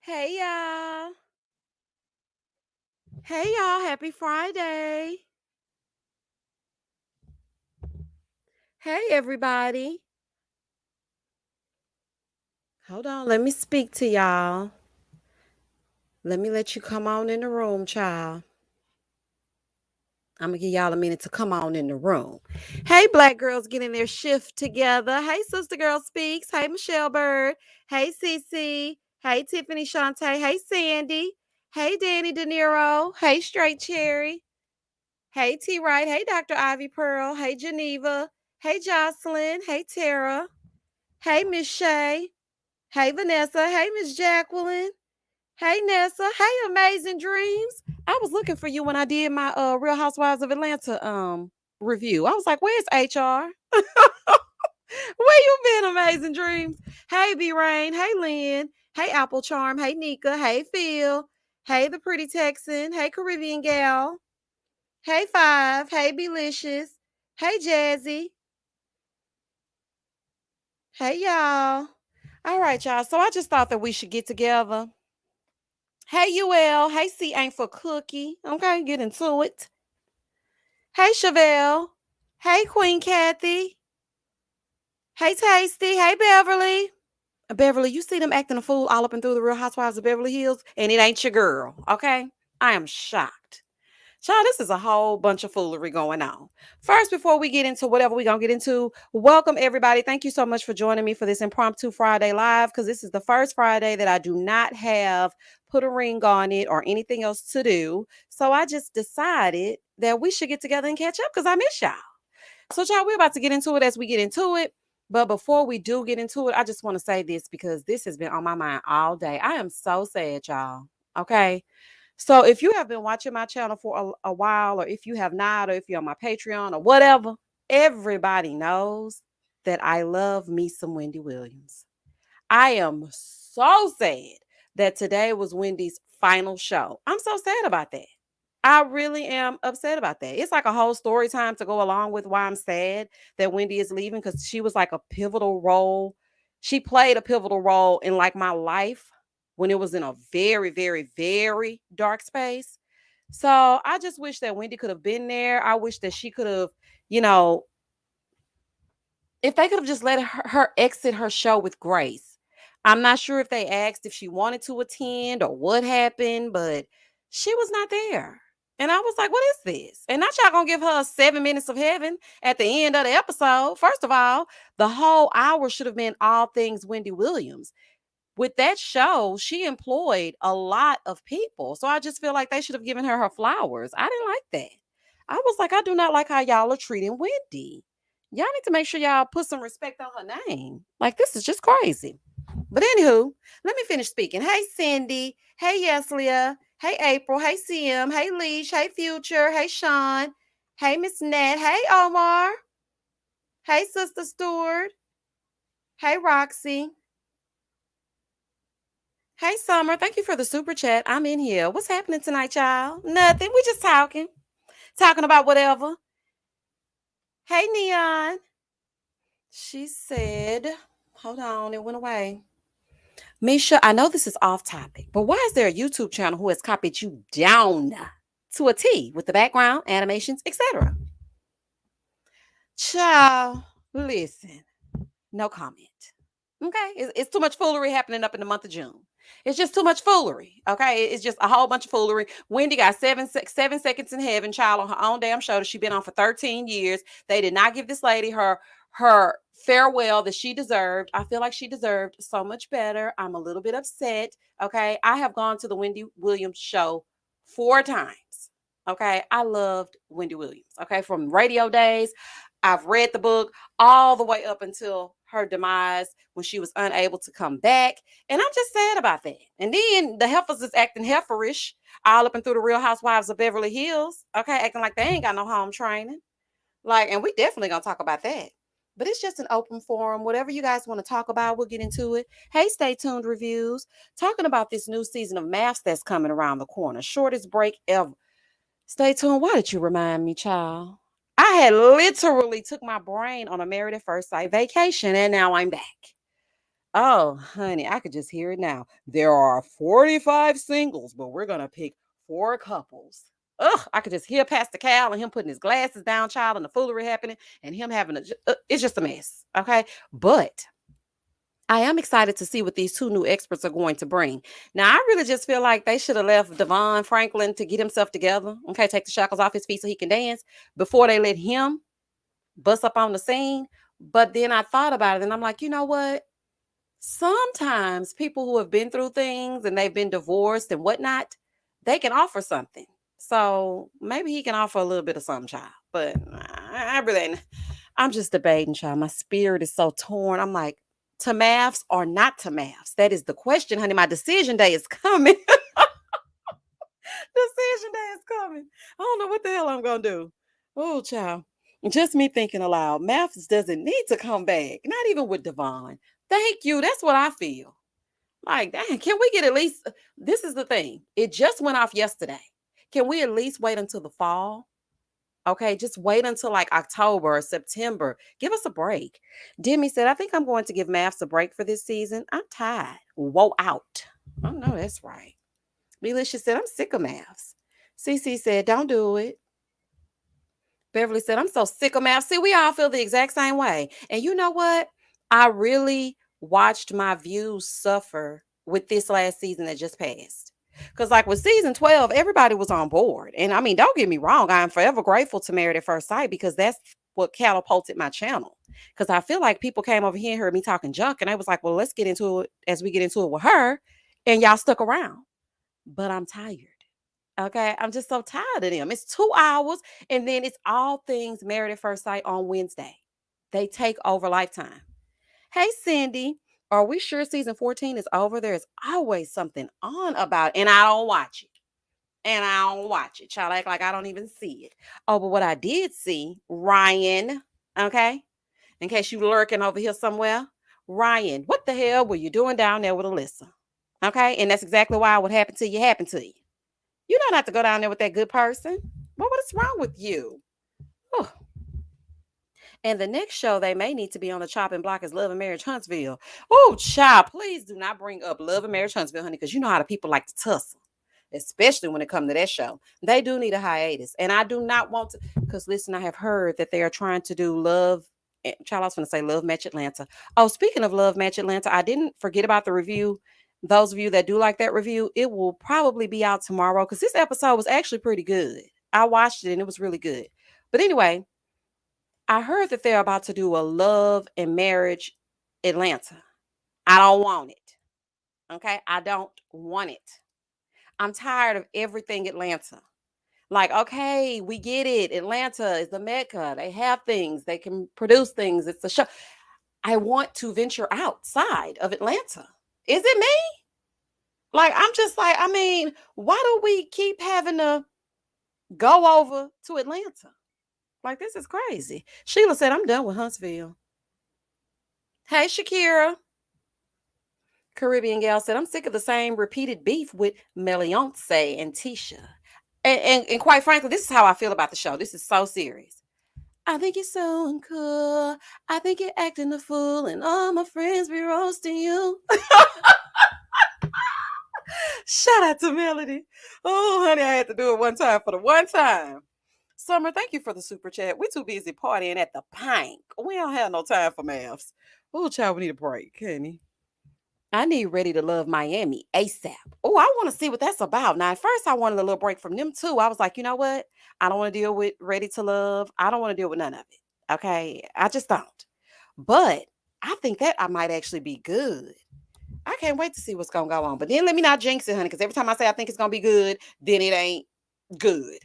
Hey y'all. Hey y'all, happy Friday. Hey everybody. Hold on, let me speak to y'all. Let me let you come on in the room, child. I'm gonna give y'all a minute to come on in the room. Hey, black girls getting their shift together. Hey, sister girl speaks. Hey, Michelle Bird. Hey, Cece. Hey, Tiffany Shantae. Hey, Sandy. Hey, Danny De Niro. Hey, Straight Cherry. Hey, T. Wright. Hey, Dr. Ivy Pearl. Hey, Geneva. Hey, Jocelyn. Hey, Tara. Hey, Miss Shay. Hey, Vanessa. Hey, Miss Jacqueline. Hey, Nessa. Hey, Amazing Dreams. I was looking for you when I did my Real Housewives of Atlanta review. I was like, where's HR? Where you been, Amazing Dreams? Hey, B Rain. Hey, Lynn. Hey, Apple Charm. Hey, Nika. Hey, Phil. Hey, the Pretty Texan. Hey, Caribbean Gal. Hey, Five. Hey, Belicious. Hey, Jazzy. Hey, y'all. All right, y'all. So I just thought that we should get together. Hey, UL. Hey, C ain't for Cookie. Okay, get into it. Hey, Chevelle. Hey, Queen Kathy. Hey, Tasty. Hey, Beverly. Beverly, you see them acting a fool all up and through the Real Housewives of Beverly Hills, and it ain't your girl. Okay, I am shocked. Child, this is a whole bunch of foolery going on. First, before we get into whatever we're going to get into, welcome everybody. Thank you so much for joining me for this impromptu Friday live because this is the first Friday that I do not have put a ring on it or anything else to do. So I just decided that we should get together and catch up because I miss y'all. So, y'all, we're about to get into it as we get into it. But before we do get into it, I just want to say this because this has been on my mind all day. I am so sad, y'all. Okay. So if you have been watching my channel for a while, or if you have not, or if you're on my Patreon or whatever, everybody knows that I love me some Wendy Williams. I am so sad that today was Wendy's final show. I'm so sad about that. I really am upset about that. It's like a whole story time to go along with why I'm sad that Wendy is leaving because she was like a pivotal role. She played a pivotal role in like my life when it was in a very, very, very dark space. So I just wish that Wendy could have been there. I wish that she could have, you know, if they could have just let her exit her show with grace. I'm not sure if they asked if she wanted to attend or what happened, but she was not there. And I was like, what is this? And not y'all gonna give her 7 minutes of heaven at the end of the episode. First of all, the whole hour should have been all things Wendy Williams. With that show, she employed a lot of people. So I just feel like they should have given her flowers. I didn't like that. I was like, I do not like how y'all are treating Wendy. Y'all need to make sure y'all put some respect on her name. Like, this is just crazy. But anywho, let me finish speaking. Hey, Cindy. Hey, Yeslia. Hey, April. Hey, CM. Hey, Leash. Hey, Future. Hey, Sean. Hey, Miss Nat. Hey, Omar. Hey, Sister Stewart. Hey, Roxy. Hey, Summer. Thank you for the super chat. I'm in here. What's happening tonight, y'all? Nothing. We just talking. Talking about whatever. Hey, Neon. She said, hold on, it went away. Misha, I know this is off topic, but why is there a YouTube channel who has copied you down to a T with the background, animations, etc.? Child, listen, no comment. Okay, it's too much foolery happening up in the month of June. It's just too much foolery. Okay, it's just a whole bunch of foolery. Wendy got 7 seconds in heaven, child, on her own damn show that she's been on for 13 years. They did not give this lady her farewell that she deserved. I feel like she deserved so much better. I'm a little bit upset. Okay, I have gone to the Wendy Williams show 4 times. Okay, I loved Wendy Williams. Okay, from radio days. I've read the book all the way up until her demise when she was unable to come back. And I'm just sad about that. And then the heifers is acting heiferish all up and through the Real Housewives of Beverly Hills. Okay, acting like they ain't got no home training. Like, and we definitely gonna talk about that. But it's just an open forum. Whatever you guys want to talk about, we'll get into it. Hey, stay tuned reviews. Talking about this new season of Maths that's coming around the corner. Shortest break ever. Stay tuned. Why did you remind me, child? I had literally took my brain on a Married at First Sight vacation, and now I'm back. Oh, honey, I could just hear it now. There are 45 singles, but we're going to pick 4 couples. Ugh, I could just hear Pastor Cal and him putting his glasses down, child, and the foolery happening, and him having it's just a mess. Okay. But I am excited to see what these 2 new experts are going to bring. Now, I really just feel like they should have left Devon Franklin to get himself together. Okay. Take the shackles off his feet so he can dance before they let him bust up on the scene. But then I thought about it and I'm like, you know what? Sometimes people who have been through things and they've been divorced and whatnot, they can offer something. So maybe he can offer a little bit of something, child. But I really ain't. I'm just debating, child. My spirit is so torn. I'm like, to maths or not to maths? That is the question, honey. My decision day is coming. Decision day is coming. I don't know what the hell I'm gonna do. Oh, child. Just me thinking aloud. Maths doesn't need to come back. Not even with Devon. Thank you. That's what I feel. Like, dang, can we get at least this is the thing. It just went off yesterday. Can we at least wait until the fall? Okay, just wait until like October or September. Give us a break. Demi said, I think I'm going to give maths a break for this season. I'm tired. Woe out. I know that's right. Alicia said, I'm sick of maths. CC said, don't do it. Beverly said, I'm so sick of math. See, we all feel the exact same way. And you know what? I really watched my views suffer with this last season that just passed. Because, like with season 12, everybody was on board. And I mean, don't get me wrong, I'm forever grateful to Married at First Sight because that's what catapulted my channel. Because I feel like people came over here and heard me talking junk, and I was like, well, let's get into it as we get into it with her. And y'all stuck around. But I'm tired. Okay, I'm just so tired of them. It's 2 hours, and then it's all things Married at First Sight on Wednesday. They take over Lifetime. Hey, Cindy, are we sure season 14 is over? There's always something on about, and I don't watch it. And I don't watch it. Child, act like I don't even see it. Oh, but what I did see, Ryan, okay, in case you lurking over here somewhere, Ryan, what the hell were you doing down there with Alyssa? Okay, and that's exactly why what happened to you happened to you. You don't have to go down there with that good person. What is wrong with you? Oh. And the next show they may need to be on the chopping block is Love and Marriage Huntsville. Oh, child, please do not bring up Love and Marriage Huntsville, honey, because you know how the people like to tussle, especially when it comes to that show. They do need a hiatus. And I do not want to, because listen, I have heard that they are trying to do Love. Child, I was going to say Love Match Atlanta. Oh, speaking of Love Match Atlanta, I didn't forget about the review. Those of you that do like that review, it will probably be out tomorrow because this episode was actually pretty good. I watched it and it was really good. But anyway, I heard that they're about to do a Love and Marriage Atlanta. I don't want it. Okay. I don't want it. I'm tired of everything Atlanta. Like, okay, we get it. Atlanta is the Mecca. They have things, they can produce things. It's a show. I want to venture outside of Atlanta. Is it me? Like, I'm just like, I mean, why do we keep having to go over to Atlanta? Like, this is crazy. Sheila said, I'm done with Huntsville. Hey, Shakira. Caribbean gal said, I'm sick of the same repeated beef with Meliance and Tisha. And quite frankly, this is how I feel about the show. This is so serious. I think you're so uncool. I think you're acting a fool, and all my friends be roasting you. Shout out to Melody. Oh, honey, I had to do it one time for the one time. Summer, thank you for the super chat. We're too busy partying at the pink. We don't have no time for maths. Oh, child, we need a break, honey. I need Ready to Love Miami ASAP. Oh, I want to see what that's about. Now, at first, I wanted a little break from them too. I was like, you know what? I don't want to deal with Ready to Love. I don't want to deal with none of it. Okay. I just don't. But I think that I might actually be good. I can't wait to see what's going to go on. But then let me not jinx it, honey, because every time I say I think it's going to be good, then it ain't good.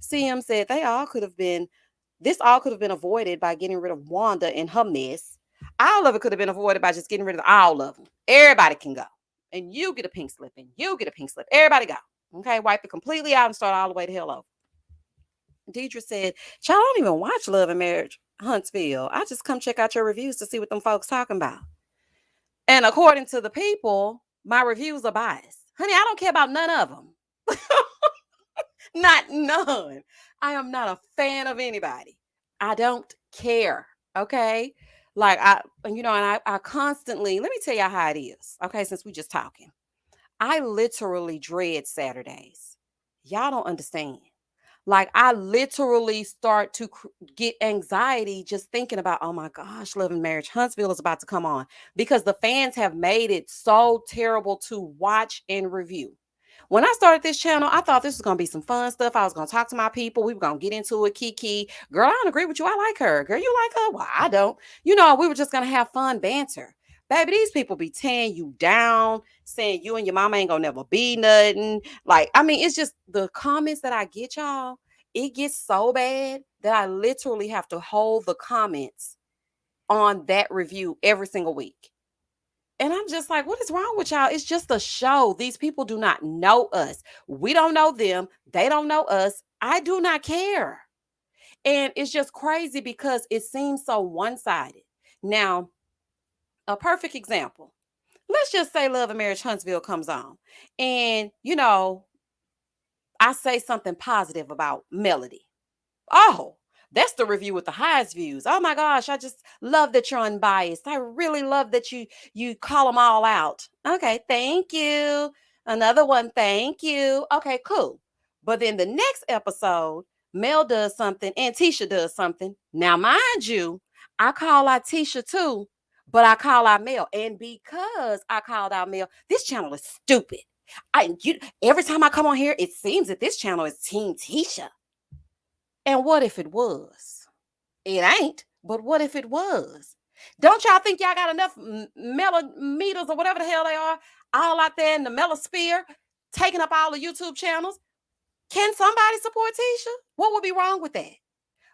CM said this all could have been avoided by getting rid of Wanda and her mess. All of it could have been avoided by just getting rid of all of them. Everybody can go. And you get a pink slip and you get a pink slip. Everybody go. Okay, wipe it completely out and start all the way to hell over. Deidre said, child, I don't even watch Love and Marriage Huntsville. I just come check out your reviews to see what them folks talking about. And according to the people, my reviews are biased. Honey, I don't care about none of them. Not none. I am not a fan of anybody. I don't care. Okay. Like and I constantly, let me tell y'all how it is. Okay, since we just talking. I literally dread Saturdays. Y'all don't understand. Like I literally start to get anxiety just thinking about, oh my gosh, Love and Marriage Huntsville is about to come on because the fans have made it so terrible to watch and review. When I started this channel, I thought this was gonna be some fun stuff. I was gonna talk to my people. We were gonna get into it. Kiki, girl, I don't agree with you. I like her. Girl, you like her? Well, I don't. We were just gonna have fun banter. Baby, these people be tearing you down, saying you and your mama ain't gonna never be nothing. Like, I mean, it's just the comments that I get, y'all. It gets so bad that I literally have to hold the comments on that review every single week. And I'm just like, what is wrong with y'all? It's just a show. These people do not know us. We don't know them. They don't know us. I do not care. And it's just crazy because it seems so one sided. Now, a perfect example. Let's just say Love and Marriage Huntsville comes on. And, I say something positive about Melody. Oh, that's the review with the highest views. Oh my gosh, I just love that you're unbiased. I really love that you call them all out. Okay, thank you. Another one, thank you. Okay, cool. But then the next episode, Mel does something and Tisha does something. Now, mind you, I call out Tisha too, but I call out Mel. And because I called out Mel, this channel is stupid. Every time I come on here, it seems that this channel is Team Tisha. And what if it was? It ain't, but what if it was? Don't y'all think y'all got enough millimeters or whatever the hell they are all out there in the melosphere taking up all the YouTube channels? Can somebody support Tisha? What would be wrong with that?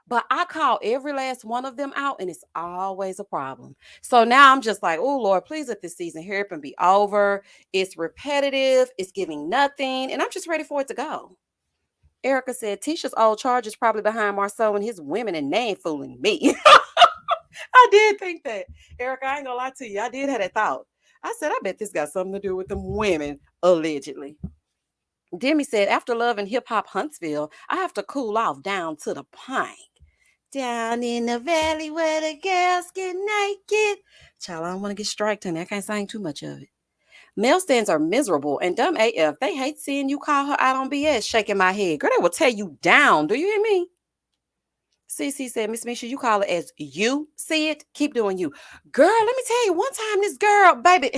But I call every last one of them out, and it's always a problem. So now I'm just like, oh, Lord, please let this season here up and be over. It's repetitive, it's giving nothing, and I'm just ready for it to go. Erica said, Tisha's old charge is probably behind Marceau and his women, and they ain't fooling me. I did think that. Erica, I ain't gonna lie to you. I did have that thought. I said, I bet this got something to do with them women, allegedly. Demi said, after Love and Hip Hop Huntsville, I have to cool off down to the pint. Down in the valley where the girls get naked. Child, I don't want to get striked, honey. I can't sing too much of it. Male stands are miserable and dumb AF. They hate seeing you call her out on BS, shaking my head. Girl, they will tear you down. Do you hear me? CC said, Miss Misha, you call it as you see it. Keep doing you. Girl, let me tell you, one time this girl, baby,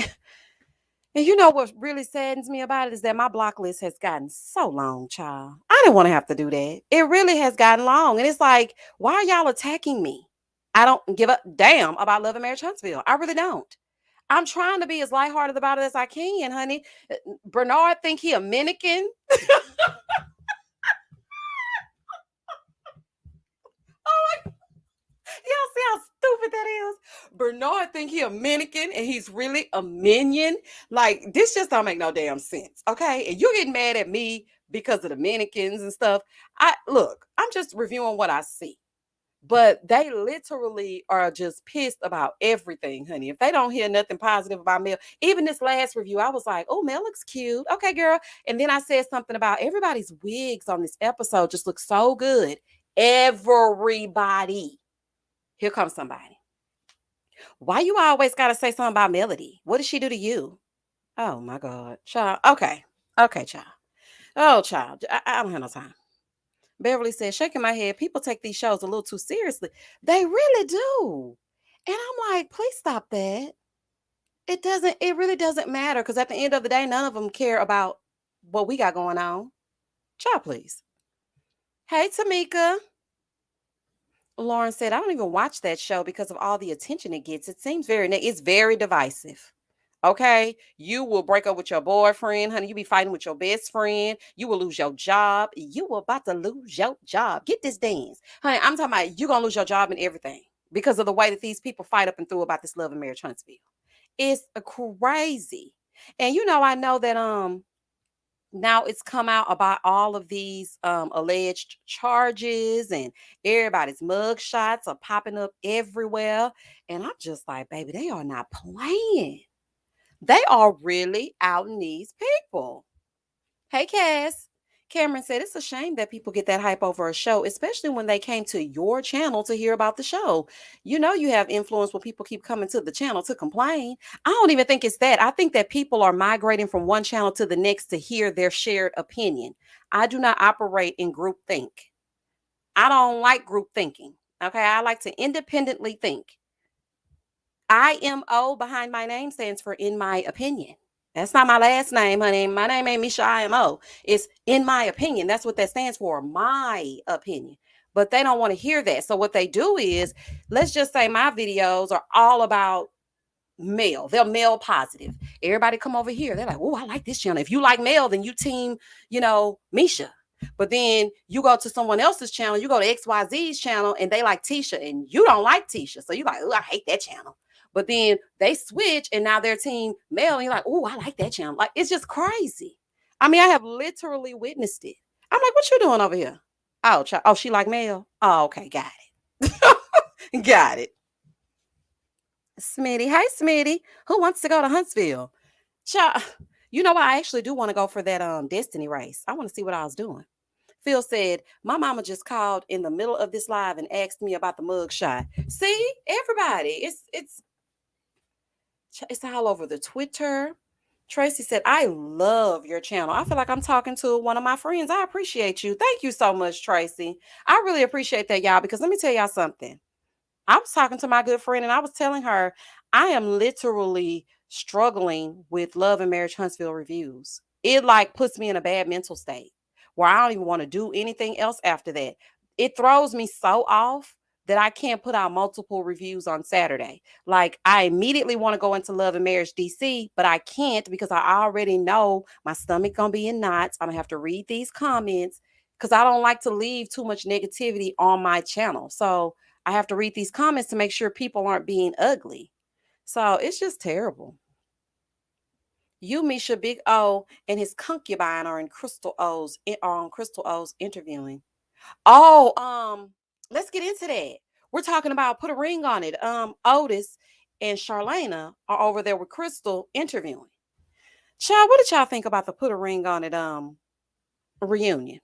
and you know what really saddens me about it is that my block list has gotten so long, child. I didn't want to have to do that. It really has gotten long. And it's like, why are y'all attacking me? I don't give a damn about Love and Marriage Huntsville. I really don't. I'm trying to be as lighthearted about it as I can, honey. Bernard think he a mannequin. Oh, y'all see how stupid that is? Bernard think he a mannequin and he's really a minion. Like, this just don't make no damn sense. Okay. And you getting mad at me because of the mannequins and stuff. I'm just reviewing what I see. But they literally are just pissed about everything, honey. If they don't hear nothing positive about Mel, even this last review, I was like, oh, Mel looks cute. Okay, girl. And then I said something about everybody's wigs on this episode just look so good. Everybody. Here comes somebody. Why you always got to say something about Melody? What did she do to you? Oh, my God. Child. Okay. Okay, child. Oh, child. I don't have no time. Beverly said, shaking my head, people take these shows a little too seriously. They really do. And I'm like, please stop that. It really doesn't matter because at the end of the day, none of them care about what we got going on. Child, please. Hey, Tamika. Lauren said, I don't even watch that show because of all the attention it gets. It seems it's very divisive. Okay, you will break up with your boyfriend, honey. You be fighting with your best friend. You will lose your job. You will about to lose your job. Get this dance, honey. I'm talking about you gonna lose your job and everything because of the way that these people fight up and through about this Love and Marriage Huntsville. It's crazy, and I know that now it's come out about all of these alleged charges and everybody's mug shots are popping up everywhere, and I'm just like, baby, they are not playing. They are really outing these people. Hey, Cass. Cameron said, it's a shame that people get that hype over a show, especially when they came to your channel to hear about the show. You know, you have influence when people keep coming to the channel to complain. I don't even think it's that. I think that people are migrating from one channel to the next to hear their shared opinion. I do not operate in group think. I don't like group thinking. Okay. I like to independently think. IMO behind my name stands for in my opinion. That's not my last name, honey. My name ain't MEASHAIMO. It's in my opinion. That's what that stands for. My opinion. But they don't want to hear that. So what they do is, let's just say my videos are all about male. They're male positive. Everybody come over here. They're like, oh, I like this channel. If you like male, then you team, Misha. But then you go to someone else's channel, you go to XYZ's channel, and they like Tisha, and you don't like Tisha. So you're like, oh, I hate that channel. But then they switch, and now they're team male, and you're like, oh, I like that channel. Like, it's just crazy. I mean, I have literally witnessed it. I'm like, what you doing over here? Oh, she like male? Oh, okay, got it. Got it. Smitty. Hey, Smitty. Who wants to go to Huntsville? Child, you know what? I actually do want to go for that Destiny race. I want to see what I was doing. Phil said, my mama just called in the middle of this live and asked me about the mug shot. See, everybody, it's all over the Twitter. Tracy said, I love your channel. I feel like I'm talking to one of my friends. I appreciate you. Thank you so much, Tracy. I really appreciate that, y'all, because let me tell y'all something. I was talking to my good friend and I was telling her I am literally struggling with Love and Marriage Huntsville reviews. It like puts me in a bad mental state where I don't even want to do anything else after that. It throws me so off that I can't put out multiple reviews on Saturday. Like I immediately want to go into Love and Marriage DC, but I can't because I already know my stomach gonna be in knots. I'm gonna have to read these comments because I don't like to leave too much negativity on my channel. So I have to read these comments to make sure people aren't being ugly. So it's just terrible. You, Misha, Big O, and his concubine are in Crystal O's interviewing. Oh, let's get into that. We're talking about put a ring on it. Otis and Charlena are over there with Crystal interviewing. Child, what did y'all think about the put a ring on it reunion?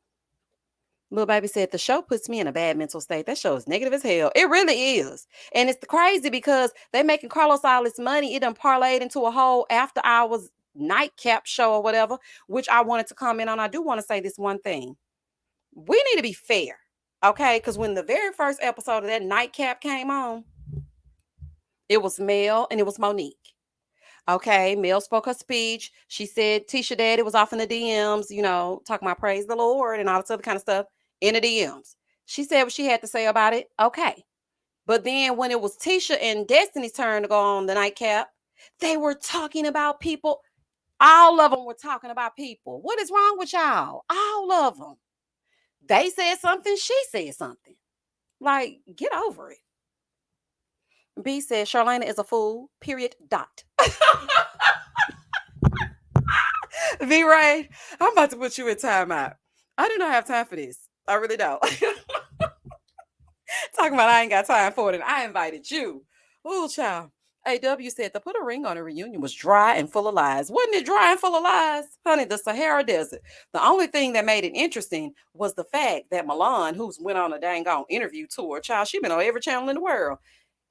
Little baby said the show puts me in a bad mental state. That show is negative as hell. It really is. And it's crazy because they making Carlos all this money. It done parlayed into a whole after hours nightcap show or whatever, which I wanted to comment on. I do want to say this one thing. We need to be fair. Okay. Because when the very first episode of that nightcap came on, it was Mel and it was Monique. Okay, Mel spoke her speech. She said Tisha Daddy was off in the DMs, talking about praise the Lord and all this other kind of stuff in the DMs. She said what she had to say about it. Okay. But then when it was Tisha and Destiny's turn to go on the nightcap, they were talking about people. All of them were talking about people. What is wrong with y'all? All of them. They said something. She said something. Like, get over it. B said Charlena is a fool. Period. Dot. V Ray, I'm about to put you in timeout. I do not have time for this. I really don't. Talking about I ain't got time for it, and I invited you. Ooh, child. AW said the put a ring on a reunion was dry and full of lies. Wasn't it dry and full of lies? Honey, the Sahara Desert. The only thing that made it interesting was the fact that Milan, who's went on a dang on interview tour, child, she been on every channel in the world,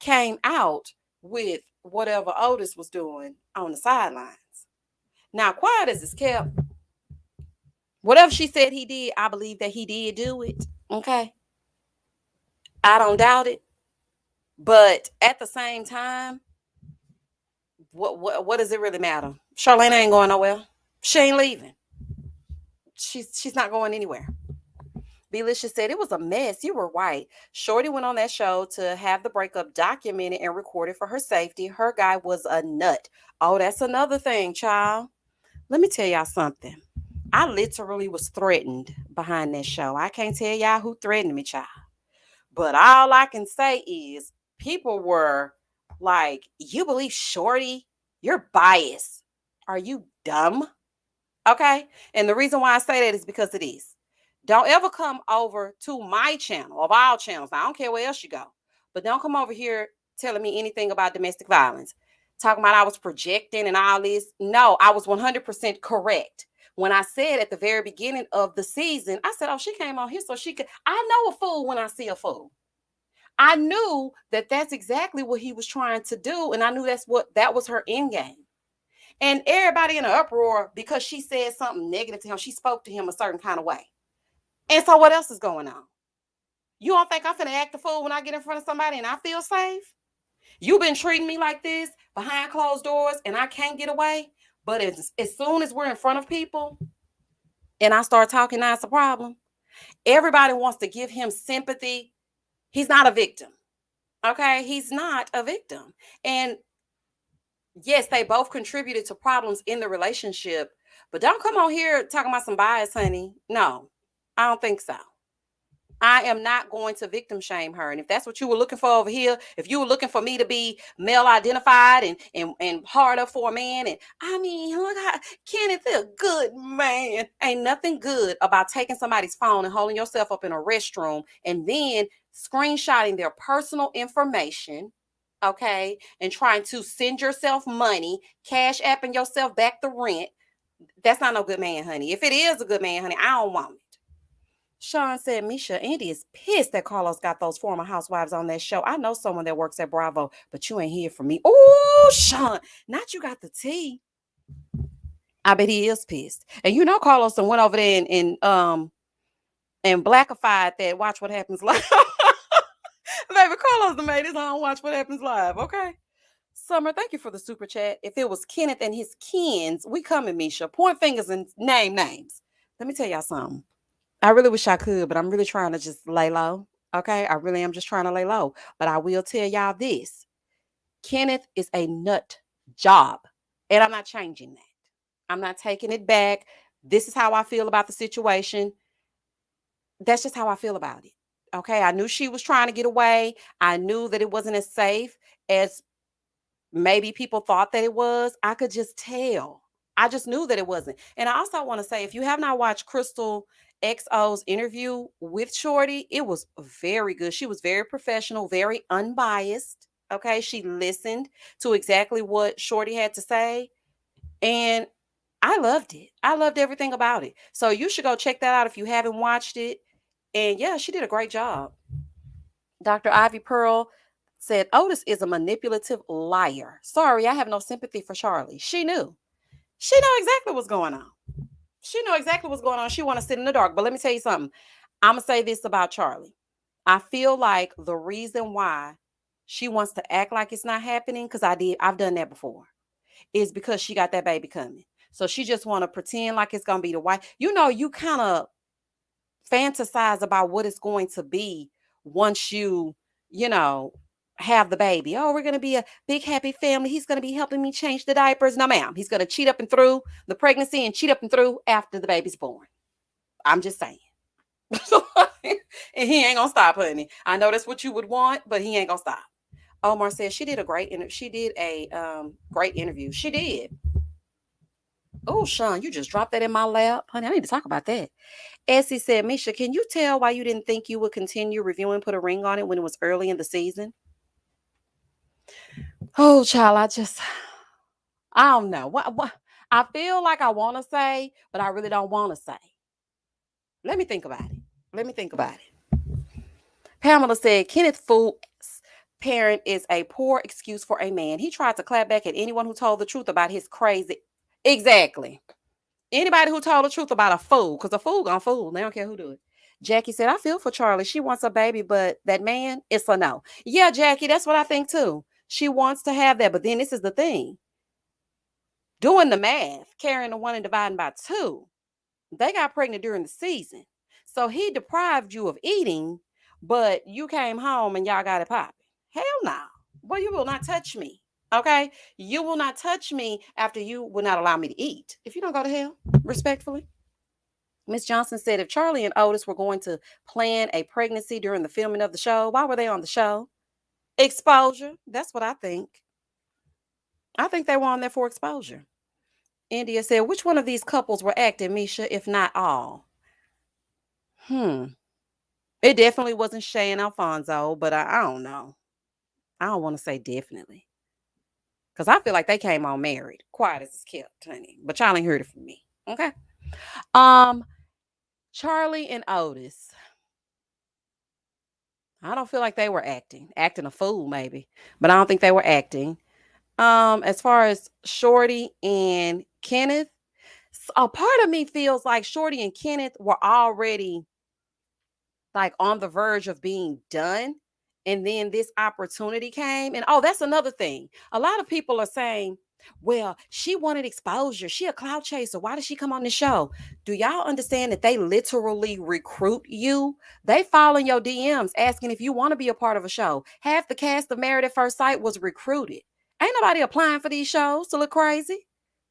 came out with whatever Otis was doing on the sidelines. Now, quiet as it's kept, whatever she said he did, I believe that he did do it. Okay. I don't doubt it. But at the same time, what does it really matter? Charlene ain't going nowhere. She ain't leaving. She's not going anywhere. Belisha said it was a mess. You were right. Shorty went on that show to have the breakup documented and recorded for her safety. Her guy was a nut. Oh, that's another thing, child. Let me tell y'all something. I literally was threatened behind that show. I can't tell y'all who threatened me, child. But all I can say is people were like, you believe Shorty? You're biased. Are you dumb? Okay. And the reason why I say that is because it is. Don't ever come over to my channel of all channels. Now, I don't care where else you go, but don't come over here telling me anything about domestic violence. Talking about I was projecting and all this. No, I was 100% correct. When I said at the very beginning of the season, I said, oh, she came on here so she could. I know a fool when I see a fool. I knew that that's exactly what he was trying to do. And I knew that was her end game. And everybody in an uproar because she said something negative to him. She spoke to him a certain kind of way. And so what else is going on? You don't think I'm finna act a fool when I get in front of somebody and I feel safe? You've been treating me like this behind closed doors and I can't get away. But as soon as we're in front of people and I start talking, now it's a problem. Everybody wants to give him sympathy. He's not a victim. Okay. He's not a victim. And yes, they both contributed to problems in the relationship. But don't come on here talking about some bias, honey. No, I don't think so. I am not going to victim shame her. And if that's what you were looking for over here, if you were looking for me to be male identified and harder for a man, and I mean, look how Kenneth is a good man. Ain't nothing good about taking somebody's phone and holding yourself up in a restroom and then screenshotting their personal information, okay, and trying to send yourself money, cash apping yourself back the rent. That's not no good man, honey. If it is a good man, honey, I don't want it. Sean said, Misha, Andy is pissed that Carlos got those former housewives on that show. I know someone that works at Bravo, but you ain't here for me. Oh, Sean, not you got the tea. I bet he is pissed. And you know Carlos went over there and blackified that Watch What Happens Live. Baby, Carlos made his own Watch What Happens Live, okay? Summer, thank you for the super chat. If it was Kenneth and his kins, we coming, Misha. Point fingers and name names. Let me tell y'all something. I really wish I could, but I'm really trying to just lay low. Okay. I really am just trying to lay low. But I will tell y'all this. Kenneth is a nut job. And I'm not changing that. I'm not taking it back. This is how I feel about the situation. That's just how I feel about it. Okay. I knew she was trying to get away. I knew that it wasn't as safe as maybe people thought that it was. I could just tell. I just knew that it wasn't. And I also want to say, if you have not watched Crystal XO's interview with Shorty, it was very good. She was very professional, very unbiased. Okay. She listened to exactly what Shorty had to say. And I loved it. I loved everything about it. So you should go check that out if you haven't watched it. And yeah, she did a great job. Dr. Ivy Pearl said, Otis is a manipulative liar. Sorry, I have no sympathy for Charlie. She knew. She knew exactly what's going on. She knew exactly what's going on. She want to sit in the dark. But let me tell you something. I'm going to say this about Charlie. I feel like the reason why she wants to act like it's not happening, because I've done that before, is because she got that baby coming. So she just want to pretend like it's going to be the wife. You know, you kind of fantasize about what it's going to be once you know, have the baby. Oh, we're going to be a big happy family. He's going to be helping me change the diapers. No, ma'am. He's going to cheat up and through the pregnancy and cheat up and through after the baby's born. I'm just saying. And he ain't going to stop, honey. I know that's what you would want, but he ain't going to stop. Omar says she did a great great interview. She did. Oh, Sean, you just dropped that in my lap. Honey, I need to talk about that. Essie said, Misha, can you tell why you didn't think you would continue reviewing Put a Ring on It when it was early in the season? Oh, child, I don't know. What I feel like I want to say, but I really don't want to say. Let me think about it. Pamela said, Kenneth Fool's parent is a poor excuse for a man. He tried to clap back at anyone who told the truth about his crazy. Exactly. Anybody who told the truth about a fool, because a fool gonna fool. They don't care who do it. Jackie said, I feel for Charlie. She wants a baby, but that man, it's a no. Yeah, Jackie, that's what I think too. She wants to have that, but then this is the thing. Doing the math, carrying the one and dividing by two, they got pregnant during the season. So he deprived you of eating, but you came home and y'all got it popping. Hell no. Boy, you will not touch me. Okay? You will not touch me after you will not allow me to eat. If you don't go to hell, respectfully. Miss Johnson said if Charlie and Otis were going to plan a pregnancy during the filming of the show, why were they on the show? Exposure. That's what I think. I think they were on there for exposure. India said, which one of these couples were acting, Misha, if not all? It definitely wasn't Shay and Alfonso, but I don't know. I don't want to say definitely. Because I feel like they came on married. Quiet as it's kept, honey. But y'all ain't heard it from me. Okay? Um, Charlie and Otis. I don't feel like they were acting a fool maybe, but I don't think they were acting. As far as Shorty and Kenneth, a part of me feels like Shorty and Kenneth were already like on the verge of being done. And then this opportunity came. And oh, that's another thing. A lot of people are saying, well, she wanted exposure. She a clout chaser. Why did she come on the show? Do y'all understand that they literally recruit you? They fall in your DMs asking if you want to be a part of a show. Half the cast of Married at First Sight was recruited. Ain't nobody applying for these shows to look crazy.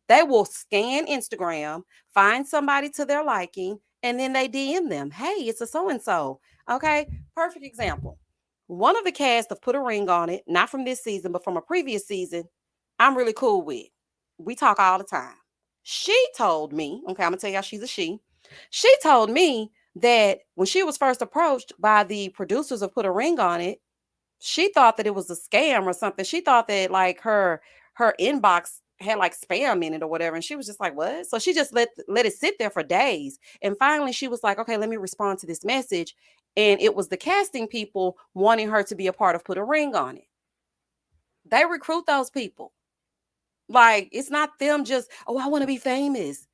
They will scan Instagram, find somebody to their liking, and then they DM them. Hey, it's a so and so. Okay, perfect example. One of the cast of Put a Ring on It, not from this season, but from a previous season, I'm really cool with. We talk all the time. She told me, okay, I'm gonna tell y'all she's a she. She told me that when she was first approached by the producers of Put a Ring on It, she thought that it was a scam or something. She thought that like her inbox had like spam in it or whatever. And she was just like, what? So she just let it sit there for days. And finally she was like, okay, let me respond to this message. And it was the casting people wanting her to be a part of Put a Ring on It. They recruit those people. Like it's not them just, oh, I want to be famous.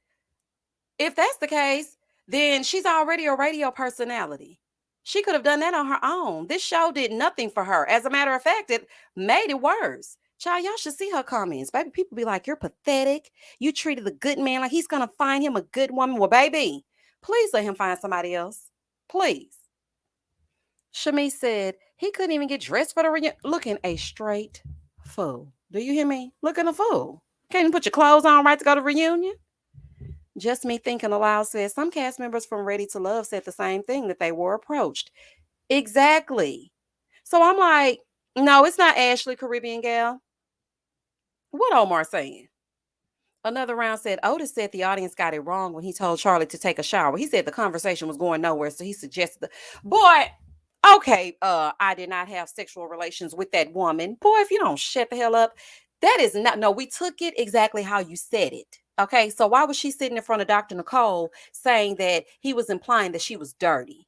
If that's the case, then she's already a radio personality. She could have done that on her own. This show did nothing for her. As a matter of fact, it made it worse. Child, y'all should see her comments. Baby, people be like, you're pathetic. You treated the good man like he's going to find him a good woman. Well, baby, please let him find somebody else. Please. Shamice said he couldn't even get dressed for the reunion. Looking a straight fool. Do you hear me? Looking a fool. Can't even put your clothes on right to go to reunion. Just Me Thinking Aloud says some cast members from Ready to Love said the same thing, that they were approached. Exactly. So I'm like, no, it's not Ashley, Caribbean gal. What Omar saying? Another round said Otis said the audience got it wrong when he told Charlie to take a shower. He said the conversation was going nowhere, so he suggested boy, okay, I did not have sexual relations with that woman. Boy, if you don't shut the hell up, that is not, no, we took it exactly how you said it. Okay, so why was she sitting in front of Dr. Nicole saying that he was implying that she was dirty?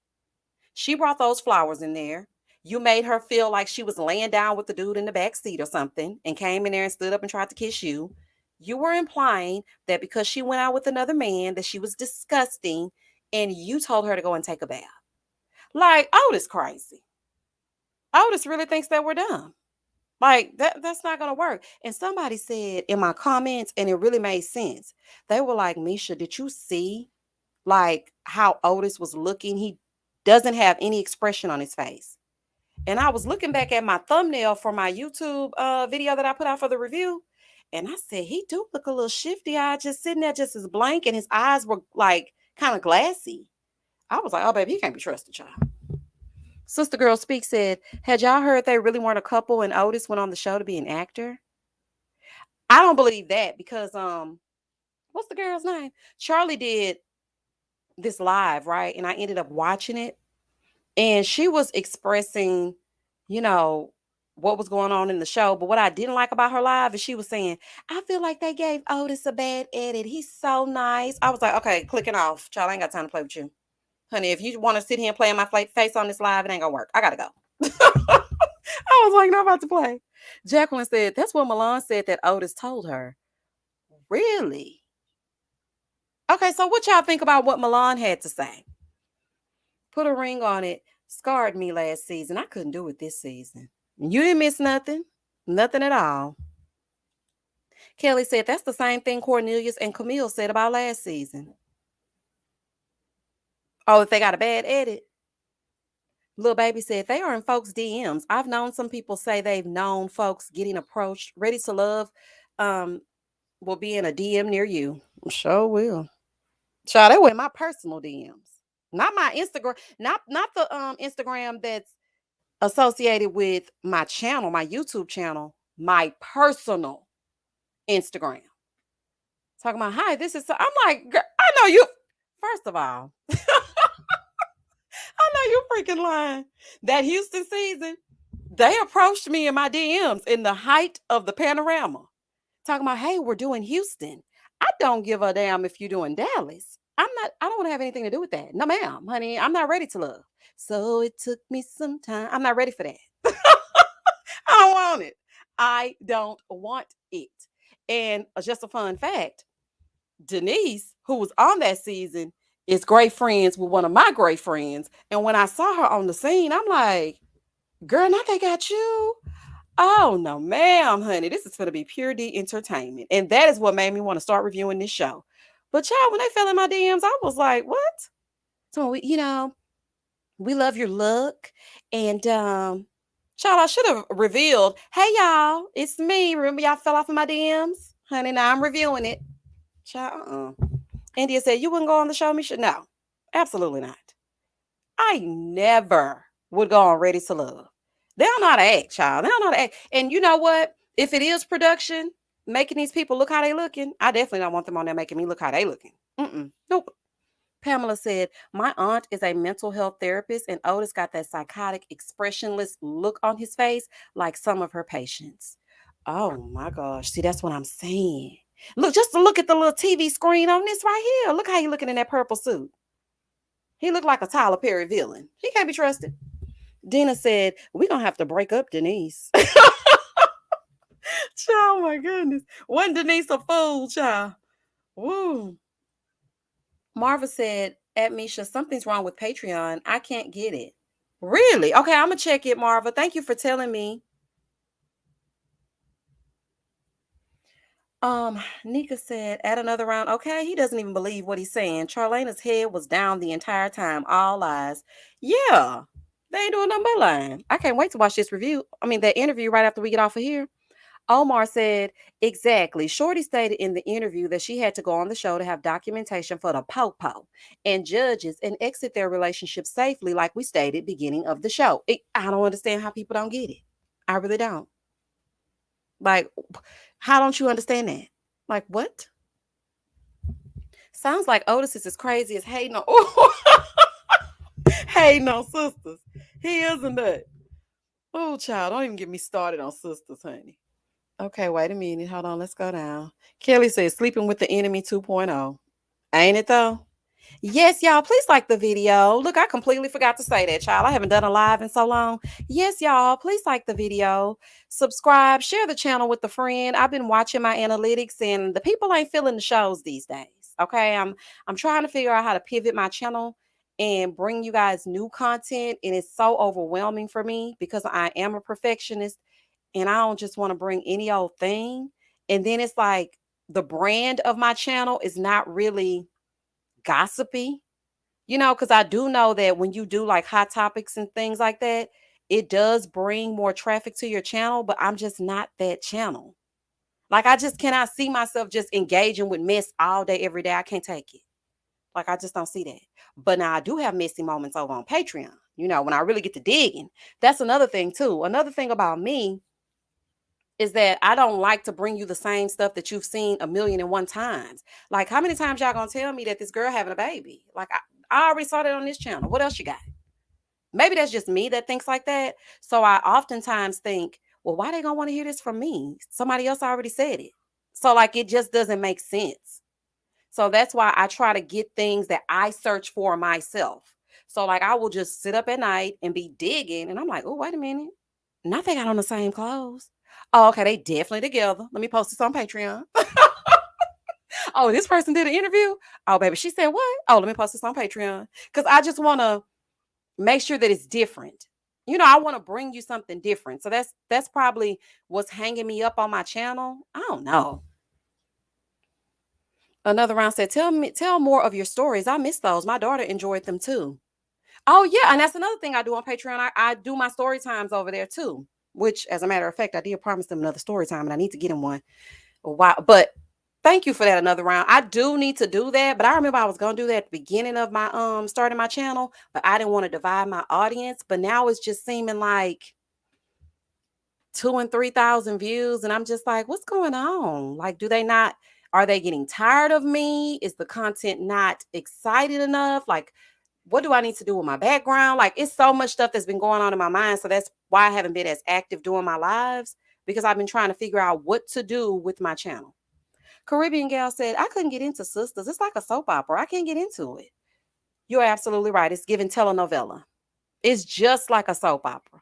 She brought those flowers in there. You made her feel like she was laying down with the dude in the back seat or something and came in there and stood up and tried to kiss you. You were implying that because she went out with another man that she was disgusting and you told her to go and take a bath. Like, Otis crazy. Otis really thinks that we're dumb. Like that's not gonna work. And somebody said in my comments, and it really made sense. They were like, Misha, did you see like how Otis was looking? He doesn't have any expression on his face. And I was looking back at my thumbnail for my YouTube video that I put out for the review. And I said, he do look a little shifty eyed, just sitting there just as blank, and his eyes were like kind of glassy. I was like, oh baby, he can't be trusted, y'all. Sister Girl Speak said, had y'all heard they really weren't a couple and Otis went on the show to be an actor? I don't believe that because what's the girl's name? Charlie did this live, right? And I ended up watching it. And she was expressing, you know, what was going on in the show. But what I didn't like about her live is she was saying, I feel like they gave Otis a bad edit. He's so nice. I was like, okay, clicking off. Child, I ain't got time to play with you. Honey, if you want to sit here and play in my face on this live, it ain't gonna work. I gotta go. I was like, not about to play. Jacqueline said, that's what Milan said that Otis told her. Really? Okay, so what y'all think about what Milan had to say? Put a Ring on It scarred me last season. I couldn't do it this season. You didn't miss nothing. Nothing at all. Kelly said, that's the same thing Cornelius and Camille said about last season. Oh, if they got a bad edit. Little Baby said, they are in folks' DMs. I've known some people say they've known folks getting approached. Ready to Love will be in a DM near you. Sure will. Child, they were in my personal DMs. Not my Instagram, not the Instagram that's associated with my channel, my YouTube channel, my personal Instagram. Talking about, hi, this is, I'm like, girl, I know you. First of all, I know you freaking lying. That Houston season, they approached me in my DMs in the height of the panorama. Talking about, hey, we're doing Houston. I don't give a damn if you're doing Dallas. I don't want to have anything to do with that. No, ma'am, honey, I'm not ready to love. So it took me some time. I'm not ready for that. I don't want it. I don't want it. And just a fun fact, Denise, who was on that season, is great friends with one of my great friends. And when I saw her on the scene, I'm like, girl, now they got you. Oh no, ma'am, honey. This is gonna be pure D entertainment. And that is what made me want to start reviewing this show. But y'all, when they fell in my DMs, I was like, what? So we love your look. And child, I should have revealed, hey y'all, it's me. Remember y'all fell off of my DMs? Honey, now I'm reviewing it. Child, India said, you wouldn't go on the show, Misha? No, absolutely not. I never would go on Ready to Love. They don't know how to act, child. They don't know how to act. And you know what? If it is production, making these people look how they looking, I definitely don't want them on there making me look how they looking. Nope. Pamela said, my aunt is a mental health therapist, and Otis got that psychotic, expressionless look on his face like some of her patients. Oh my gosh. See, that's what I'm saying. Look, just to look at the little TV screen on this right here. Look how he looking in that purple suit. He looked like a Tyler Perry villain. He can't be trusted. Dina said, we're going to have to break up Denise. Child, my goodness. Wasn't Denise a fool, child? Woo. Marva said, at Misha, something's wrong with Patreon. I can't get it. Really? Okay, I'm going to check it, Marva. Thank you for telling me. Nika said, add another round. Okay, he doesn't even believe what he's saying. Charlena's head was down the entire time. All lies. Yeah, they ain't doing nothing but lying. I can't wait to watch this review. I mean, that interview right after we get off of here. Omar said, exactly. Shorty stated in the interview that she had to go on the show to have documentation for the po-po and judges and exit their relationship safely, like we stated beginning of the show. I don't understand how people don't get it. I really don't. Like, how don't you understand that? Like, what? Sounds like Otis is as crazy as hey no. Hey no sisters. He is a nut. Oh, child, don't even get me started on sisters, honey. Okay, wait a minute. Hold on. Let's go down. Kelly says sleeping with the enemy 2.0. Ain't it though? Yes, y'all, please like the video. Look, I completely forgot to say that, child. I haven't done a live in so long. Yes, y'all, please like the video. Subscribe, share the channel with a friend. I've been watching my analytics and the people ain't feeling the shows these days. Okay, I'm trying to figure out how to pivot my channel and bring you guys new content, and it's so overwhelming for me because I am a perfectionist and I don't just want to bring any old thing. And then it's like the brand of my channel is not really gossipy, because I do know that when you do like hot topics and things like that, it does bring more traffic to your channel, but I'm just not that channel. Like, I just cannot see myself just engaging with mess all day, every day. I can't take it. Like, I just don't see that. But now I do have messy moments over on Patreon, when I really get to digging. That's another thing, too. Another thing about me is that I don't like to bring you the same stuff that you've seen a million and one times. Like, how many times y'all gonna tell me that this girl having a baby? Like, I already saw that on this channel. What else you got? Maybe that's just me that thinks like that. So I oftentimes think, well, why they gonna want to hear this from me? Somebody else already said it. So like, it just doesn't make sense. So that's why I try to get things that I search for myself. So like, I will just sit up at night and be digging, and I'm like, oh, wait a minute. Not they got on the same clothes. Oh, okay, they definitely together. Let me post this on Patreon. Oh, this person did an interview. Oh, baby, she said what? Oh, let me post this on Patreon because I just want to make sure that it's different. I want to bring you something different. So that's probably what's hanging me up on my channel. I don't know. Another round said, tell more of your stories. I miss those. My daughter enjoyed them too. Oh, yeah. And that's another thing I do on Patreon. I do my story times over there too, which, as a matter of fact, I did promise them another story time and I need to get them one. Wow. But thank you for that another round. I do need to do that, but I remember I was going to do that at the beginning of my starting my channel, but I didn't want to divide my audience. But now it's just seeming like 2,000 and 3,000 views. And I'm just like, what's going on? Like, are they getting tired of me? Is the content not excited enough? Like, what do I need to do with my background? Like, it's so much stuff that's been going on in my mind. So that's why I haven't been as active doing my lives, because I've been trying to figure out what to do with my channel. Caribbean Gal said, I couldn't get into Sisters. It's like a soap opera. I can't get into it. You're absolutely right. It's giving telenovela. It's just like a soap opera.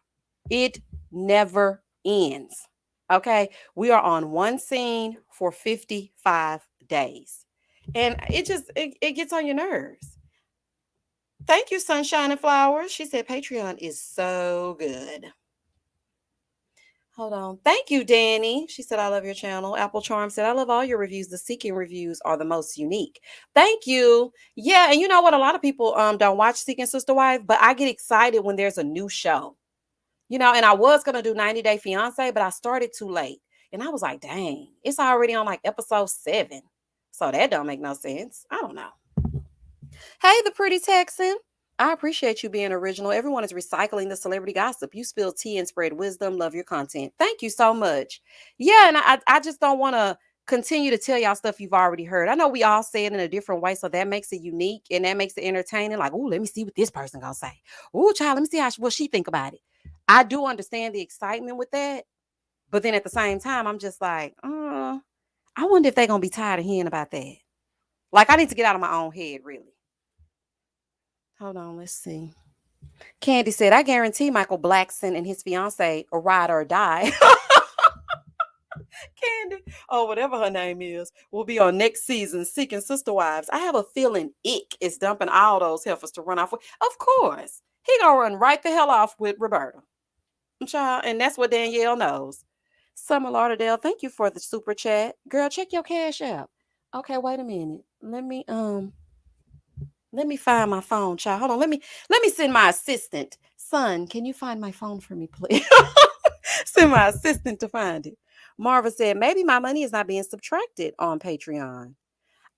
It never ends. Okay. We are on one scene for 55 days. And it gets on your nerves. Thank you, Sunshine and Flowers. She said Patreon is so good. Hold on. Thank you, Danny. She said, I love your channel. Apple Charm said, I love all your reviews. The Seeking reviews are the most unique. Thank you. Yeah, and you know what? A lot of people don't watch Seeking Sister Wife, but I get excited when there's a new show. And I was gonna do 90 Day Fiance, but I started too late. And I was like, dang, it's already on like episode 7. So that don't make no sense. I don't know. Hey, the pretty Texan. I appreciate you being original. Everyone is recycling the celebrity gossip. You spill tea and spread wisdom. Love your content. Thank you so much. Yeah, and I just don't want to continue to tell y'all stuff you've already heard. I know we all say it in a different way, so that makes it unique and that makes it entertaining. Like, oh, let me see what this person gonna say. Oh, child, let me see what she think about it. I do understand the excitement with that, but then at the same time, I'm just like, I wonder if they're gonna be tired of hearing about that. Like, I need to get out of my own head, really. Hold on, let's see. Candy said, I guarantee Michael Blackson and his fiance are ride or die. Candy, or whatever her name is, will be on next season Seeking Sister Wives. I have a feeling Ick is dumping all those heifers to run off with. Of course. He gonna run right the hell off with Roberta. Child, and that's what Danielle knows. Summer Lauderdale, thank you for the super chat. Girl, check your cash app. Okay, wait a minute. Let me find my phone, child. Hold on. Let me send my assistant. Son, can you find my phone for me, please? Send my assistant to find it. Marva said, maybe my money is not being subtracted on Patreon.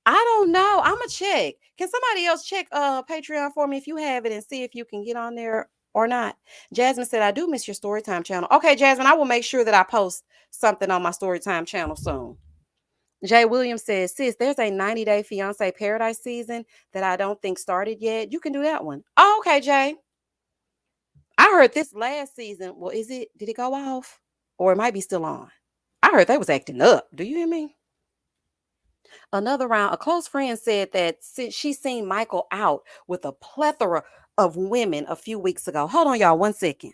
I don't know. I'ma check. Can somebody else check Patreon for me if you have it and see if you can get on there or not? Jasmine said, I do miss your Storytime channel. Okay, Jasmine, I will make sure that I post something on my Storytime channel soon. Jay Williams says, sis, there's a 90 Day Fiance Paradise season that I don't think started yet. You can do that one. Oh, okay, Jay. I heard this last season. Well, did it go off? Or it might be still on. I heard they was acting up. Do you hear me? Another round, a close friend said that since she seen Michael out with a plethora of women a few weeks ago. Hold on, y'all, 1 second.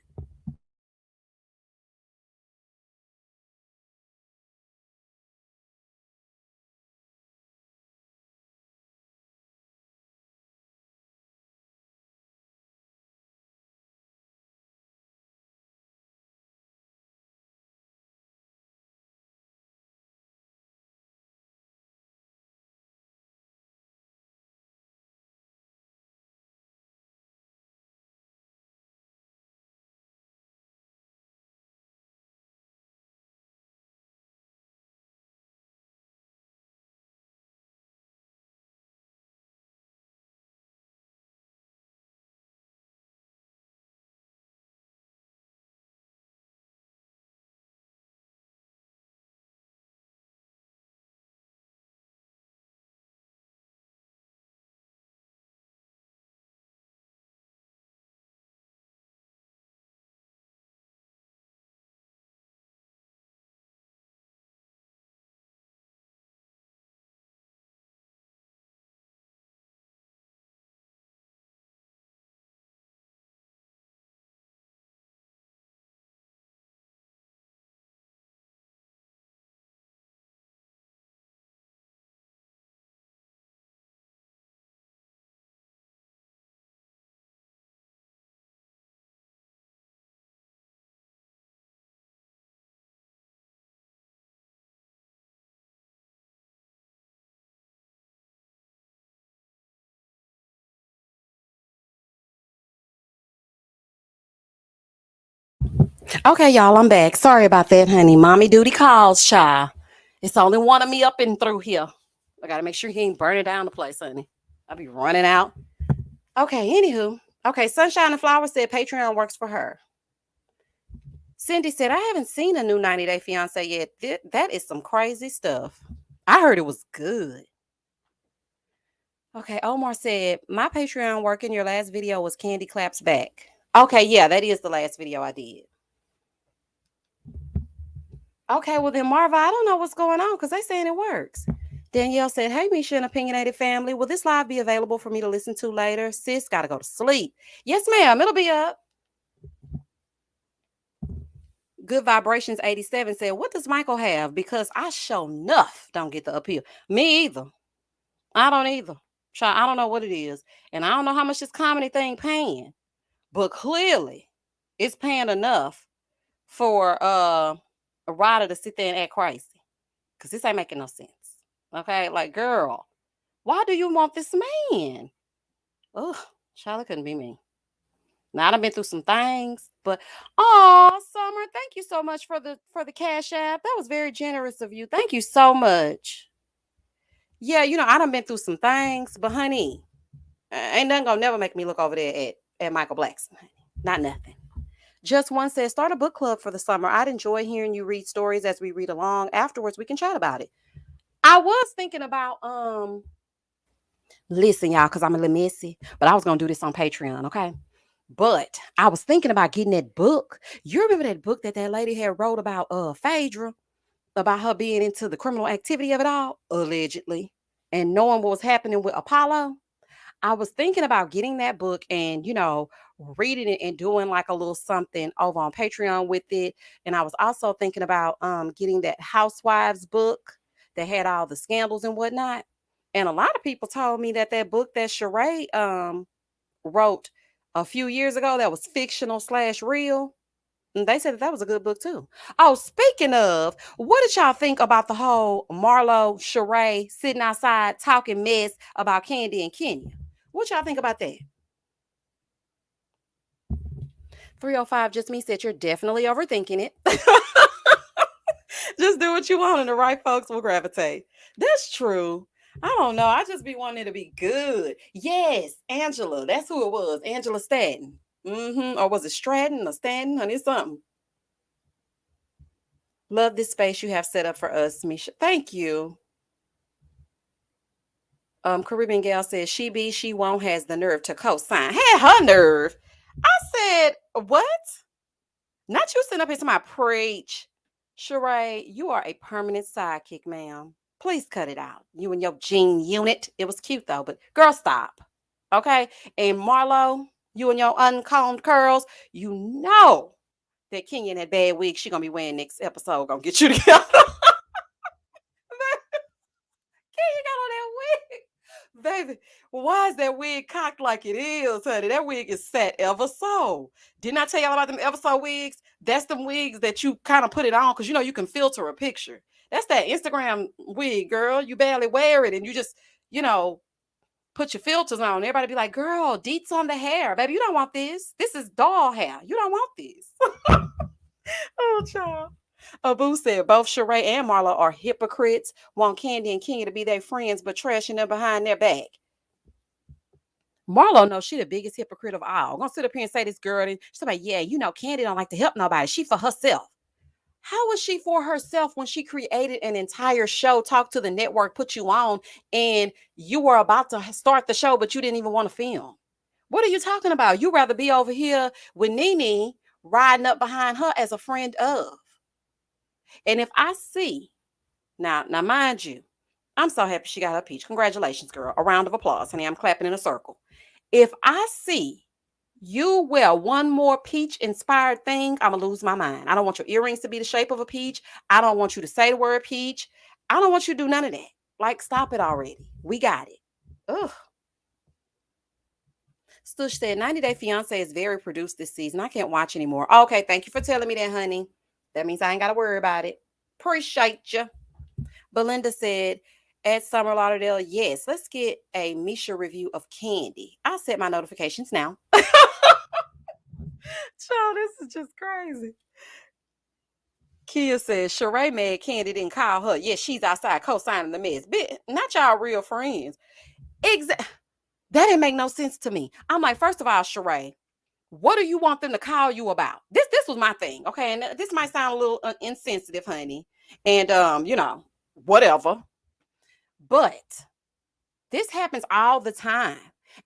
Okay, y'all, I'm back. Sorry about that, honey. Mommy duty calls, child. It's only one of me up and through here. I gotta make sure he ain't burning down the place, honey. I'll be running out. Okay, anywho. Okay, Sunshine and Flower said Patreon works for her. Cindy said, I haven't seen a new 90 Day Fiance yet. That is some crazy stuff. I heard it was good. Okay, Omar said, my Patreon working. Your last video was Candy Claps Back. Okay, yeah, that is the last video I did. Okay, well then, Marva, I don't know what's going on because they saying it works. Danielle said, "Hey, Misha and opinionated family. Will this live be available for me to listen to later? Sis, gotta go to sleep." Yes, ma'am. It'll be up. Good Vibrations 87 said, "What does Michael have? Because I show enough don't get the appeal. Me either. I don't either. Child, I don't know what it is. And I don't know how much this comedy thing paying. But clearly, it's paying enough for a rider to sit there and act crazy. Because this ain't making no sense. Okay? Like, girl, why do you want this man? Ugh, child, it couldn't be me. Now I've been through some things, but oh, Summer, thank you so much for the Cash App. That was very generous of you. Thank you so much. Yeah, I done been through some things, but honey, ain't nothing gonna never make me look over there at Michael Blackson. Honey. Not nothing. Just one says, "Start a book club for the summer. I'd enjoy hearing you read stories as we read along. Afterwards, we can chat about it." I was thinking about listen, y'all, because I'm a little messy, but I was gonna do this on Patreon, okay? But I was thinking about getting that book. You remember that book that lady had wrote about Phaedra, about her being into the criminal activity of it all, allegedly, and knowing what was happening with Apollo? I was thinking about getting that book and, reading it and doing like a little something over on Patreon with it. And I was also thinking about getting that Housewives book that had all the scandals and whatnot. And a lot of people told me that book that Sheree wrote a few years ago that was fictional slash real. And they said that was a good book too. Oh, speaking of, what did y'all think about the whole Marlo Sheree sitting outside talking mess about Candy and Kenya? What y'all think about that? 305 just me said you're definitely overthinking it. Just do what you want and the right folks will gravitate. That's true. I don't know. I just be wanting it to be good. Yes, Angela. That's who it was. Angela Stanton. Or was it Stratton or Stanton? Honey, something. Love this space you have set up for us, Misha. Thank you. Caribbean Gal says she won't has the nerve to co-sign. Had her nerve. I said, what? Not you sitting up here to my preach. Sheree, you are a permanent sidekick, ma'am. Please cut it out. You and your gene unit. It was cute though, but girl, stop. Okay? And Marlo, you and your uncombed curls, you know that Kenya in that bad wig she gonna be wearing next episode gonna get you together. Kenya got on that wig. Baby, why is that wig cocked like it is, honey? That wig is set ever so. Didn't I tell y'all about them ever so wigs? That's them wigs that you kind of put it on because you can filter a picture. That's that Instagram wig, girl. You barely wear it and you just, you know, put your filters on. Everybody be like, girl, deets on the hair. Baby, you don't want this. This is doll hair. You don't want this. Oh, child. Abu said both Sheree and Marla are hypocrites, want Candy and Kenya to be their friends, but trashing them behind their back. Marlo knows she the biggest hypocrite of all. I'm gonna sit up here and say this girl, and she's like, yeah, Candy don't like to help nobody. She for herself. How was she for herself when she created an entire show, talked to the network, put you on, and you were about to start the show, but you didn't even want to film? What are you talking about? You rather be over here with Nene riding up behind her as a friend of. And if I see now, mind you, I'm so happy she got her peach. Congratulations, girl. A round of applause, honey. I'm clapping in a circle. If I see you wear one more peach inspired thing, I'm gonna lose my mind. I don't want your earrings to be the shape of a peach. I don't want you to say the word peach. I don't want you to do none of that. Like, stop it already. We got it. Ugh. Stush said 90 Day Fiance is very produced this season. I can't watch anymore. Okay, thank you for telling me that, honey. That means I ain't got to worry about it. Appreciate you. Belinda said, at Summer Lauderdale, yes, let's get a Misha review of Candy. I'll set my notifications now. Child, this is just crazy. Kia says, Sheree mad Candy didn't call her. Yes, she's outside co-signing the mess. Not y'all real friends. Exactly. That didn't make no sense to me. I'm like, first of all, Sheree, what do you want them to call you about? This was my thing, okay? And this might sound a little insensitive, honey. And, whatever. But this happens all the time.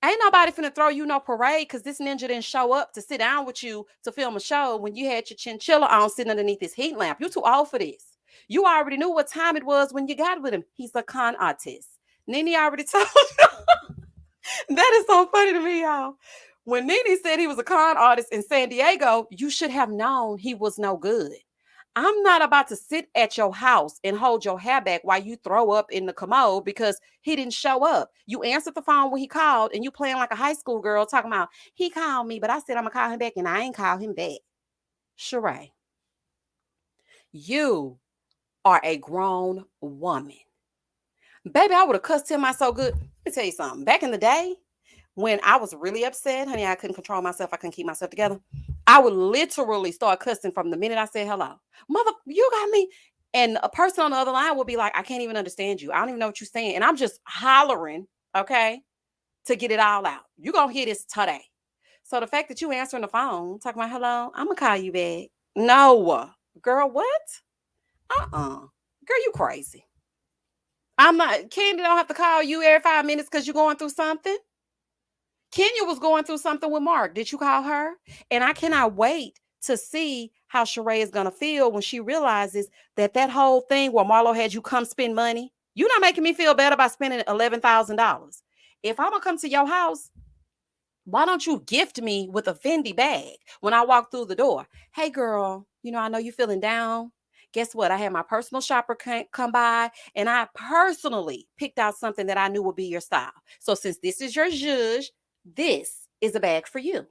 Ain't nobody finna throw you no parade because this ninja didn't show up to sit down with you to film a show when you had your chinchilla on sitting underneath this heat lamp. You too old for this. You already knew what time it was when you got with him. He's a con artist. Nene already told you. That is so funny to me, y'all. When Nene said he was a con artist in San Diego, you should have known he was no good. I'm not about to sit at your house and hold your hair back while you throw up in the commode because he didn't show up. You answered the phone when he called and you playing like a high school girl talking about, he called me, but I said I'm going to call him back and I ain't call him back. Sheree, you are a grown woman. Baby, I would have cussed him out so good. Let me tell you something. Back in the day, when I was really upset, honey, I couldn't control myself. I couldn't keep myself together. I would literally start cussing from the minute I said hello. Mother, you got me. And a person on the other line would be like, I can't even understand you. I don't even know what you're saying. And I'm just hollering, okay, to get it all out. You're going to hear this today. So the fact that you answering the phone, talking about, hello, I'm going to call you back. No. Girl, what? Girl, you crazy. I'm not. Candy don't have to call you every 5 minutes because you're going through something. Kenya was going through something with Mark. Did you call her? And I cannot wait to see how Sheree is going to feel when she realizes that that whole thing where Marlo had you come spend money, you're not making me feel better by spending $11,000. If I'm going to come to your house, why don't you gift me with a Fendi bag when I walk through the door? Hey, girl, I know you're feeling down. Guess what? I had my personal shopper come by and I personally picked out something that I knew would be your style. So since this is your zhuzh, this is a bag for you.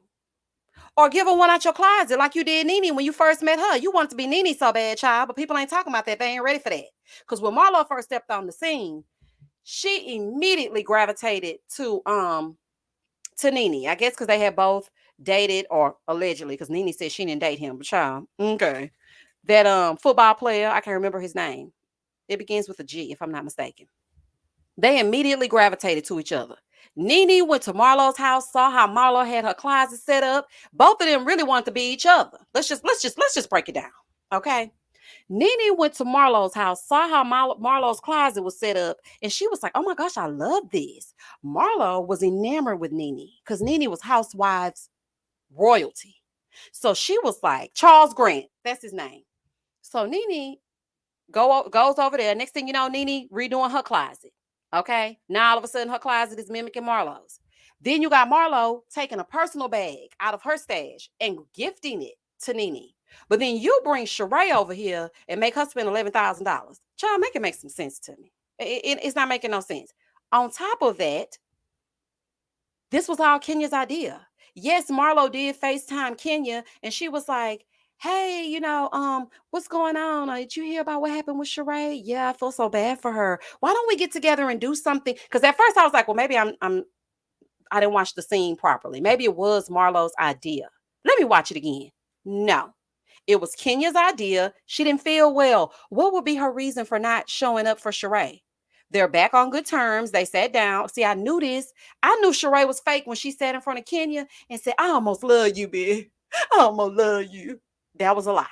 Or give her one out your closet like you did Nene when you first met her. You want to be Nene so bad, child, but people ain't talking about that. They ain't ready for that. Because when Marlo first stepped on the scene, she immediately gravitated to Nene. I guess because they had both dated, or allegedly, because Nene said she didn't date him, but child, okay. That football player, I can't remember his name. It begins with a G, if I'm not mistaken. They immediately gravitated to each other. Nene went to Marlo's house, saw how Marlo had her closet set up. Both of them really wanted to be each other. Let's just break it down. Okay. Nene went to Marlo's house, saw how Marlo's closet was set up, and she was like, oh my gosh, I love this. Marlo was enamored with Nene because Nene was housewives royalty. So she was like, Charles Grant, that's his name. So Nene goes over there. Next thing you know, Nene redoing her closet. Okay. Now all of a sudden her closet is mimicking Marlo's. Then you got Marlo taking a personal bag out of her stash and gifting it to Nene. But then you bring Sheree over here and make her spend $11,000. Child, make it make some sense to me. It's not making no sense. On top of that, this was all Kenya's idea. Yes, Marlo did FaceTime Kenya and she was like, hey, what's going on? Did you hear about what happened with Sheree? Yeah, I feel so bad for her. Why don't we get together and do something? Because at first I was like, well, maybe I didn't watch the scene properly. Maybe it was Marlo's idea. Let me watch it again. No, it was Kenya's idea. She didn't feel well. What would be her reason for not showing up for Sheree? They're back on good terms. They sat down. See, I knew this. I knew Sheree was fake when she sat in front of Kenya and said, I almost love you, bitch. I almost love you. That was a lie.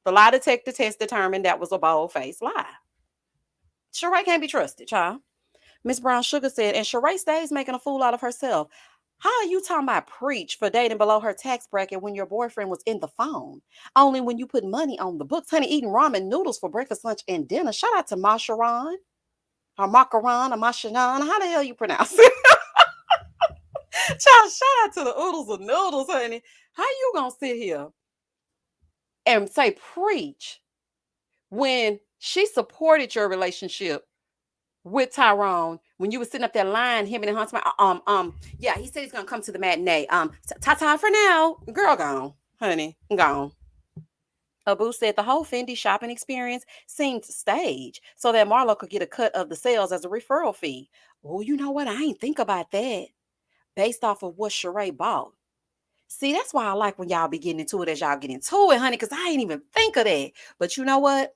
The lie detector test determined that was a bold-faced lie. Sheree can't be trusted, child. Miss Brown Sugar said, and Sheree stays making a fool out of herself. How are you talking about preach for dating below her tax bracket when your boyfriend was in the phone? Only when you put money on the books. Honey, eating ramen noodles for breakfast, lunch, and dinner. Shout out to Masharon, or Macaron, or Mashanan. How the hell you pronounce it? Child, shout out to the oodles of noodles, honey. How you gonna sit here and say preach when she supported your relationship with Tyrone when you were sitting up there lying, him and Huntsman? Yeah, he said he's gonna come to the matinee. Ta-ta for now. Girl, gone, honey, gone. Abu said the whole Fendi shopping experience seemed staged so that Marlo could get a cut of the sales as a referral fee. Oh, you know what? I ain't think about that. Based off of what Sheree bought. See, that's why I like when y'all be getting into it as y'all get into it, honey, because I ain't even think of that. But you know what?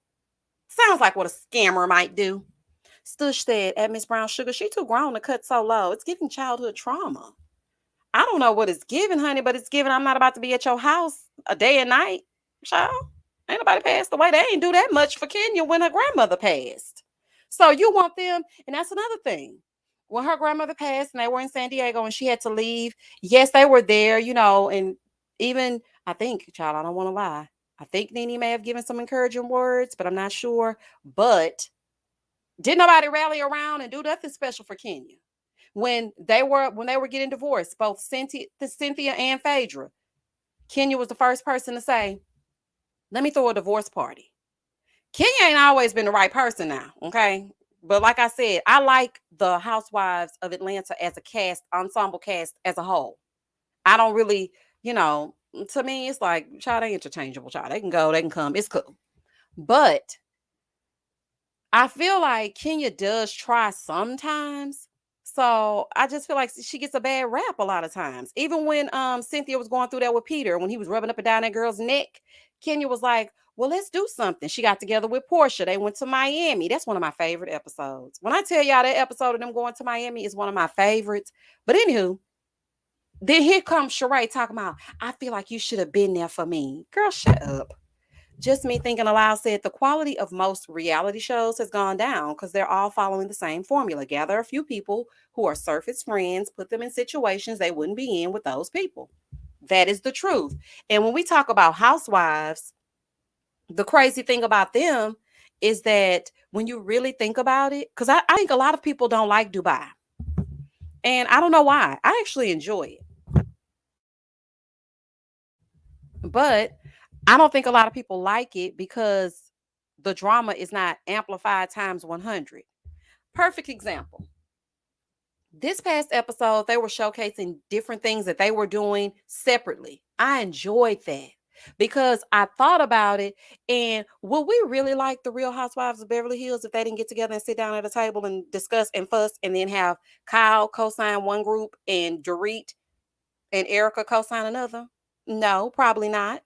Sounds like what a scammer might do. Stush said at Miss Brown Sugar, she too grown to cut so low. It's giving childhood trauma. I don't know what it's giving, honey, but it's giving I'm not about to be at your house a day and night. Child, ain't nobody passed away. They ain't do that much for Kenya when her grandmother passed. So you want them, and that's another thing. When her grandmother passed and they were in San Diego and she had to leave, yes, they were there, and even I think, child, I don't want to lie. I think Nene may have given some encouraging words, but I'm not sure. But did nobody rally around and do nothing special for Kenya when they were getting divorced? Both Cynthia and Phaedra. Kenya was the first person to say, "Let me throw a divorce party." Kenya ain't always been the right person now, okay? But like I said, I like the Housewives of Atlanta as a cast, ensemble cast as a whole. I don't really, you know, to me, it's like, child, they interchangeable, child. They can go, they can come, it's cool. But I feel like Kenya does try sometimes. So I just feel like she gets a bad rap a lot of times. Even when Cynthia was going through that with Peter, when he was rubbing up and down that girl's neck, Kenya was like, "Well, let's do something." She got together with Portia. They went to Miami. That's one of my favorite episodes. When I tell y'all that episode of them going to Miami is one of my favorites. But anywho, then here comes Sheree talking about, "I feel like you should have been there for me." Girl, shut up. Just me thinking aloud said the quality of most reality shows has gone down because they're all following the same formula. Gather a few people who are surface friends, put them in situations they wouldn't be in with those people. That is the truth. And when we talk about housewives, the crazy thing about them is that when you really think about it, because I think a lot of people don't like Dubai. And I don't know why. I actually enjoy it. But I don't think a lot of people like it because the drama is not amplified times 100. Perfect example. This past episode, they were showcasing different things that they were doing separately. I enjoyed that because I thought about it, and would we really like the Real Housewives of Beverly Hills if they didn't get together and sit down at a table and discuss and fuss and then have Kyle co-sign one group and Dorit and Erica co-sign another? No, probably not.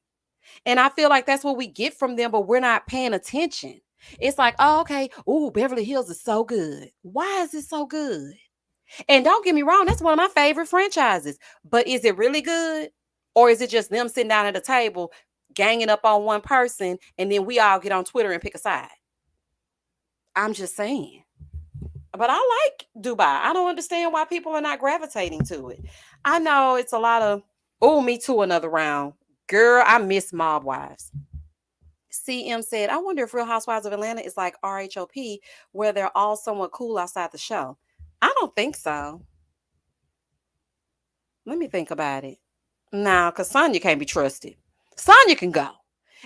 And I feel like that's what we get from them, but we're not paying attention. It's like, oh, okay, ooh, Beverly Hills is so good. Why is it so good? And don't get me wrong, that's one of my favorite franchises. But is it really good? Or is it just them sitting down at a table, ganging up on one person, and then we all get on Twitter and pick a side? I'm just saying. But I like Dubai. I don't understand why people are not gravitating to it. I know it's a lot of, oh, me too, another round. Girl, I miss Mob Wives. CM said, "I wonder if Real Housewives of Atlanta is like RHOP, where they're all somewhat cool outside the show." I don't think so. Let me think about it. No, because Sonya can't be trusted. Sonya can go.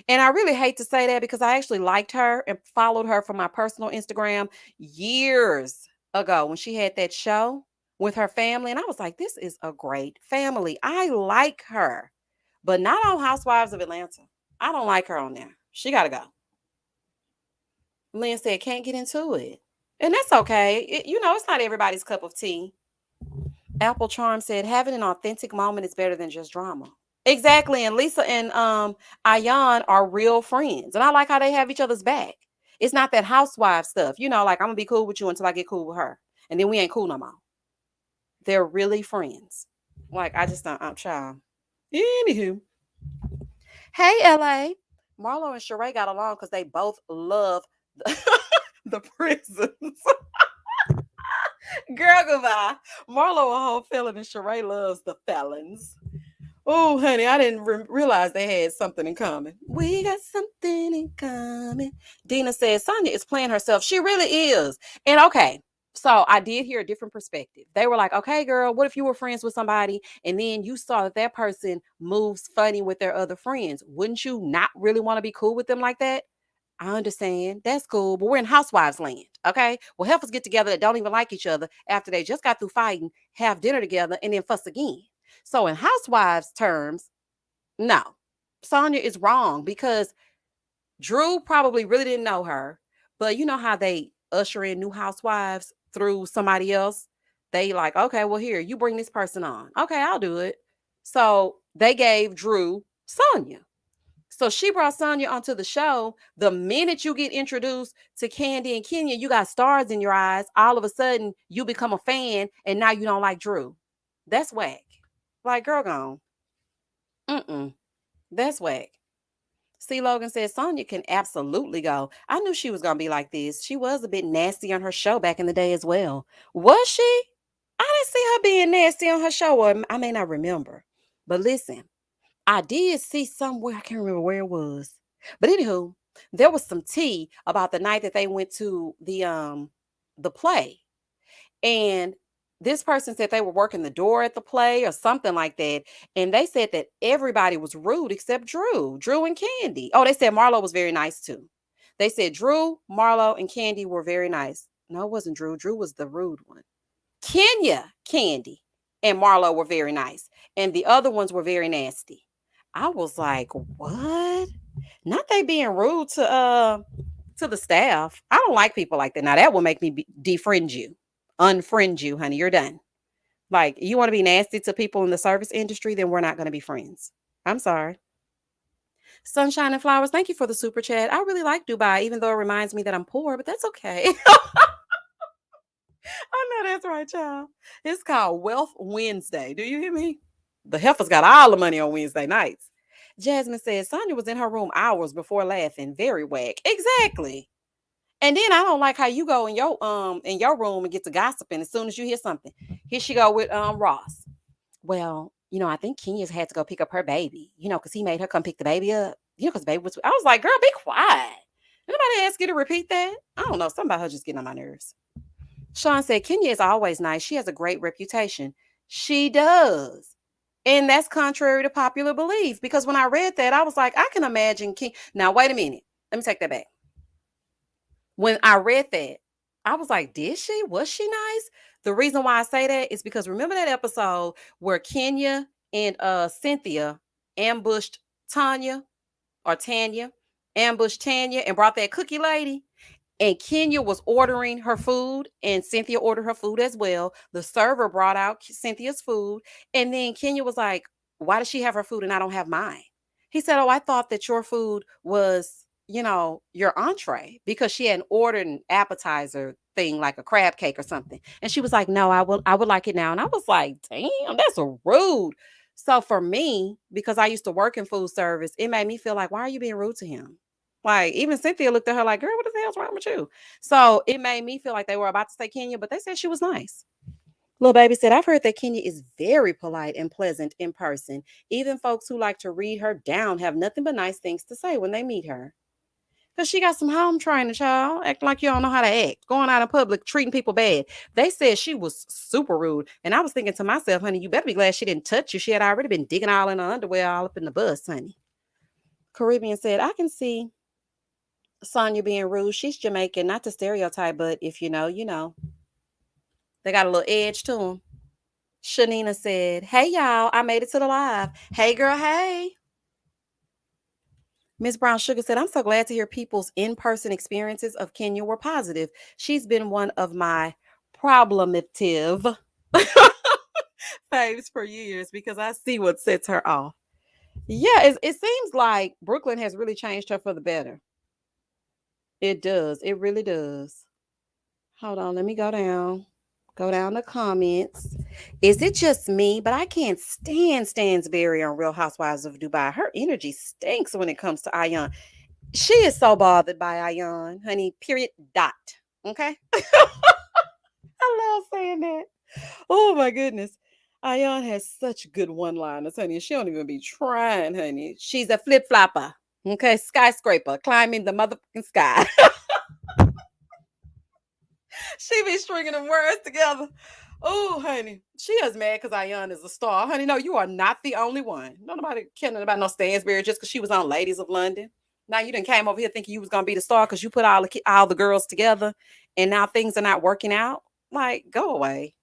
And I really hate to say that because I actually liked her and followed her from my personal Instagram years ago when she had that show with her family. And I was like, this is a great family. I like her, but not on Housewives of Atlanta. I don't like her on there. She got to go. Lynn said, "Can't get into it." And that's okay. It's not everybody's cup of tea. Apple Charm said, "Having an authentic moment is better than just drama." Exactly. And Lisa and Ayan are real friends. And I like how they have each other's back. It's not that housewife stuff. Like, I'm gonna be cool with you until I get cool with her. And then we ain't cool no more. They're really friends. Like, I just don't, I'm child. Anywho. Hey, LA. Marlo and Sheree got along because they both love the, the prisons. Girl, goodbye. Marlo a whole felon and Sheree loves the felons. Oh, honey, I didn't realize they had something in common. We got something in common. Dina says Sonya is playing herself. She really is. And okay, so I did hear a different perspective. They were like, okay, girl, what if you were friends with somebody and then you saw that that person moves funny with their other friends? Wouldn't you not really want to be cool with them like that? I understand. That's cool, but we're in housewives land. Okay. Well, heifers get together that don't even like each other after they just got through fighting, have dinner together, and then fuss again. So in housewives terms, no. Sonya is wrong because Drew probably really didn't know her, but you know how they usher in new housewives through somebody else? They like, okay, well, here, you bring this person on. Okay, I'll do it. So they gave Drew Sonya. So she brought Sonya onto the show. The minute you get introduced to Candy and Kenya, you got stars in your eyes. All of a sudden, you become a fan, and now you don't like Drew. That's whack. Like, girl, gone. Mm-mm. That's whack. C. Logan says Sonya can absolutely go. I knew she was gonna be like this. She was a bit nasty on her show back in the day as well. Was she? I didn't see her being nasty on her show, or I may not remember. But listen, I did see somewhere, I can't remember where it was. But anywho, there was some tea about the night that they went to the play. And this person said they were working the door at the play or something like that. And they said that everybody was rude except Drew and Candy. Oh, they said Marlo was very nice too. They said Drew, Marlo, and Candy were very nice. No, it wasn't Drew. Drew was the rude one. Kenya, Candy, and Marlo were very nice. And the other ones were very nasty. I was like, what? Not they being rude to the staff. I don't like people like that. Now that will make me defriend you, unfriend you, honey. You're done. Like you want to be nasty to people in the service industry, then we're not going to be friends. I'm sorry. Sunshine and Flowers, thank you for the super chat. I really like Dubai, even though it reminds me that I'm poor, but that's okay. I know that's right, child. It's called Wealth Wednesday. Do you hear me? The heifer's got all the money on Wednesday nights. Jasmine says Sonya was in her room hours before laughing. Very whack. Exactly. And then I don't like how you go in your room and get to gossiping as soon as you hear something. Here she go with Ross. Well, I think Kenya's had to go pick up her baby, because he made her come pick the baby up. Because baby was I was like, girl, be quiet. Anybody ask you to repeat that? I don't know. Something about her just getting on my nerves. Sean said, Kenya is always nice. She has a great reputation. She does. And that's contrary to popular belief. Because when I read that, I was like, I can imagine King. Now, wait a minute. Let me take that back. When I read that, I was like, did she? Was she nice? The reason why I say that is because remember that episode where Kenya and Cynthia ambushed Tanya or Tanya, ambushed Tanya and brought that cookie lady? And Kenya was ordering her food, and Cynthia ordered her food as well. The server brought out Cynthia's food, and then Kenya was like, "Why does she have her food and I don't have mine?" He said, "Oh, I thought that your food was, your entree because she had ordered an appetizer thing like a crab cake or something." And she was like, "No, I would like it now." And I was like, "Damn, that's a rude." So for me, because I used to work in food service, it made me feel like, why are you being rude to him? Like, even Cynthia looked at her like, girl, what the hell's wrong with you? So it made me feel like they were about to say Kenya, but they said she was nice. Little baby said, I've heard that Kenya is very polite and pleasant in person. Even folks who like to read her down have nothing but nice things to say when they meet her. Because she got some home training, child, acting like you don't know how to act, going out in public, treating people bad. They said she was super rude. And I was thinking to myself, honey, you better be glad she didn't touch you. She had already been digging all in her underwear all up in the bus, honey. Caribbean said, I can see Sonya being rude. She's Jamaican, not to stereotype, but if you know, you know. They got a little edge to them. Shanina said, hey, y'all, I made it to the live. Hey, girl, hey. Miss Brown Sugar said, I'm so glad to hear people's in-person experiences of Kenya were positive. She's been one of my problemative faves for years because I see what sets her off. Yeah, it seems like Brooklyn has really changed her for the better. It does. It really does. Hold on, let me go down. Go down the comments. Is it just me? But I can't stand Stansberry on Real Housewives of Dubai. Her energy stinks when it comes to Ayan. She is so bothered by Ayan, honey. Period. Dot. Okay. I love saying that. Oh my goodness. Ayan has such good one-liners, honey. She don't even be trying, honey. She's a flip-flopper. Okay, skyscraper, climbing the motherfucking sky. She be stringing them words together. Oh, honey. She is mad because Ayan is a star. Honey, no, you are not the only one. Nobody caring about no Stansberry just because she was on Ladies of London. Now you didn't came over here thinking you was gonna be the star because you put all the girls together, and now things are not working out. Like, go away.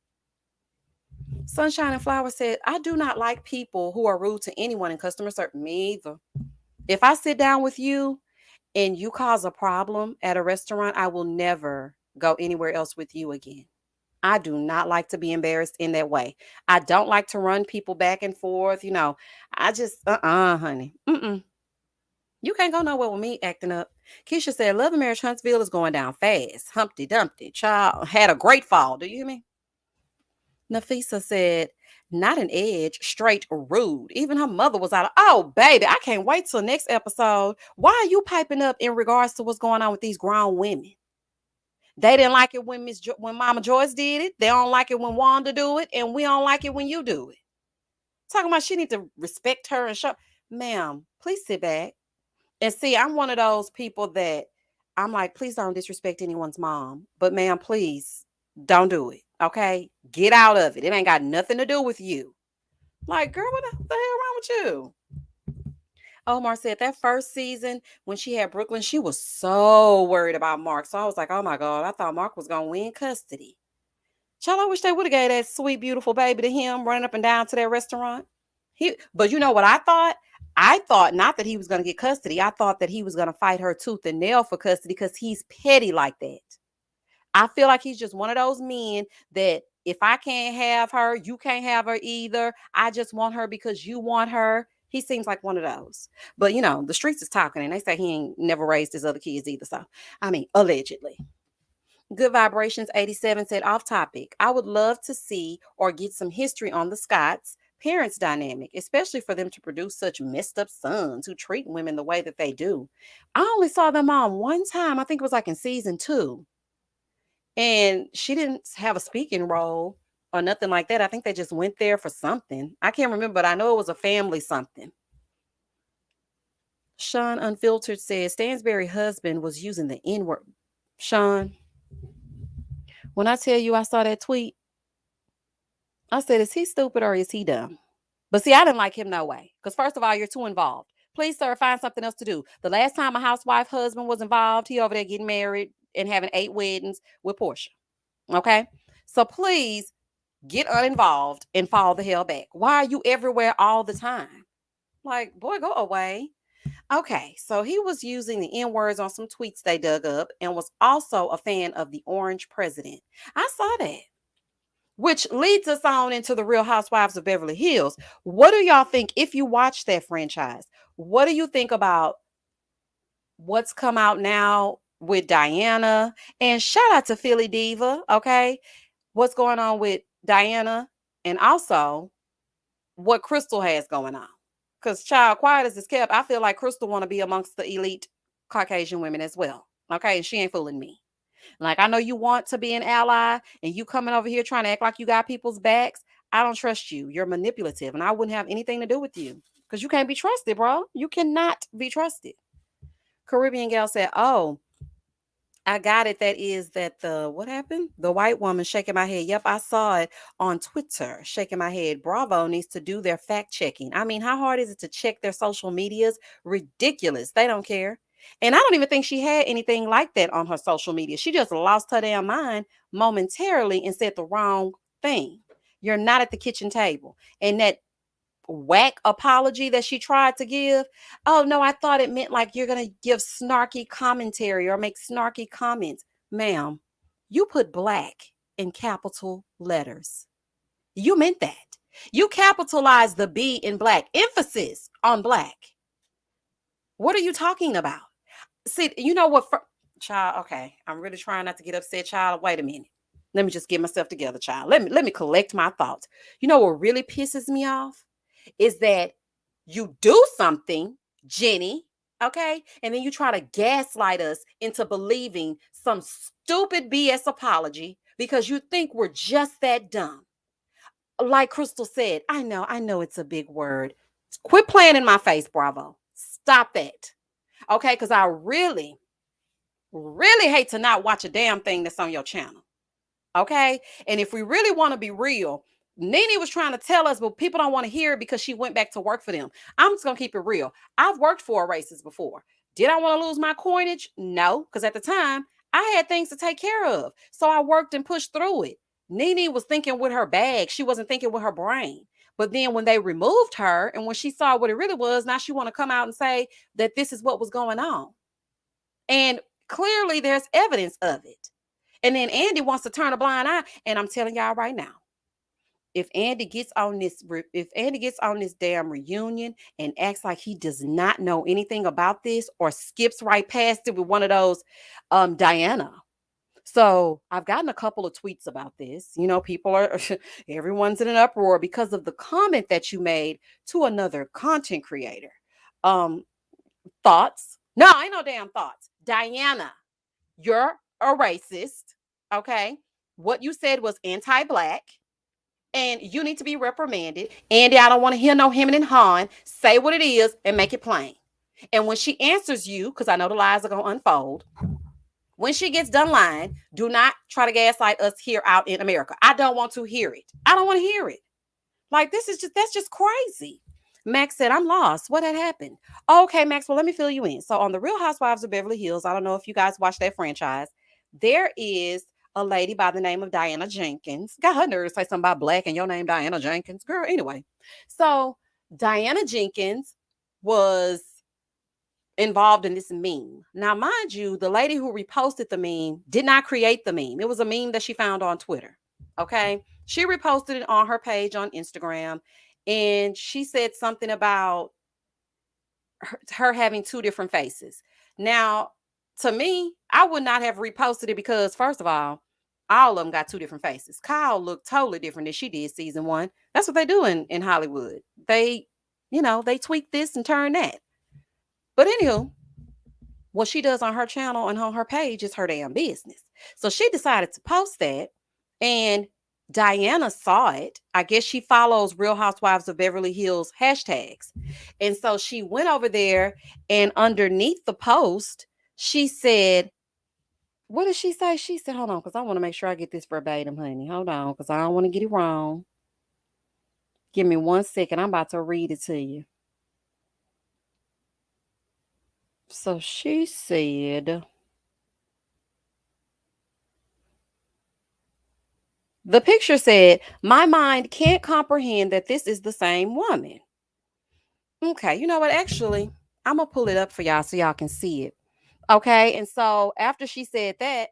Sunshine and Flower said, I do not like people who are rude to anyone in customer service. Me either. If I sit down with you and you cause a problem at a restaurant, I will never go anywhere else with you again. I do not like to be embarrassed in that way. I don't like to run people back and forth. I just, honey. Mm-mm. You can't go nowhere with me acting up. Keisha said, Love and Marriage Huntsville is going down fast. Humpty Dumpty. Child had a great fall. Do you hear me? Nafisa said, not an edge, straight rude. Even her mother was out of, oh, baby, I can't wait till next episode. Why are you piping up in regards to what's going on with these grown women? They didn't like it when when Mama Joyce did it. They don't like it when Wanda do it, and we don't like it when you do it. Talking about she need to respect her and show. Ma'am, please sit back. And see, I'm one of those people that I'm like, please don't disrespect anyone's mom. But ma'am, please don't do it. Okay? Get out of it. It ain't got nothing to do with you. Like, girl, what the hell wrong with you? Omar said that first season when she had Brooklyn, she was so worried about Mark. So I was like, oh my God, I thought Mark was gonna win custody. Child, I wish they would have gave that sweet, beautiful baby to him running up and down to that restaurant. But you know what I thought? I thought not that he was going to get custody. I thought that he was going to fight her tooth and nail for custody because he's petty like that. I feel like he's just one of those men that if I can't have her, you can't have her either. I just want her because you want her. He seems like one of those. But you know, the streets is talking and they say he ain't never raised his other kids either. So, I mean, allegedly. Good Vibrations 87 said, off topic, I would love to see or get some history on the Scotts' parents' dynamic, especially for them to produce such messed up sons who treat women the way that they do. I only saw them on one time. I think it was like in season 2. And she didn't have a speaking role or nothing like that. I think they just went there for something. I can't remember, but I know it was a family something. Sean Unfiltered says Stansberry's husband was using the N word. Sean, when I tell you I saw that tweet, I said, is he stupid or is he dumb? But see, I didn't like him no way. Because first of all, you're too involved. Please, sir, find something else to do. The last time a housewife husband was involved, he over there getting married and having 8 weddings with Portia. Okay? So please get uninvolved and fall the hell back. Why are you everywhere all the time? Like, boy, go away. Okay, so he was using the N words on some tweets they dug up and was also a fan of the Orange President. I saw that. Which leads us on into the Real Housewives of Beverly Hills. What do y'all think if you watch that franchise? What do you think about what's come out now with Diana? And shout out to Philly Diva, okay? What's going on with Diana and also what Crystal has going on. Because child, quiet as it's kept, I feel like Crystal want to be amongst the elite Caucasian women as well. Okay, and she ain't fooling me. Like, I know you want to be an ally and you coming over here trying to act like you got people's backs. I don't trust you. You're manipulative and I wouldn't have anything to do with you because you can't be trusted, bro. You cannot be trusted. Caribbean gal said, oh, I got it. That is that the what happened? The white woman shaking my head. Yep, I saw it on Twitter. Shaking my head. Bravo needs to do their fact checking. I mean, how hard is it to check their social medias? Ridiculous. They don't care. And I don't even think she had anything like that on her social media. She just lost her damn mind momentarily and said the wrong thing. You're not at the kitchen table. And that whack apology that she tried to give. Oh, no, I thought it meant like you're going to give snarky commentary or make snarky comments. Ma'am, you put black in capital letters. You meant that. You capitalized the B in black, emphasis on black. What are you talking about? See, you know what, child, okay, I'm really trying not to get upset, child. Wait a minute. Let me just get myself together, child. Let me collect my thoughts. You know what really pisses me off? Is that you do something, Jenny, okay? And then you try to gaslight us into believing some stupid BS apology because you think we're just that dumb. Like Crystal said, I know it's a big word. Quit playing in my face, Bravo. Stop that. Okay? Because I really, really hate to not watch a damn thing that's on your channel. Okay. And if we really want to be real, Nene was trying to tell us, but people don't want to hear it because she went back to work for them. I'm just going to keep it real. I've worked for a racist before. Did I want to lose my coinage? No, because at the time I had things to take care of. So I worked and pushed through it. Nene was thinking with her bag. She wasn't thinking with her brain. But then when they removed her and when she saw what it really was, now she want to come out and say that this is what was going on. And clearly there's evidence of it. And then Andy wants to turn a blind eye. And I'm telling y'all right now, if Andy gets on this damn reunion and acts like he does not know anything about this or skips right past it with one of those, Diana. So I've gotten a couple of tweets about this. You know, people are, everyone's in an uproar because of the comment that you made to another content creator. Thoughts? No, ain't no damn thoughts. Diana, you're a racist. Okay. What you said was anti-black. and you need to be reprimanded. Andy, I don't want to hear no hemming and hawing. Say what it is and make it plain. And when she answers you, because I know the lies are going to unfold, when she gets done lying, do not try to gaslight us here out in America. I don't want to hear it. I don't want to hear it. Like, that's just crazy. Max said, I'm lost. What had happened? Okay, Max, well, let me fill you in. So on The Real Housewives of Beverly Hills, I don't know if you guys watch that franchise, there is a lady by the name of Diana Jenkins. Got her nerve to say something about black and your name Diana Jenkins. Girl, anyway. So Diana Jenkins was involved in this meme. Now, mind you, the lady who reposted the meme did not create the meme. It was a meme that she found on Twitter. Okay. She reposted it on her page on Instagram, and she said something about her having two different faces. Now, to me, I would not have reposted it because, first of all of them got two different faces. Kyle looked totally different than she did season one. That's what they do in Hollywood. They, they tweak this and turn that. But anywho, what she does on her channel and on her page is her damn business. So she decided to post that, and Diana saw it. I guess she follows Real Housewives of Beverly Hills hashtags. And so she went over there, and underneath the post, she said, what did she say? She said, hold on, because I want to make sure I get this verbatim, honey. Hold on, because I don't want to get it wrong. Give me 1 second. I'm about to read it to you. So she said, the picture said, my mind can't comprehend that this is the same woman. Okay, you know what? Actually, I'm going to pull it up for y'all so y'all can see it. Okay, and so after she said that,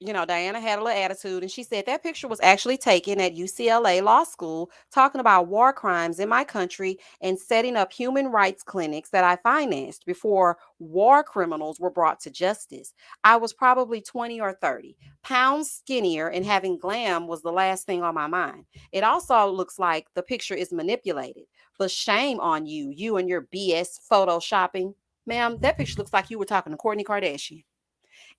Diana had a little attitude, and she said that picture was actually taken at UCLA Law School, talking about war crimes in my country and setting up human rights clinics that I financed before war criminals were brought to justice. I was probably 20 or 30 pounds skinnier, and having glam was the last thing on my mind. It also looks like the picture is manipulated, but shame on you, you and your BS photoshopping. Ma'am, that picture looks like you were talking to Kourtney Kardashian.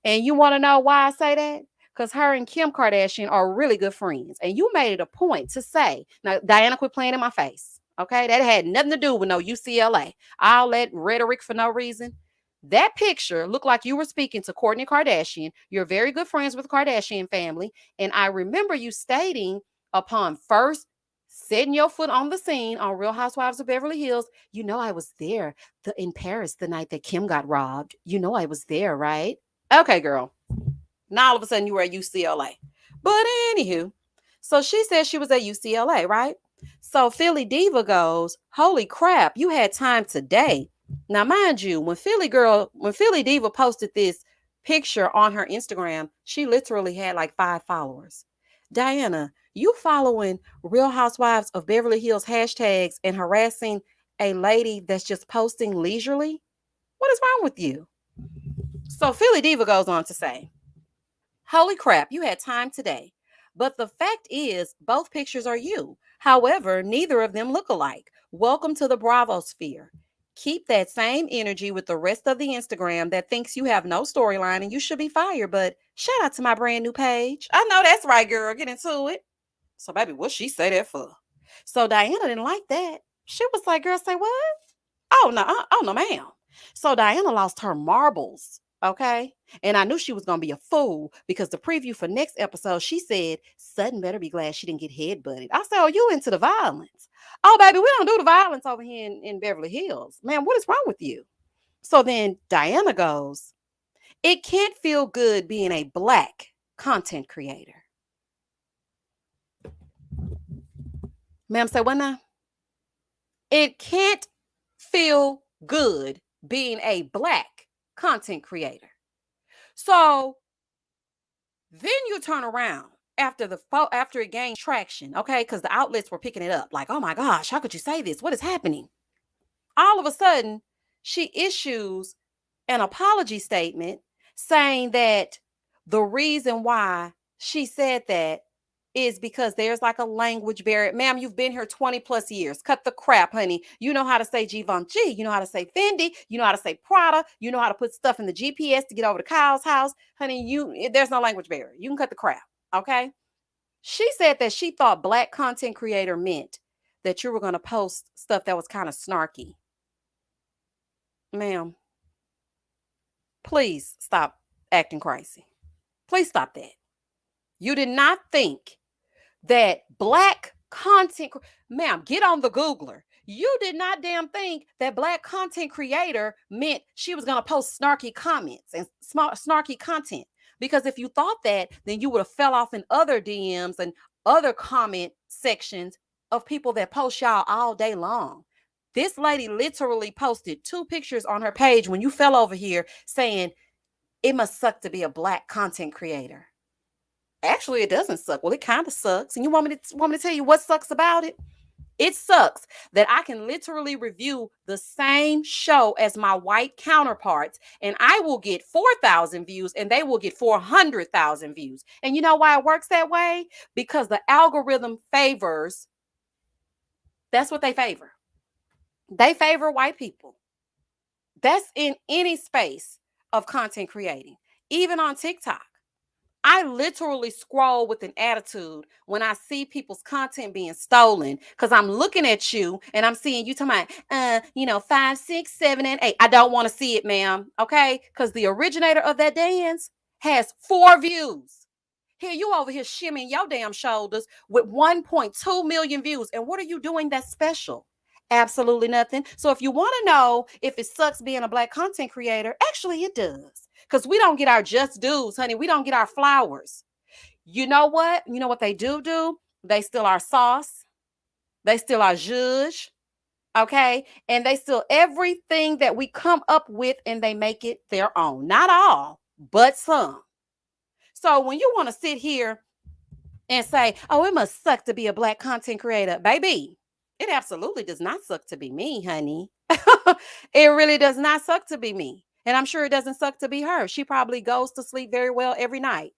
And you want to know why I say that? Because her and Kim Kardashian are really good friends. And you made it a point to say, now, Diana, quit playing in my face. Okay. That had nothing to do with no UCLA. All that rhetoric for no reason. That picture looked like you were speaking to Kourtney Kardashian. You're very good friends with the Kardashian family. And I remember you stating, upon first setting your foot on the scene on Real Housewives of Beverly Hills, I was there in Paris the night that Kim got robbed. I was there, right? Okay, girl. Now all of a sudden you were at UCLA. But anywho, so she said she was at UCLA, right? So Philly Diva goes, holy crap, you had time today. Now, mind you, when Philly Diva posted this picture on her Instagram, she literally had like 5 followers. Diana, you following Real Housewives of Beverly Hills hashtags and harassing a lady that's just posting leisurely? What is wrong with you? So Philly Diva goes on to say, holy crap, you had time today. But the fact is, both pictures are you. However, neither of them look alike. Welcome to the Bravo sphere. Keep that same energy with the rest of the Instagram that thinks you have no storyline and you should be fired. But shout out to my brand new page. I know that's right, girl. Get into it. So, baby, what she say that for? So Diana didn't like that. She was like, girl, say what? Oh, no, ma'am. So Diana lost her marbles. Okay. And I knew she was going to be a fool because the preview for next episode, she said, Sutton better be glad she didn't get headbutted. I said, oh, you into the violence? Oh, baby, we don't do the violence over here in Beverly Hills. Man, what is wrong with you? So then Diana goes, it can't feel good being a black content creator. Ma'am, say what now? It can't feel good being a black content creator. So then you turn around after it gained traction, okay? Because the outlets were picking it up. Like, oh my gosh, how could you say this? What is happening? All of a sudden, she issues an apology statement saying that the reason why she said that is because there's like a language barrier. Ma'am, you've been here 20 plus years. Cut the crap, honey. You know how to say Givenchy. You know how to say Fendi. You know how to say Prada. You know how to put stuff in the GPS to get over to Kyle's house. Honey, there's no language barrier. You can cut the crap, okay? She said that she thought black content creator meant that you were going to post stuff that was kind of snarky. Ma'am, please stop acting crazy. Please stop that. You did not think that black content, ma'am, get on the Googler. You did not damn think that black content creator meant she was going to post snarky comments and snarky content. Because if you thought that, then you would have fell off in other DMs and other comment sections of people that post y'all all day long. This lady literally posted 2 pictures on her page when you fell over here saying, it must suck to be a black content creator. Actually, it doesn't suck. Well, it kind of sucks. And you want me to tell you what sucks about it? It sucks that I can literally review the same show as my white counterparts, and I will get 4,000 views and they will get 400,000 views. And you know why it works that way? Because the algorithm favors, that's what they favor. They favor white people. That's in any space of content creating, even on TikTok. I literally scroll with an attitude when I see people's content being stolen because I'm looking at you and I'm seeing you talking about, 5, 6, 7, and 8. I don't want to see it, ma'am. Okay. Because the originator of that dance has 4 views. Here, you over here shimmying your damn shoulders with 1.2 million views. And what are you doing that's special? Absolutely nothing. So if you want to know if it sucks being a black content creator, actually it does. Because we don't get our just dues, honey. We don't get our flowers. You know what? You know what they do? They steal our sauce. They steal our zhuzh. Okay? And they steal everything that we come up with and they make it their own. Not all, but some. So when you want to sit here and say, oh, it must suck to be a black content creator, baby, it absolutely does not suck to be me, honey. It really does not suck to be me. And I'm sure it doesn't suck to be her. She probably goes to sleep very well every night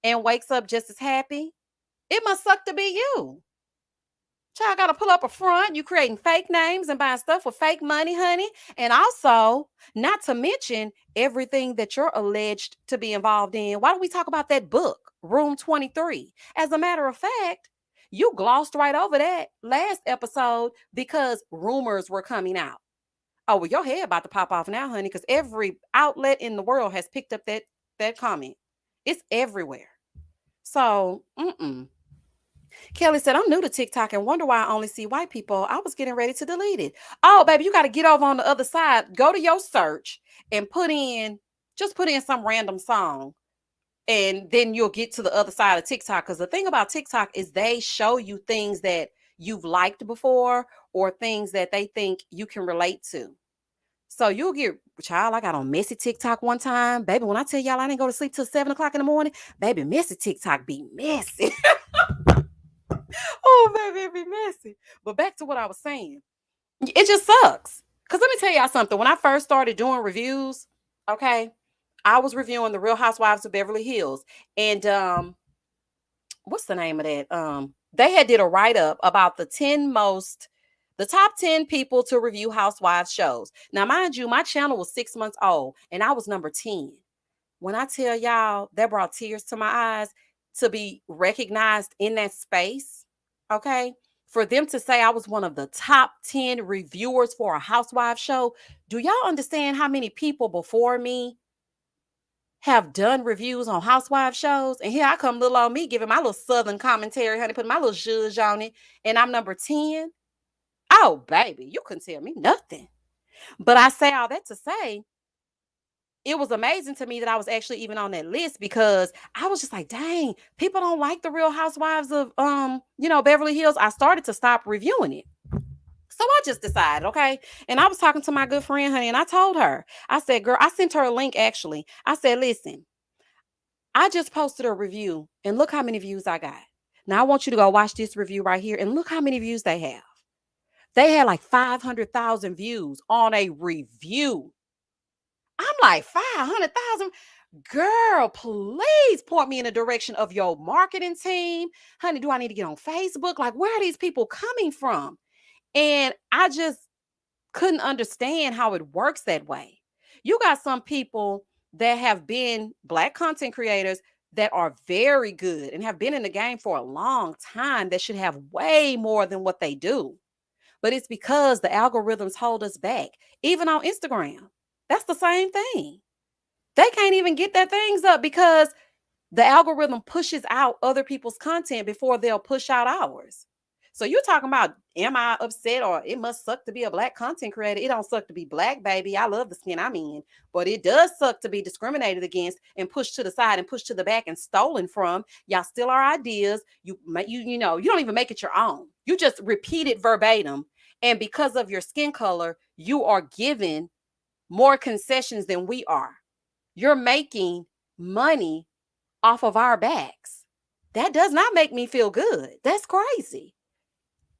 and wakes up just as happy. It must suck to be you. Child, got to pull up a front. You creating fake names and buying stuff with fake money, honey. And also, not to mention everything that you're alleged to be involved in. Why don't we talk about that book, Room 23? As a matter of fact, you glossed right over that last episode because rumors were coming out. Oh, well, your head about to pop off now, honey, because every outlet in the world has picked up that comment. It's everywhere. So, Kelly said, I'm new to TikTok and wonder why I only see white people. I was getting ready to delete it. Oh, baby, you got to get over on the other side. Go to your search and just put in some random song. And then you'll get to the other side of TikTok. Because the thing about TikTok is they show you things that you've liked before or things that they think you can relate to. So you'll get, child, I got on messy TikTok one time. Baby, when I tell y'all I didn't go to sleep till 7 o'clock in the morning, baby, messy TikTok be messy. Oh, baby, it be messy. But back to what I was saying. It just sucks. Because let me tell y'all something. When I first started doing reviews, okay, I was reviewing the Real Housewives of Beverly Hills. And what's the name of that? They had did a write-up about the top 10 people to review housewives shows. Now, mind you, my channel was 6 months old and I was number 10. When I tell y'all, that brought tears to my eyes to be recognized in that space. Okay. For them to say I was one of the top 10 reviewers for a housewife show. Do y'all understand how many people before me have done reviews on housewife shows? And here I come, little old me, giving my little southern commentary, honey, putting my little zhuzh on it. And I'm number 10. Oh, baby, you couldn't tell me nothing. But I say all that to say, it was amazing to me that I was actually even on that list because I was just like, dang, people don't like the Real Housewives of Beverly Hills. I started to stop reviewing it. So I just decided, okay. And I was talking to my good friend, honey, and I told her, I said, girl, I sent her a link actually. I said, listen, I just posted a review and look how many views I got. Now I want you to go watch this review right here and look how many views they have. They had like 500,000 views on a review. I'm like, 500,000? Girl, please point me in the direction of your marketing team. Honey, do I need to get on Facebook? Like, where are these people coming from? And I just couldn't understand how it works that way. You got some people that have been black content creators that are very good and have been in the game for a long time that should have way more than what they do. But it's because the algorithms hold us back. Even on Instagram, that's the same thing. They can't even get their things up because the algorithm pushes out other people's content before they'll push out ours. So you're talking about, am I upset or it must suck to be a black content creator? It don't suck to be black, baby. I love the skin I'm in, but it does suck to be discriminated against and pushed to the side and pushed to the back and stolen from. Y'all steal our ideas. You don't even make it your own. You just repeat it verbatim, and because of your skin color, you are given more concessions than we are. You're making money off of our backs. That does not make me feel good. That's crazy.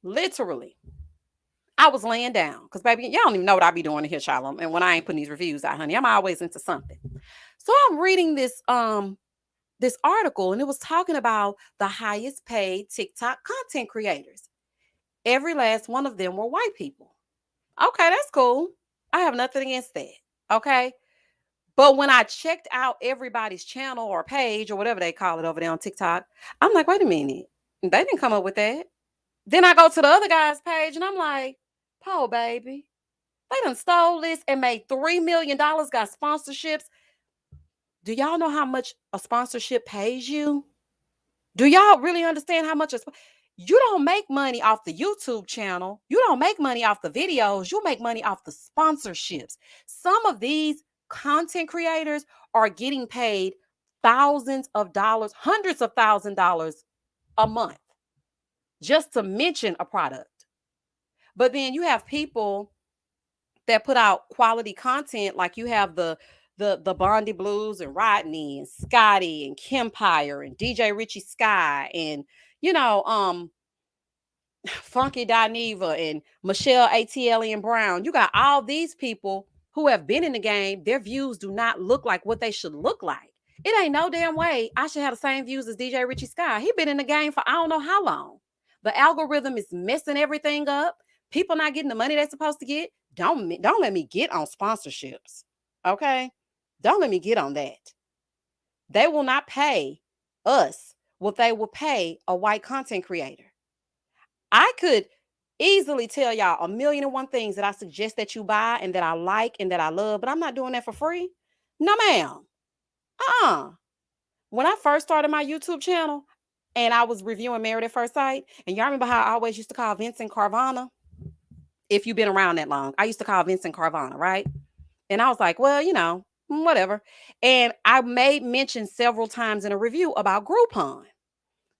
Literally. I was laying down because, baby, y'all don't even know what I be doing in here, Shalom. And when I ain't putting these reviews out, honey, I'm always into something. So I'm reading this article, and it was talking about the highest paid TikTok content creators. Every last one of them were white people. Okay, that's cool. I have nothing against that. Okay. But when I checked out everybody's channel or page or whatever they call it over there on TikTok, I'm like, wait a minute. They didn't come up with that. Then I go to the other guy's page and I'm like, Paul, baby, they done stole this and made $3 million, got sponsorships. Do y'all know how much a sponsorship pays you? Do y'all really understand how much you don't make money off the YouTube channel? You don't make money off the videos. You make money off the sponsorships. Some of these content creators are getting paid thousands of dollars, hundreds of $1,000s a month just to mention a product. But then you have people that put out quality content, like you have the Bondi Blues and Rodney and Scotty and Kempire and DJ Richie Sky and Funky Dineva and Michelle ATL and Brown. You got all these people who have been in the game. Their views do not look like what they should look like. It ain't no damn way I should have the same views as DJ Richie Sky. He been in the game for I don't know how long. The algorithm is messing everything up. People not getting the money they're supposed to get. Don't let me get on sponsorships. Okay? Don't let me get on that. They will not pay us what they will pay a white content creator. I could easily tell y'all a million and one things that I suggest that you buy and that I like and that I love, but I'm not doing that for free. No, ma'am. When I first started my YouTube channel and I was reviewing Married at First Sight, and y'all remember how I always used to call Vincent Carvana? If you've been around that long, I used to call Vincent Carvana, right? And I was like, well, whatever. And I made mention several times in a review about Groupon.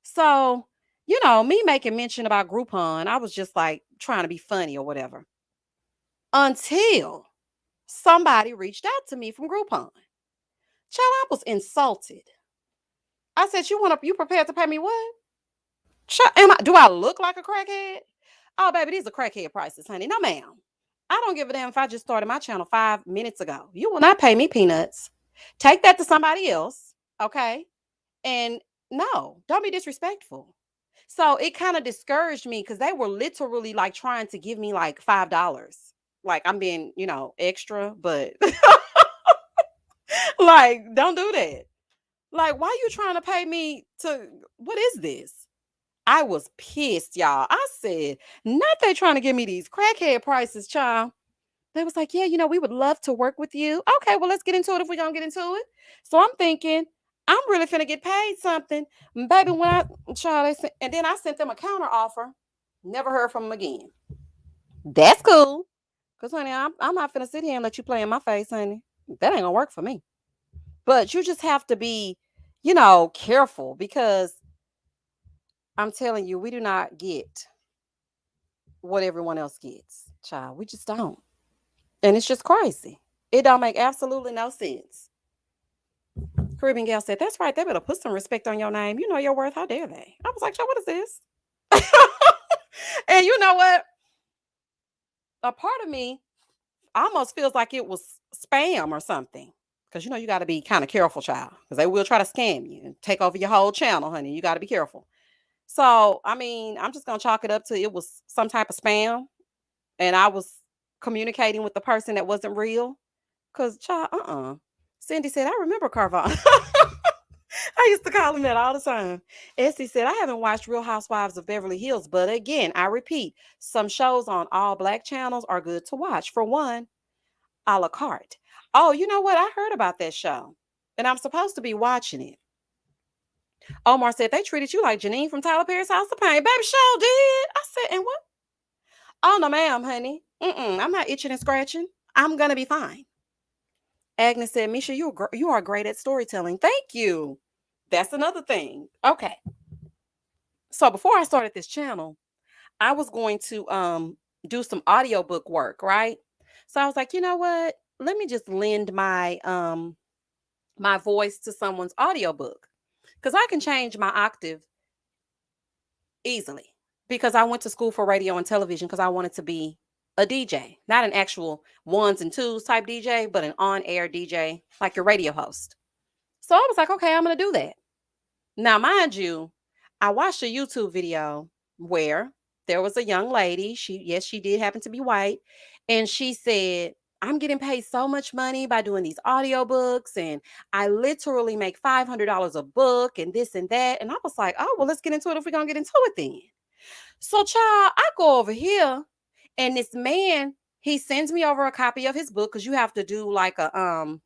So, me making mention about Groupon, I was just like trying to be funny or whatever. Until somebody reached out to me from Groupon. Child, I was insulted. I said, you prepared to pay me what? Child, do I look like a crackhead? Oh, baby, these are crackhead prices, honey. No, ma'am. I don't give a damn if I just started my channel 5 minutes ago. You will not pay me peanuts. Take that to somebody else, okay? And no, don't be disrespectful. So it kind of discouraged me because they were literally like trying to give me like $5. Like I'm being, extra, but like, don't do that. Like, why you trying to pay me what is this? I was pissed, y'all. I said, not they trying to give me these crackhead prices, child. They was like, yeah, we would love to work with you. Okay, well, let's get into it if we're going to get into it. So I'm thinking, I'm really finna get paid something. Baby, and then I sent them a counter offer. Never heard from them again. That's cool. Because, honey, I'm not finna sit here and let you play in my face, honey. That ain't going to work for me. But you just have to be, careful because I'm telling you, we do not get what everyone else gets, child. We just don't. And it's just crazy. It don't make absolutely no sense. Caribbean Gal said, that's right. They better put some respect on your name. You know your worth. How dare they? I was like, what is this? And you know what? A part of me almost feels like it was spam or something. Because you got to be kind of careful, child. Because they will try to scam you and take over your whole channel, honey. You got to be careful. So, I'm just going to chalk it up to it was some type of spam. And I was communicating with the person that wasn't real. Because, child, Cindy said, I remember Carvana. I used to call him that all the time. Essie said, I haven't watched Real Housewives of Beverly Hills, but again, I repeat, some shows on all black channels are good to watch. For one, a la carte. Oh, you know what? I heard about that show and I'm supposed to be watching it. Omar said, they treated you like Janine from Tyler Perry's House of Pain. Baby, show did. I said, and what? Oh, no, ma'am, honey. I'm not itching and scratching. I'm going to be fine. Agnes said, Misha, you are great at storytelling. Thank you. That's another thing. Okay. So before I started this channel, I was going to do some audiobook work, right? So I was like, you know what? Let me just lend my voice to someone's audiobook. Because I can change my octave easily. Because I went to school for radio and television because I wanted to be a DJ, not an actual ones and twos type DJ, but an on-air DJ, like your radio host. So I was like, okay, I'm going to do that. Now, mind you, I watched a YouTube video where there was a young lady. She did happen to be white. And she said, I'm getting paid so much money by doing these audiobooks. And I literally make $500 a book and this and that. And I was like, oh, well, let's get into it if we're going to get into it then. So, child, I go over here and this man, he sends me over a copy of his book because you have to do like an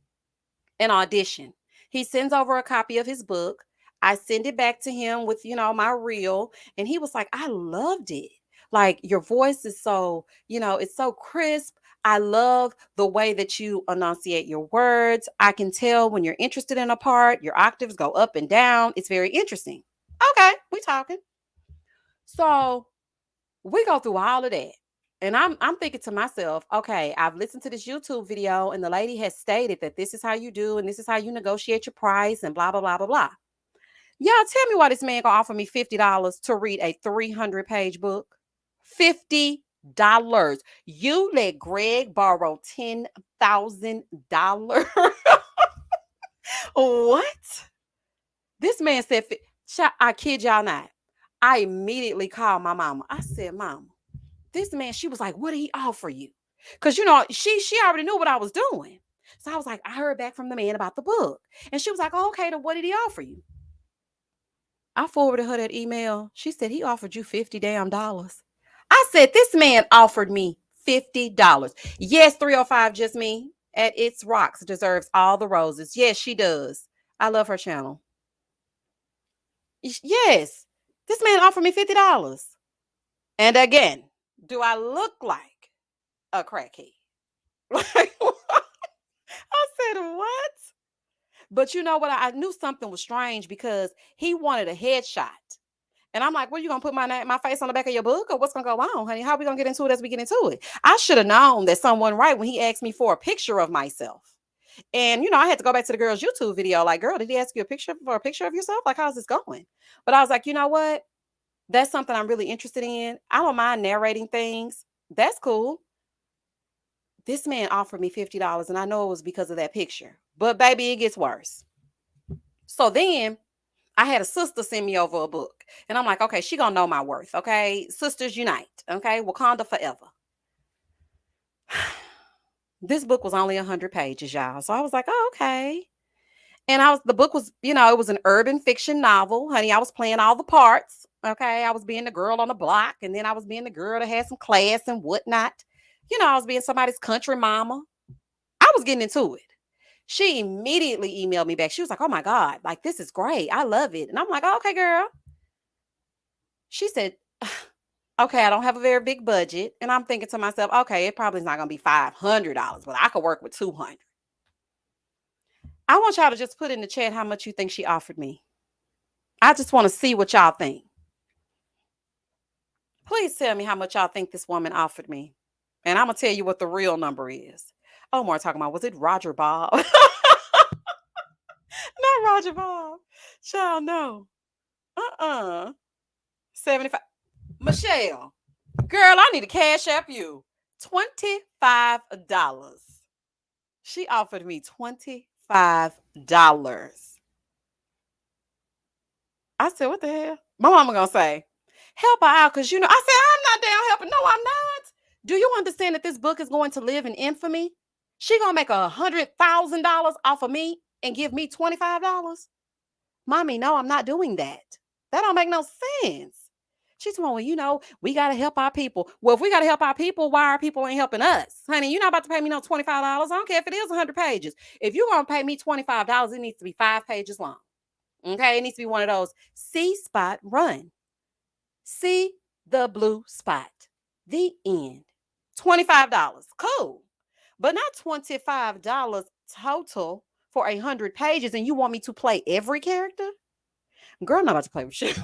audition. He sends over a copy of his book. I send it back to him with, my reel. And he was like, I loved it. Like your voice is so, it's so crisp. I love the way that you enunciate your words. I can tell when you're interested in a part, your octaves go up and down. It's very interesting. Okay, we talking. So we go through all of that. And I'm thinking to myself, okay, I've listened to this YouTube video and the lady has stated that this is how you do and this is how you negotiate your price and blah, blah, blah, blah, blah. Y'all tell me why this man gonna offer me $50 to read a 300-page book. $50. You let Greg borrow $10,000. What? This man said, I kid y'all not. I immediately called my mama. I said, Mama, this man, she was like, what did he offer you? Because, she already knew what I was doing. So I was like, I heard back from the man about the book. And she was like, oh, okay, then what did he offer you? I forwarded her that email. She said, he offered you $50 damn dollars. I said, this man offered me $50. Yes, 305 Just Me at It's Rocks deserves all the roses. Yes, she does. I love her channel. Yes, this man offered me $50. And again, do I look like a crackhead? Like, I said, what? But you know what? I knew something was strange because he wanted a headshot. And I'm like, what, you going to put my face on the back of your book or what's going to go on, honey? How are we going to get into it as we get into it? I should have known that someone right when he asked me for a picture of myself. And, I had to go back to the girl's YouTube video. Like, girl, did he ask you for a picture of yourself? Like, how's this going? But I was like, you know what? That's something I'm really interested in. I don't mind narrating things. That's cool. This man offered me $50 and I know it was because of that picture. But baby, it gets worse. So then I had a sister send me over a book. And I'm like, okay, she gonna know my worth. Okay. Sisters unite. Okay. Wakanda forever. This book was only 100 pages, y'all. So I was like, oh, okay. And the book was, it was an urban fiction novel. Honey, I was playing all the parts. Okay. I was being the girl on the block. And then I was being the girl that had some class and whatnot. I was being somebody's country mama. I was getting into it. She immediately emailed me back. She was like, oh my God, like, this is great. I love it. And I'm like, oh, okay, girl. She said, okay, I don't have a very big budget. And I'm thinking to myself, okay, it probably is not going to be $500, but I could work with $200. I want y'all to just put in the chat how much you think she offered me. I just want to see what y'all think. Please tell me how much y'all think this woman offered me. And I'm going to tell you what the real number is. Oh, more talking about, was it Roger Bob? Not Roger Bob. Child, no. 75. Michelle, girl, I need to cash app you. $25. She offered me $25. I said, what the hell? My mama gonna say, help her out, because I said, I'm not down helping. No, I'm not. Do you understand that this book is going to live in infamy? She gonna make $100,000 off of me and give me $25? Mommy, no, I'm not doing that. That don't make no sense. She's saying, well, we got to help our people. Well, if we got to help our people, why our people ain't helping us? Honey, you're not about to pay me no $25. I don't care if it is 100 pages. If you're going to pay me $25, it needs to be 5 pages long. Okay? It needs to be one of those see spot run. See the blue spot. The end. $25. Cool. But not $25 total for 100 pages, and you want me to play every character? Girl, I'm not about to play with you. I'm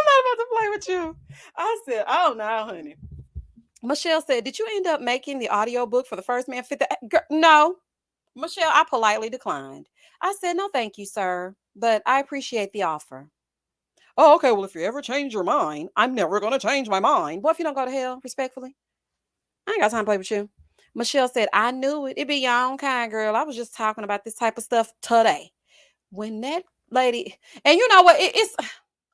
not about to play with you. I said, oh no, honey. Michelle said, did you end up making the audiobook for the first man 50? No. Michelle, I politely declined. I said, no, thank you, sir. But I appreciate the offer. Oh, okay. Well, if you ever change your mind, I'm never going to change my mind. What if you don't go to hell, respectfully? I ain't got time to play with you. Michelle said, I knew it. It be your own kind, girl. I was just talking about this type of stuff today. When that lady, and you know what? It's,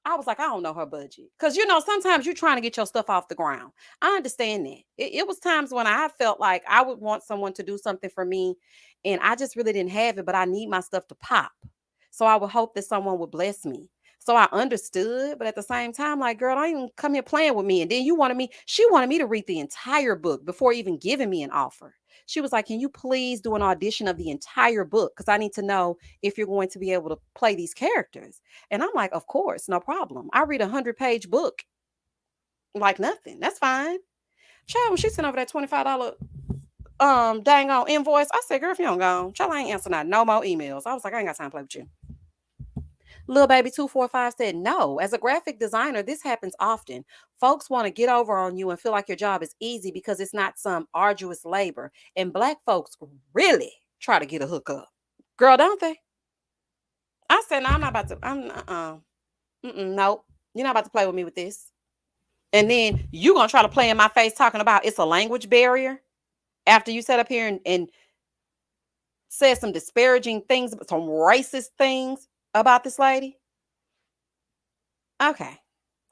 I was like, I don't know her budget. Because, sometimes you're trying to get your stuff off the ground. I understand that. It was times when I felt like I would want someone to do something for me, and I just really didn't have it, but I need my stuff to pop. So I would hope that someone would bless me. So I understood, but at the same time, like, girl, don't even come here playing with me. And then she wanted me to read the entire book before even giving me an offer. She was like, can you please do an audition of the entire book? Because I need to know if you're going to be able to play these characters. And I'm like, of course, no problem. I read a 100-page book like nothing. That's fine. Child, when she sent over that $25 dang on invoice, I said, girl, if you don't go, child, I ain't answering no more emails. I was like, I ain't got time to play with you. Lil Baby 245 said, no, as a graphic designer, this happens often. Folks want to get over on you and feel like your job is easy because it's not some arduous labor. And Black folks really try to get a hookup. Girl, don't they? I said, no, I'm not about to. Nope. You're not about to play with me with this. And then you going to try to play in my face talking about it's a language barrier after you sat up here and said some disparaging things, some racist things about this lady. Okay.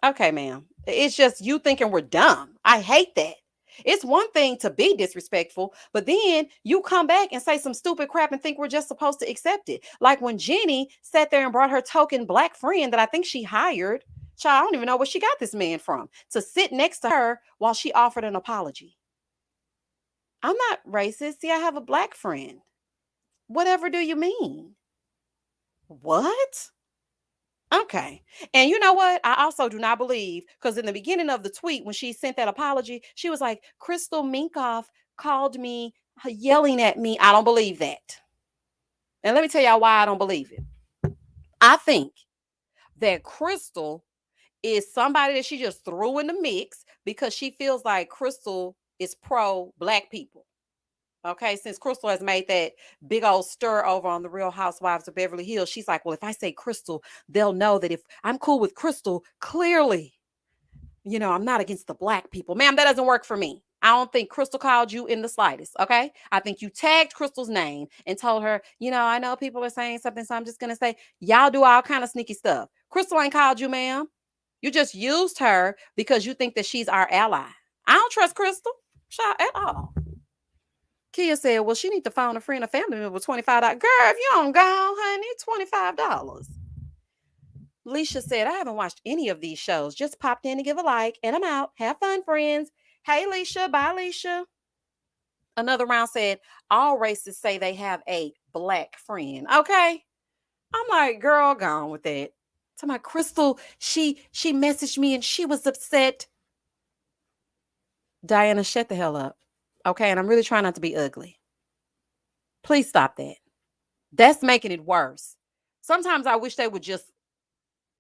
Okay, ma'am. It's just you thinking we're dumb. I hate that. It's one thing to be disrespectful, but then you come back and say some stupid crap and think we're just supposed to accept it. Like when Jenny sat there and brought her token Black friend that I think she hired. Child, I don't even know where she got this man from to sit next to her while she offered an apology. I'm not racist. See, I have a Black friend. Whatever do you mean? What? Okay. And you know what? I also do not believe, because in the beginning of the tweet, when she sent that apology, she was like, Crystal Minkoff called me yelling at me. I don't believe that. And let me tell y'all why I don't believe it. I think that Crystal is somebody that she just threw in the mix because she feels like Crystal is pro Black people. Okay, since Crystal has made that big old stir over on the Real Housewives of Beverly Hills, she's like, well, if I say Crystal, they'll know that if I'm cool with Crystal, clearly, I'm not against the Black people. Ma'am, that doesn't work for me. I don't think Crystal called you in the slightest. Okay, I think you tagged Crystal's name and told her, I know people are saying something, so I'm just gonna say y'all do all kind of sneaky stuff. Crystal ain't called you, ma'am. You just used her because you think that she's our ally. I don't trust Crystal at all. Kia said, well, she need to phone a friend or family member with $25. Girl, if you don't go, honey, $25. Leisha said, I haven't watched any of these shows. Just popped in to give a like, and I'm out. Have fun, friends. Hey, Leisha. Bye, Leisha. Another round said, all races say they have a Black friend. Okay. I'm like, girl, gone with that. So my Crystal, she messaged me and she was upset. Diana, shut the hell up. Okay, and I'm really trying not to be ugly. Please stop that. That's making it worse. Sometimes I wish they would just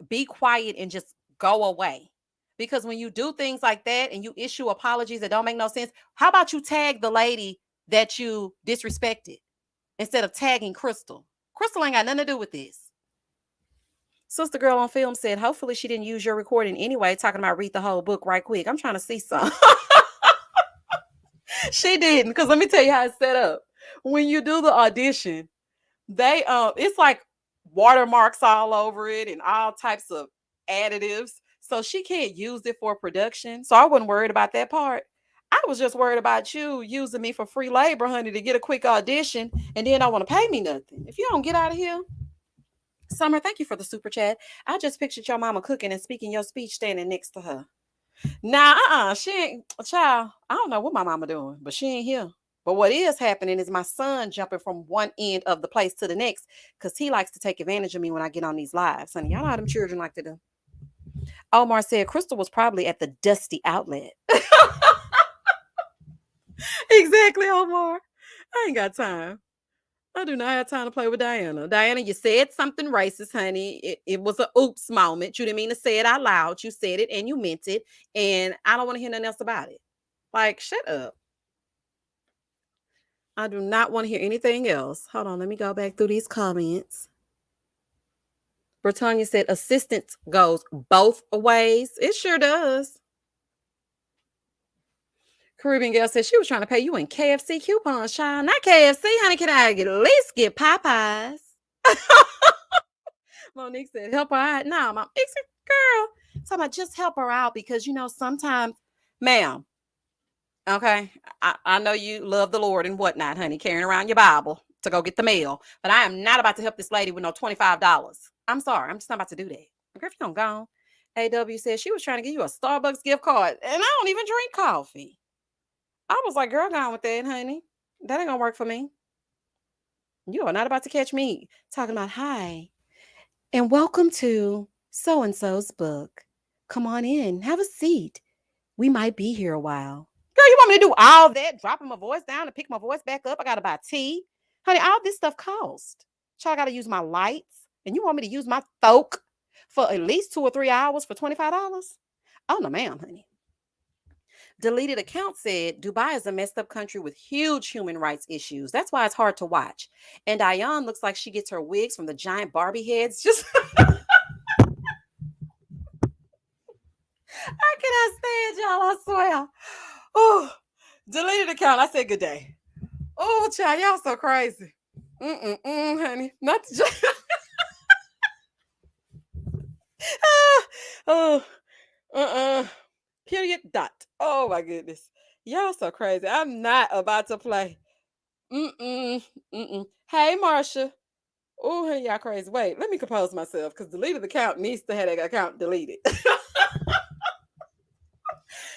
be quiet and just go away. Because when you do things like that and you issue apologies that don't make no sense, how about you tag the lady that you disrespected instead of tagging Crystal? Crystal ain't got nothing to do with this. Sister Girl on Film said, hopefully she didn't use your recording anyway, talking about read the whole book right quick. I'm trying to see some. She didn't, because let me tell you how it's set up. When you do the audition, they it's like watermarks all over it and all types of additives. So she can't use it for production. So I wasn't worried about that part. I was just worried about you using me for free labor, honey, to get a quick audition, and then don't want to pay me nothing. If you don't get out of here. Summer, thank you for the super chat. I just pictured your mama cooking and speaking your speech standing next to her. Nah, she ain't, child. I don't know what my mama doing, but she ain't here. But what is happening is my son jumping from one end of the place to the next because he likes to take advantage of me when I get on these lives. Honey, y'all know how them children like to do. Omar said Crystal was probably at the dusty outlet. Exactly, Omar. I ain't got time. I do not have time to play with Diana. Diana, you said something racist, honey. It was a oops moment. You didn't mean to say it out loud. You said it and you meant it. And I don't want to hear nothing else about it. Like, shut up. I do not want to hear anything else. Hold on, let me go back through these comments. Britannia said assistance goes both ways. It sure does. Caribbean girl said she was trying to pay you in KFC coupons, child. Not KFC, honey. Can I at least get Popeyes? Monique said, help her out. No, my girl. So I just help her out because, sometimes, ma'am, okay, I know you love the Lord and whatnot, honey, carrying around your Bible to go get the mail. But I am not about to help this lady with no $25. I'm sorry. I'm just not about to do that. Okay, if you don't go. AW said she was trying to give you a Starbucks gift card. And I don't even drink coffee. I was like, girl, go on with that, honey. That ain't going to work for me. You are not about to catch me talking about, hi, and welcome to so-and-so's book. Come on in. Have a seat. We might be here a while. Girl, you want me to do all that? Dropping my voice down and pick my voice back up? I got to buy tea. Honey, all this stuff costs. So I got to use my lights. And you want me to use my thoke for at least 2 or 3 hours for $25? Oh, no, ma'am, honey. Deleted account said Dubai is a messed up country with huge human rights issues. That's why it's hard to watch. And Diane looks like she gets her wigs from the giant Barbie heads. Just I cannot stand y'all, I swear. Oh, deleted account. I said good day. Oh, child, y'all so crazy. Honey. Not just oh, period dot. Oh my goodness. Y'all so crazy. I'm not about to play. Hey, Marsha. Oh, hey, y'all crazy. Wait, let me compose myself because deleted account needs to have that account deleted.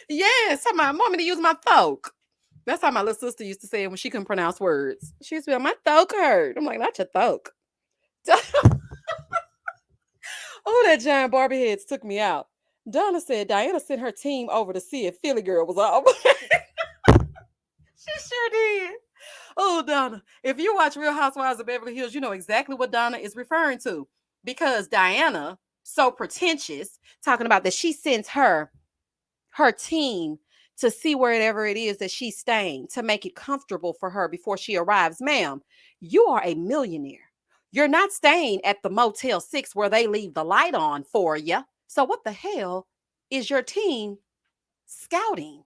Yes, my mom to use my thoke. That's how my little sister used to say it when she couldn't pronounce words. She used to be like, my thoke hurt. I'm like, not your thoke. Oh, that giant Barbie heads took me out. Donna said Diana sent her team over to see if Philly Girl was off. She sure did. Oh, Donna, if you watch Real Housewives of Beverly Hills, you know exactly what Donna is referring to. Because Diana, so pretentious, talking about that she sends her team to see wherever it is that she's staying to make it comfortable for her before she arrives. Ma'am, you are a millionaire. You're not staying at the Motel 6 where they leave the light on for you. So what the hell is your team scouting?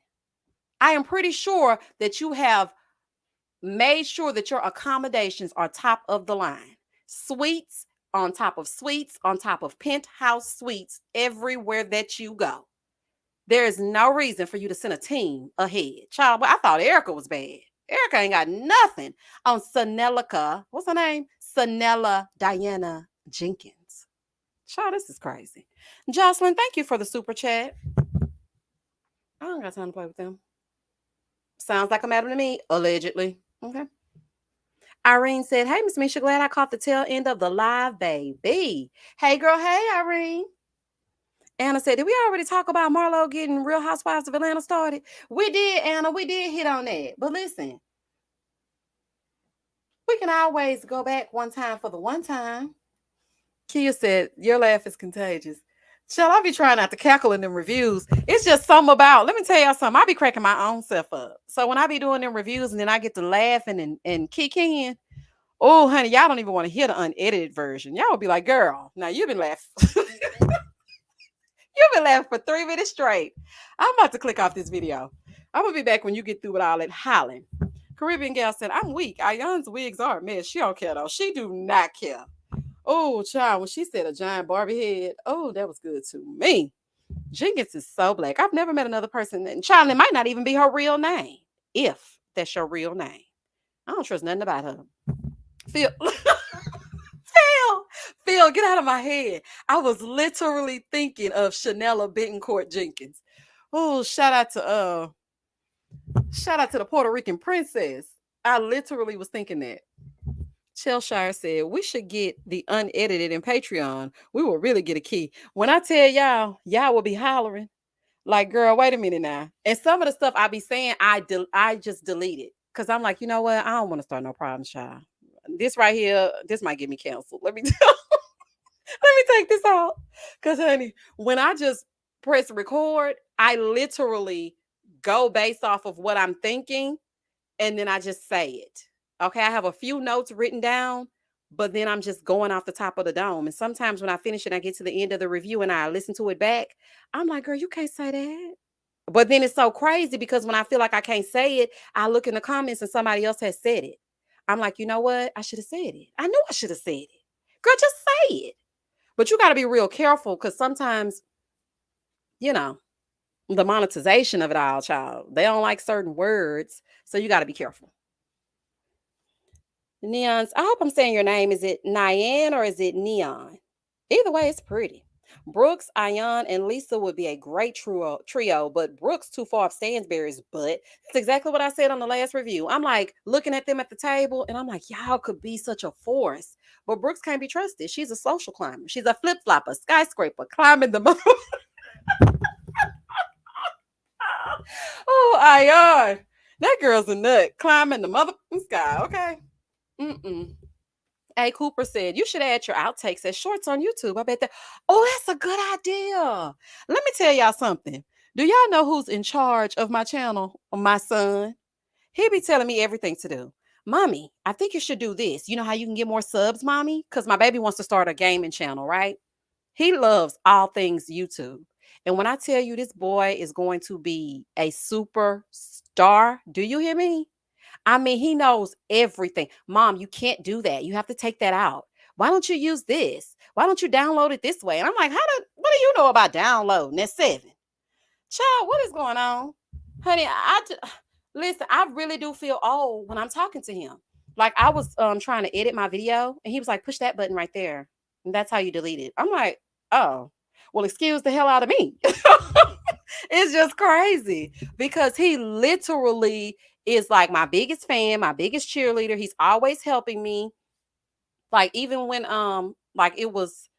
I am pretty sure that you have made sure that your accommodations are top of the line. Suites on top of penthouse suites everywhere that you go. There is no reason for you to send a team ahead. Child, I thought Erica was bad. Erica ain't got nothing on Sanelica. What's her name? Sanella Diana Jenkins. Child, this is crazy. Jocelyn, thank you for the super chat. I don't got time to play with them. Sounds like a madam to me, allegedly. Okay. Irene said, hey, Miss Misha, glad I caught the tail end of the live, baby. Hey, girl. Hey, Irene. Anna said, did we already talk about Marlo getting Real Housewives of Atlanta started? We did, Anna. We did hit on that. But listen, we can always go back one time for the one time. Kia said, your laugh is contagious. Shall I be trying not to cackle in them reviews? It's just something about, let me tell y'all something. I be cracking my own self up. So when I be doing them reviews and then I get to laughing and kick in, oh, honey, y'all don't even want to hear the unedited version. Y'all will be like, girl, now you've been laughing. You've been laughing for 3 minutes straight. I'm about to click off this video. I'm going to be back when you get through with all that hollering. Caribbean gal said, I'm weak. Ayan's wigs are a mess. She don't care, though. She do not care. Oh, child, when she said a giant Barbie head, oh, that was good to me. Jenkins is so black. I've never met another person. And child, it might not even be her real name, if that's your real name. I don't trust nothing about her. Phil feel, get out of my head. I was literally thinking of Chanela Bettencourt Jenkins. Oh, shout out to the Puerto Rican princess. I literally was thinking that. Cheshire said we should get the unedited in Patreon. We will really get a key. When I tell y'all, y'all will be hollering. Like, girl, wait a minute now. And some of the stuff I be saying, I just delete it. Cause I'm like, you know what? I don't want to start no problems, child. This right here, this might get me canceled. Let me take this out. Cause honey, when I just press record, I literally go based off of what I'm thinking and then I just say it. Okay, I have a few notes written down, but then I'm just going off the top of the dome. And sometimes when I finish it, I get to the end of the review and I listen to it back. I'm like, girl, you can't say that. But then it's so crazy because when I feel like I can't say it, I look in the comments and somebody else has said it. I'm like, you know what? I should have said it. I knew I should have said it. Girl, just say it. But you got to be real careful because sometimes, you know, the monetization of it all, child, they don't like certain words. So you got to be careful. Neons, I hope I'm saying your name. Is it Nyan or is it Neon? Either way, it's pretty. Brooks, Ayan, and Lisa would be a great trio, but Brooks too far off Stansberry's butt. That's exactly what I said on the last review. I'm like looking at them at the table, and I'm like, y'all could be such a force. But Brooks can't be trusted. She's a social climber. She's a flip flopper, skyscraper, climbing the mother. Oh, Ayan. That girl's a nut, climbing the mother sky. Okay. Mm-mm. A Cooper said, you should add your outtakes as shorts on YouTube. I bet that. Oh, that's a good idea. Let me tell y'all something. Do y'all know who's in charge of my channel? My son. He be telling me everything to do. Mommy, I think you should do this. You know how you can get more subs, mommy? Because my baby wants to start a gaming channel, right? He loves all things YouTube. And when I tell you this boy is going to be a superstar, do you hear me? I mean, he knows everything. Mom, you can't do that. You have to take that out. Why don't you use this? Why don't you download it this way? And I'm like, what do you know about downloading? That's 7. Child, what is going on? Honey, listen, I really do feel old when I'm talking to him. Like I was trying to edit my video and he was like, push that button right there. And that's how you delete it. I'm like, oh, well, excuse the hell out of me. It's just crazy because he literally is like my biggest fan, my biggest cheerleader. He's always helping me. Like even when like it was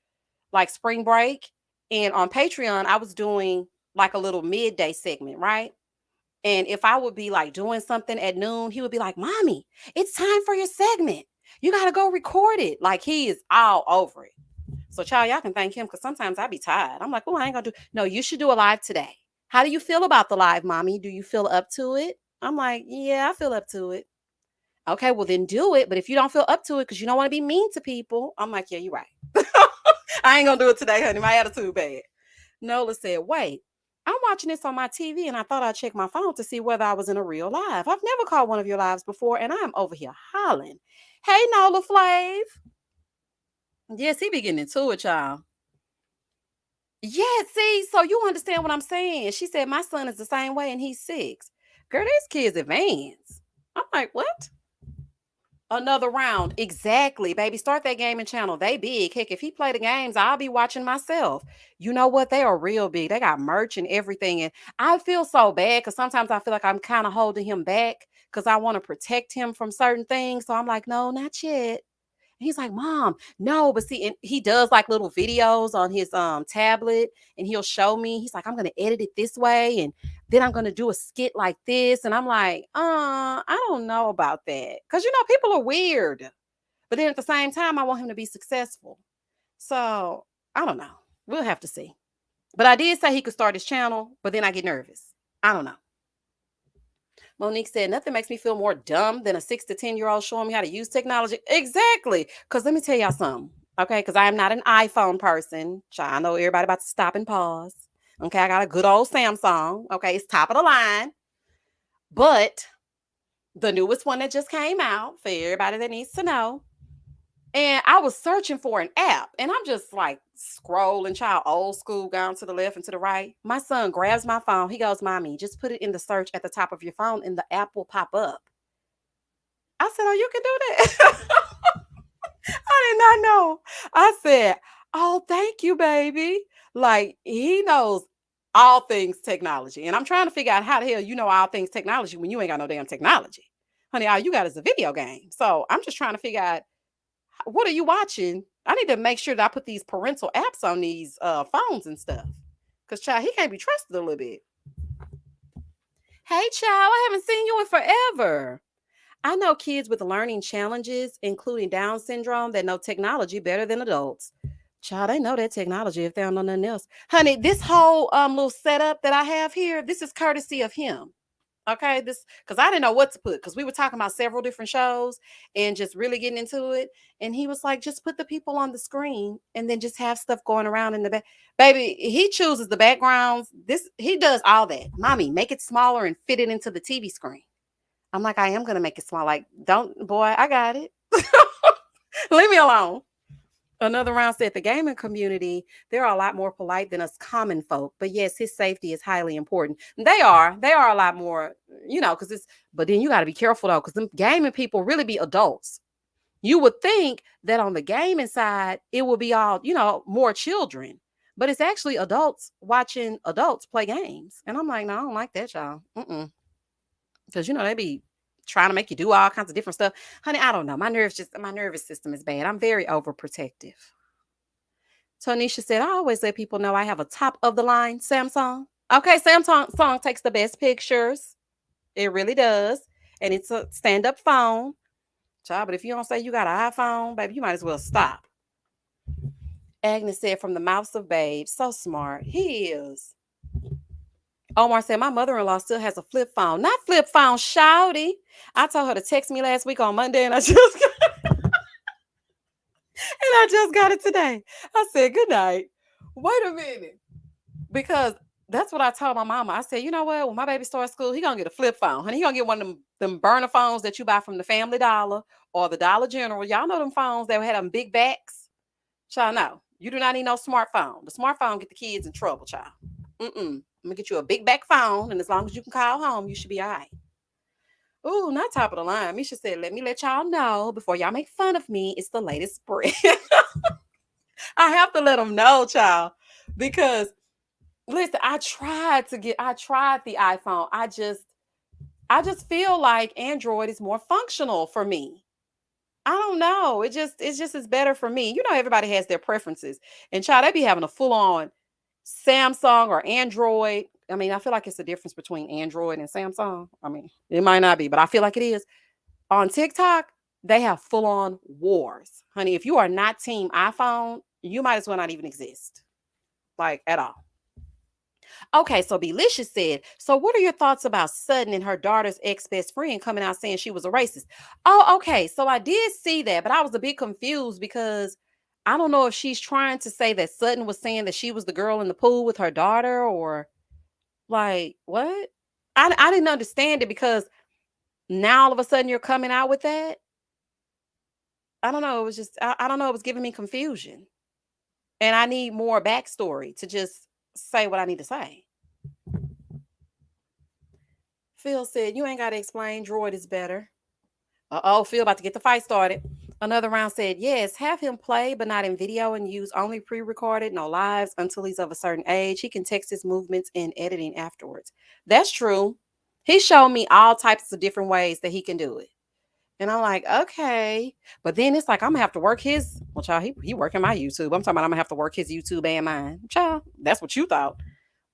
like spring break and on Patreon I was doing like a little midday segment, right? And if I would be like doing something at noon, he would be like, "Mommy, it's time for your segment. You got to go record it." Like he is all over it. So child, y'all can thank him because sometimes I be tired. I'm like, "Oh, I ain't gonna do." No, you should do a live today. How do you feel about the live, mommy? Do you feel up to it? I'm like, yeah, I feel up to it. Okay, well then do it. But if you don't feel up to it because you don't want to be mean to people, I'm like, yeah, you're right. I ain't gonna do it today, honey. My attitude bad. Nola said, wait, I'm watching this on my TV and I thought I'd check my phone to see whether I was in a real live. I've never caught one of your lives before and I'm over here hollering. Hey, Nola Flav. Yes, he be getting into it, y'all. Yeah, see, so you understand what I'm saying. She said, my son is the same way and he's 6. Girl, this kid's advanced. I'm like, what? Another round. Exactly, baby. Start that gaming channel. They big. Heck, if he play the games, I'll be watching myself. You know what? They are real big. They got merch and everything. And I feel so bad because sometimes I feel like I'm kind of holding him back because I want to protect him from certain things. So I'm like, no, not yet. He's like, Mom, no, but see, and he does like little videos on his tablet and he'll show me. He's like, I'm gonna edit it this way, and then I'm gonna do a skit like this. And I'm like, I don't know about that. Cause people are weird. But then at the same time, I want him to be successful. So I don't know. We'll have to see. But I did say he could start his channel, but then I get nervous. I don't know. Monique said, nothing makes me feel more dumb than a 6 to 10-year-old showing me how to use technology. Exactly. Because let me tell y'all something. Okay. Because I am not an iPhone person. I know everybody about to stop and pause. Okay. I got a good old Samsung. Okay. It's top of the line. But the newest one that just came out for everybody that needs to know. And I was searching for an app and I'm just like scrolling, child, old school, going to the left and to the right. My son grabs my phone. He goes, Mommy, just put it in the search at the top of your phone and the app will pop up. I said, oh, you can do that. I did not know. I said, "Oh, thank you, baby." Like he knows all things technology. And I'm trying to figure out how the hell you know all things technology when you ain't got no damn technology. Honey, all you got is a video game. So I'm just trying to figure out what are you watching? I need to make sure that I put these parental apps on these phones and stuff. Cause child, he can't be trusted a little bit. Hey child, I haven't seen you in forever. I know kids with learning challenges, including Down syndrome, that know technology better than adults. Child, they know that technology if they don't know nothing else. Honey, this whole little setup that I have here, this is courtesy of him. Okay, this because I didn't know what to put because we were talking about several different shows and just really getting into it. And he was like, just put the people on the screen and then just have stuff going around in the back. Baby, he chooses the backgrounds. This he does all that. Mommy, make it smaller and fit it into the TV screen. I'm like, I am gonna make it small. Like, don't, boy, I got it. Leave me alone. Another round said the gaming community, they're a lot more polite than us common folk. But yes, his safety is highly important. They are a lot more, because but then you got to be careful though, because them gaming people really be adults. You would think that on the gaming side, it will be all, more children. But it's actually adults watching adults play games. And I'm like, no, I don't like that, y'all. Mm-mm. Because they be trying to make you do all kinds of different stuff. Honey, I don't know. My nervous system is bad. I'm very overprotective. Tonisha said, I always let people know I have a top of the line Samsung. Okay, Samsung takes the best pictures. It really does. And it's a stand-up phone. Child, but if you don't say you got an iPhone, baby, you might as well stop. Agnes said, from the mouths of babes. So smart. He is. Omar said, my mother-in-law still has a flip phone. Not flip phone, shouty. I told her to text me last week on Monday, and I just got it today. I said, good night. Wait a minute. Because that's what I told my mama. I said, you know what? When my baby starts school, he gonna get a flip phone. Honey, he gonna get one of them burner phones that you buy from the Family Dollar or the Dollar General. Y'all know them phones that had them big backs? Child, no. You do not need no smartphone. The smartphone get the kids in trouble, child. I'm gonna get you a big back phone, and as long as you can call home, you should be all right. Ooh, not top of the line. Misha said, let me let y'all know before y'all make fun of me. It's the latest spread. I have to let them know, child, because listen, I tried the iPhone. I just feel like Android is more functional for me. I don't know. It's just is better for me. Everybody has their preferences. And child, they be having a full-on Samsung or Android. I mean, I feel like it's the difference between Android and Samsung. I mean, it might not be, but I feel like it is. On TikTok, they have full-on wars. Honey, if you are not team iPhone, you might as well not even exist. Like at all. Okay, so Belicious said, so what are your thoughts about Sutton and her daughter's ex-best friend coming out saying she was a racist? Oh, okay. So I did see that, but I was a bit confused because I don't know if she's trying to say that Sutton was saying that she was the girl in the pool with her daughter or like what? I didn't understand it because now all of a sudden you're coming out with that. I don't know. It was just I don't know. It was giving me confusion. And I need more backstory to just say what I need to say. Phil said, you ain't got to explain. Droid is better. Uh-oh, Phil about to get the fight started. Another round said, yes, have him play, but not in video and use only pre-recorded, no lives until he's of a certain age. He can text his movements in editing afterwards. That's true. He showed me all types of different ways that he can do it. And I'm like, okay. But then it's like, I'm going to have to work his, well, child, he working my YouTube. I'm talking about I'm going to have to work his YouTube and mine. Child, that's what you thought.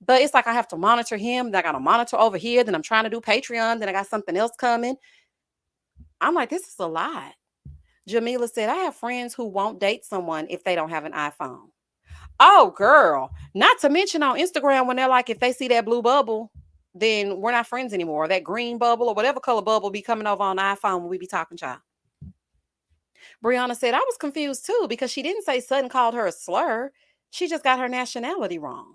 But it's like I have to monitor him. Then I got to monitor over here. Then I'm trying to do Patreon. Then I got something else coming. I'm like, this is a lot. Jamila said, I have friends who won't date someone if they don't have an iPhone. Oh, girl. Not to mention on Instagram when they're like, if they see that blue bubble, then we're not friends anymore. That green bubble or whatever color bubble be coming over on the iPhone when we be talking, child. Brianna said, I was confused too because she didn't say Sutton called her a slur. She just got her nationality wrong.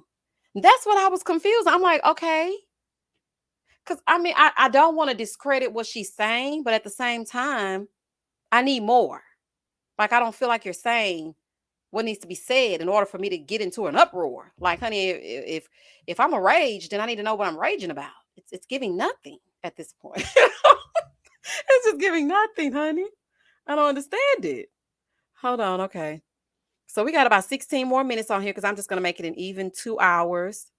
That's what I was confused. I'm like, okay. Because I mean, I don't want to discredit what she's saying, but at the same time, I need more. Like, I don't feel like you're saying what needs to be said in order for me to get into an uproar. Like, honey, if I'm a rage, then I need to know what I'm raging about. It's giving nothing at this point. It's just giving nothing, honey. I don't understand it. Hold on. Okay. So we got about 16 more minutes on here because I'm just going to make it an even 2 hours.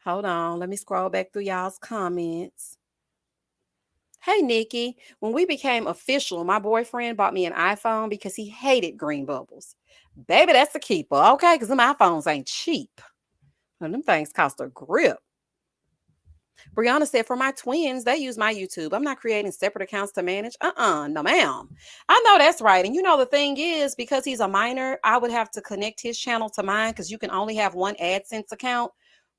Hold on. Let me scroll back through y'all's comments. Hey, Nikki. When we became official, my boyfriend bought me an iPhone because he hated green bubbles. Baby, that's a keeper. Okay. Because them iPhones ain't cheap. And them things cost a grip. Brianna said, for my twins, they use my YouTube. I'm not creating separate accounts to manage. No, ma'am. I know that's right. And the thing is, because he's a minor, I would have to connect his channel to mine because you can only have one AdSense account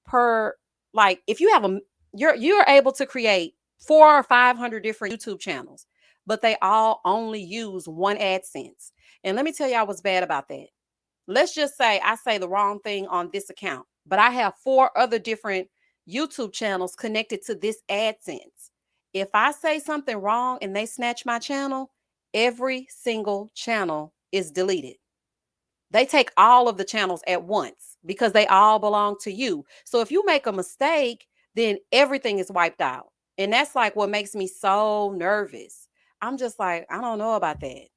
per, like, if you have you're able to create 400 or 500 different YouTube channels, but they all only use one AdSense. And let me tell y'all what's bad about that. Let's just say I say the wrong thing on this account, but I have 4 other different YouTube channels connected to this AdSense. If I say something wrong and they snatch my channel, every single channel is deleted. They take all of the channels at once because they all belong to you. So if you make a mistake, then everything is wiped out. And that's like what makes me so nervous. I'm just like, I don't know about that.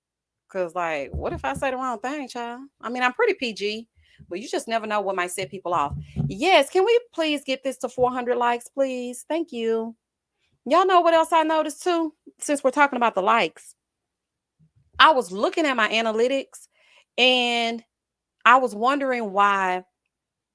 Cause like, what if I say the wrong thing, child? I mean, I'm pretty PG, but you just never know what might set people off. Yes, can we please get this to 400 likes, please? Thank you. Y'all know what else I noticed too? Since we're talking about the likes, I was looking at my analytics and I was wondering why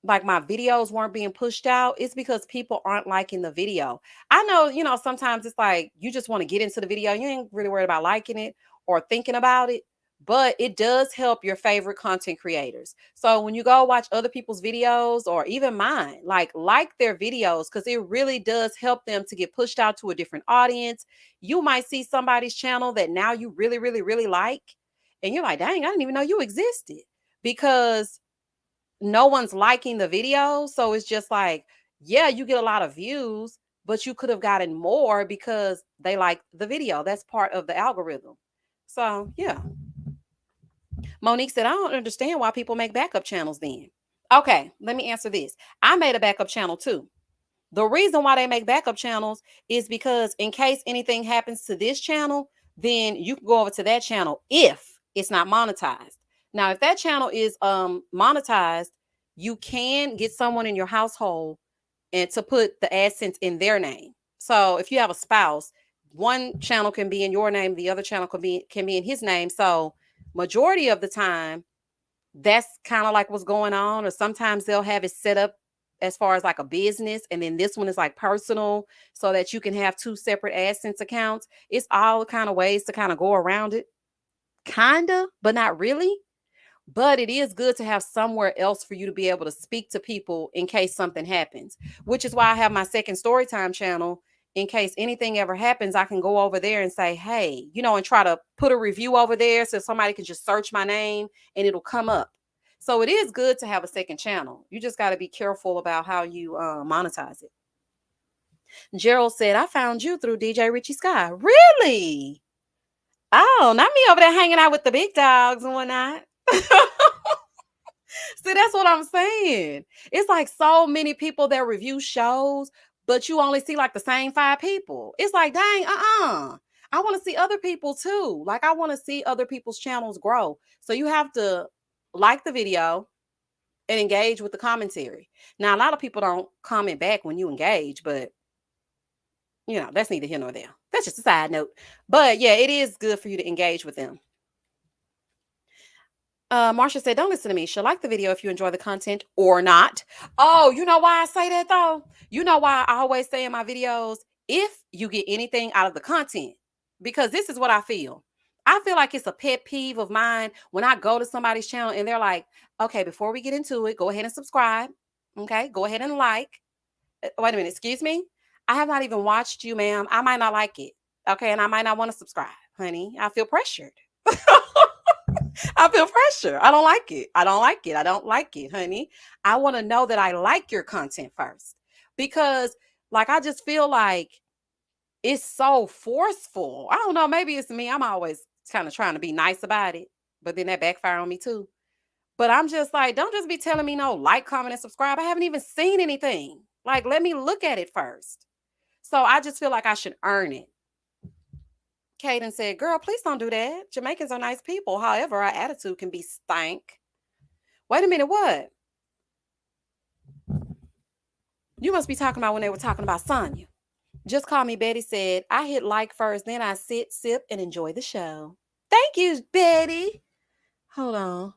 like my videos weren't being pushed out. It's because people aren't liking the video. I know, sometimes it's like you just want to get into the video. You ain't really worried about liking it or thinking about it, but it does help your favorite content creators. So when you go watch other people's videos or even mine, like their videos because it really does help them to get pushed out to a different audience. You might see somebody's channel that now you really, really, really like, and you're like, dang, I didn't even know you existed because no one's liking the video. So it's just like, yeah, you get a lot of views, but you could have gotten more because they like the video. That's part of the algorithm. So, yeah. Monique said, I don't understand why people make backup channels then. Okay, let me answer this. I made a backup channel too. The reason why they make backup channels is because in case anything happens to this channel, then you can go over to that channel if it's not monetized. Now, if that channel is monetized, you can get someone in your household and to put the AdSense in their name. So if you have a spouse, one channel can be in your name, the other channel can be in his name. So majority of the time, that's kind of like what's going on. Or sometimes they'll have it set up as far as like a business, and then this one is like personal, so that you can have 2 separate AdSense accounts. It's all kind of ways to kind of go around it, kinda, but not really. But it is good to have somewhere else for you to be able to speak to people in case something happens, which is why I have my second Storytime channel. In case anything ever happens, I can go over there and say, hey, and try to put a review over there so somebody can just search my name and it'll come up. So it is good to have a second channel. You just got to be careful about how you monetize it. Gerald said, I found you through DJ Richie Sky. Really? Oh, not me over there hanging out with the big dogs and whatnot. See, that's what I'm saying. It's like so many people that review shows, but you only see like the same 5 people. It's like, dang, I want to see other people too. Like, I want to see other people's channels grow. So you have to like the video and engage with the commentary. Now, a lot of people don't comment back when you engage, but that's neither here nor there. That's just a side note. But yeah, it is good for you to engage with them. Marsha said, don't listen to me. She'll like the video if you enjoy the content or not. Oh, you know why I say that though? You know why I always say in my videos, if you get anything out of the content, because this is what I feel. I feel like it's a pet peeve of mine when I go to somebody's channel and they're like, okay, before we get into it, go ahead and subscribe. Okay, go ahead and like. Wait a minute, excuse me. I have not even watched you, ma'am. I might not like it. Okay, and I might not want to subscribe, honey. I feel pressured. I feel pressure. I don't like it. I don't like it. I don't like it, honey. I want to know that I like your content first because, like, I just feel like it's so forceful. I don't know. Maybe it's me. I'm always kind of trying to be nice about it, but then that backfire on me too. But I'm just like, don't just be telling me no, like, comment, and subscribe. I haven't even seen anything. Like, let me look at it first. So I just feel like I should earn it. Kaden said, girl, please don't do that. Jamaicans are nice people. However, our attitude can be stank. Wait a minute, what? You must be talking about when they were talking about Sonya. Just call me Betty said, I hit like first, then I sit, sip, and enjoy the show. Thank you, Betty. Hold on.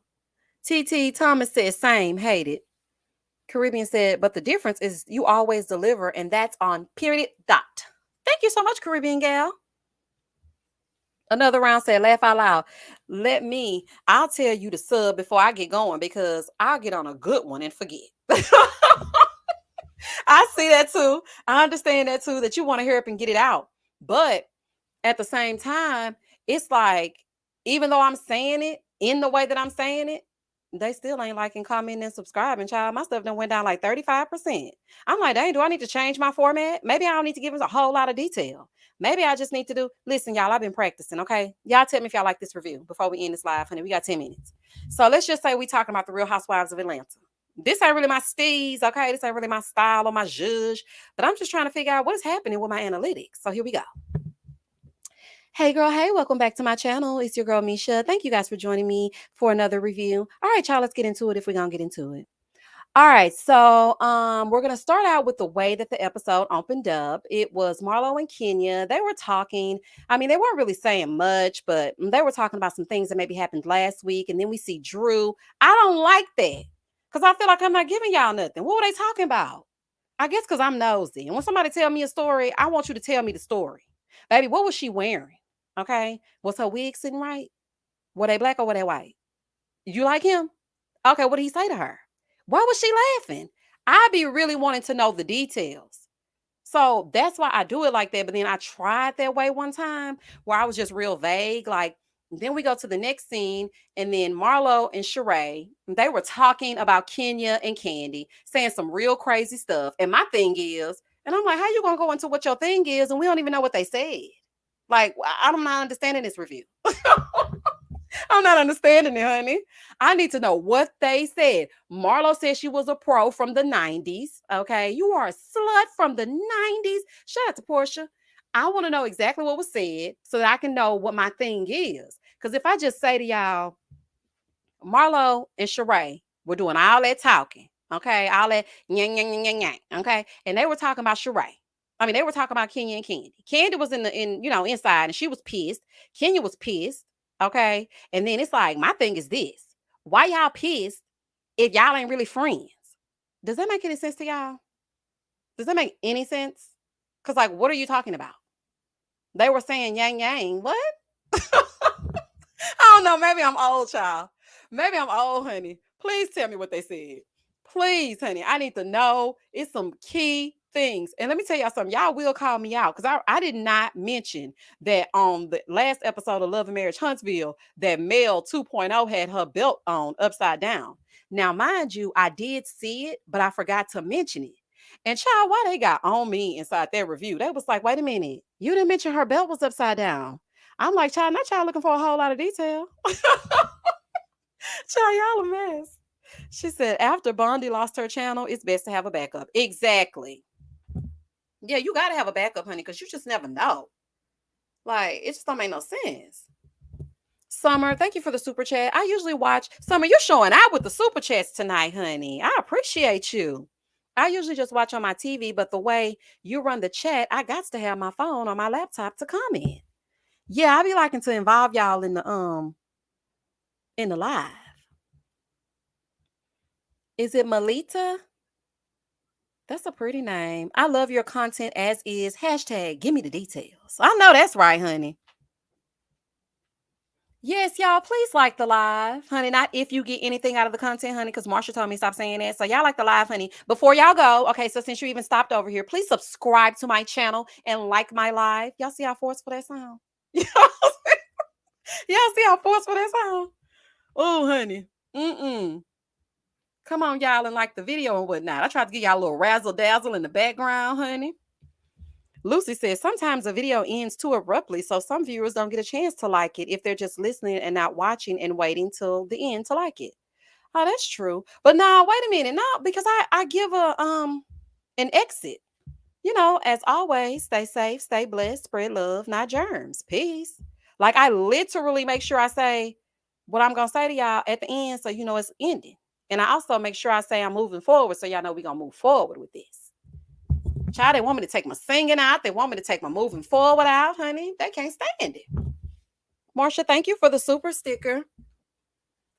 TT Thomas said, same, hate it. Caribbean said, but the difference is you always deliver, and that's on period dot. Thank you so much, Caribbean gal. Another round said, laugh out loud. I'll tell you the sub before I get going because I'll get on a good one and forget. I see that too. I understand that too, that you want to hear up and get it out. But at the same time, it's like, even though I'm saying it in the way that I'm saying it, they still ain't liking, commenting, and subscribing. Child, my stuff done went down like 35%. I'm like, dang, do I need to change my format? Maybe I don't need to give us a whole lot of detail. Maybe I just need to listen, y'all, I've been practicing, okay? Y'all tell me if y'all like this review before we end this live, honey. We got 10 minutes. So let's just say we talking about the Real Housewives of Atlanta. This ain't really my steez, okay? This ain't really my style or my zhuzh, but I'm just trying to figure out what is happening with my analytics. So here we go. Hey girl, hey, welcome back to my channel. It's your girl Misha. Thank you guys for joining me for another review. All right, y'all, let's get into it if we're gonna get into it. All right, so we're gonna start out with the way that the episode opened up. It was Marlo and Kenya. They were talking. I mean, they weren't really saying much, but they were talking about some things that maybe happened last week. And then we see Drew. I don't like that because I feel like I'm not giving y'all nothing. What were they talking about? I guess because I'm nosy. And when somebody tell me a story, I want you to tell me the story. Baby, what was she wearing? Okay. Was her wig sitting right? Were they black or were they white? You like him? Okay, what did he say to her? Why was she laughing? I be really wanting to know the details. So that's why I do it like that. But then I tried that way one time where I was just real vague. Like, then we go to the next scene, and then Marlo and Sheree, they were talking about Kenya and Candy, saying some real crazy stuff. And my thing is, and I'm like, how you gonna go into what your thing is, and we don't even know what they said? Like, I'm not understanding this review. I'm not understanding it, honey. I need to know what they said. Marlo said she was a pro from the 90s. Okay. You are a slut from the 90s. Shout out to Portia. I want to know exactly what was said so that I can know what my thing is. Because if I just say to y'all, Marlo and Sheree were doing all that talking. Okay. All that yang, yang, yang, yang, yang. Okay. And they were talking about Sheree. I mean, they were talking about Kenya and Candy. Candy was inside, and she was pissed. Kenya was pissed. Okay. And then it's like, my thing is this. Why y'all pissed if y'all ain't really friends? Does that make any sense to y'all? Does that make any sense? Because, like, what are you talking about? They were saying yang yang. What? I don't know. Maybe I'm old, child. Maybe I'm old, honey. Please tell me what they said. Please, honey. I need to know. It's some key things. And let me tell y'all something. Y'all will call me out because I did not mention that on the last episode of Love and Marriage Huntsville that Mel 2.0 had her belt on upside down. Now, mind you, I did see it, but I forgot to mention it. And child, why they got on me inside their review? They was like, wait a minute. You didn't mention her belt was upside down. I'm like, child, not y'all looking for a whole lot of detail. Child, y'all a mess. She said, after Bondi lost her channel, it's best to have a backup. Exactly. Yeah, you got to have a backup, honey, because you just never know. Like, it just don't make no sense. Summer, thank you for the super chat. I usually watch. Summer, you're showing out with the super chats tonight, honey. I appreciate you. I usually just watch on my TV, but the way you run the chat, I got to have my phone or my laptop to comment. Yeah, I be liking to involve y'all in the live. Is it Melita? That's a pretty name. I love your content as is. Hashtag give me the details. I know that's right, honey. Yes, y'all, please like the live, honey. Not if you get anything out of the content, honey, because Marsha told me stop saying that. So y'all like the live, honey. Before y'all go, okay, so since you even stopped over here, please subscribe to my channel and like my live. Y'all see how forceful that sound? Y'all see how forceful that sound? Oh, honey. Come on, y'all, and like the video and whatnot. I tried to give y'all a little razzle dazzle in the background, honey. Lucy says sometimes a video ends too abruptly, so some viewers don't get a chance to like it if they're just listening and not watching and waiting till the end to like it. Oh, that's true. But no, wait a minute. No, because I give an exit. As always, stay safe, stay blessed, spread love, not germs. Peace. Like I literally make sure I say what I'm gonna say to y'all at the end so you know it's ending. And I also make sure I say I'm moving forward so y'all know we're gonna move forward with this. Child, they want me to take my singing out. They want me to take my moving forward out, honey. They can't stand it. Marsha, thank you for the super sticker.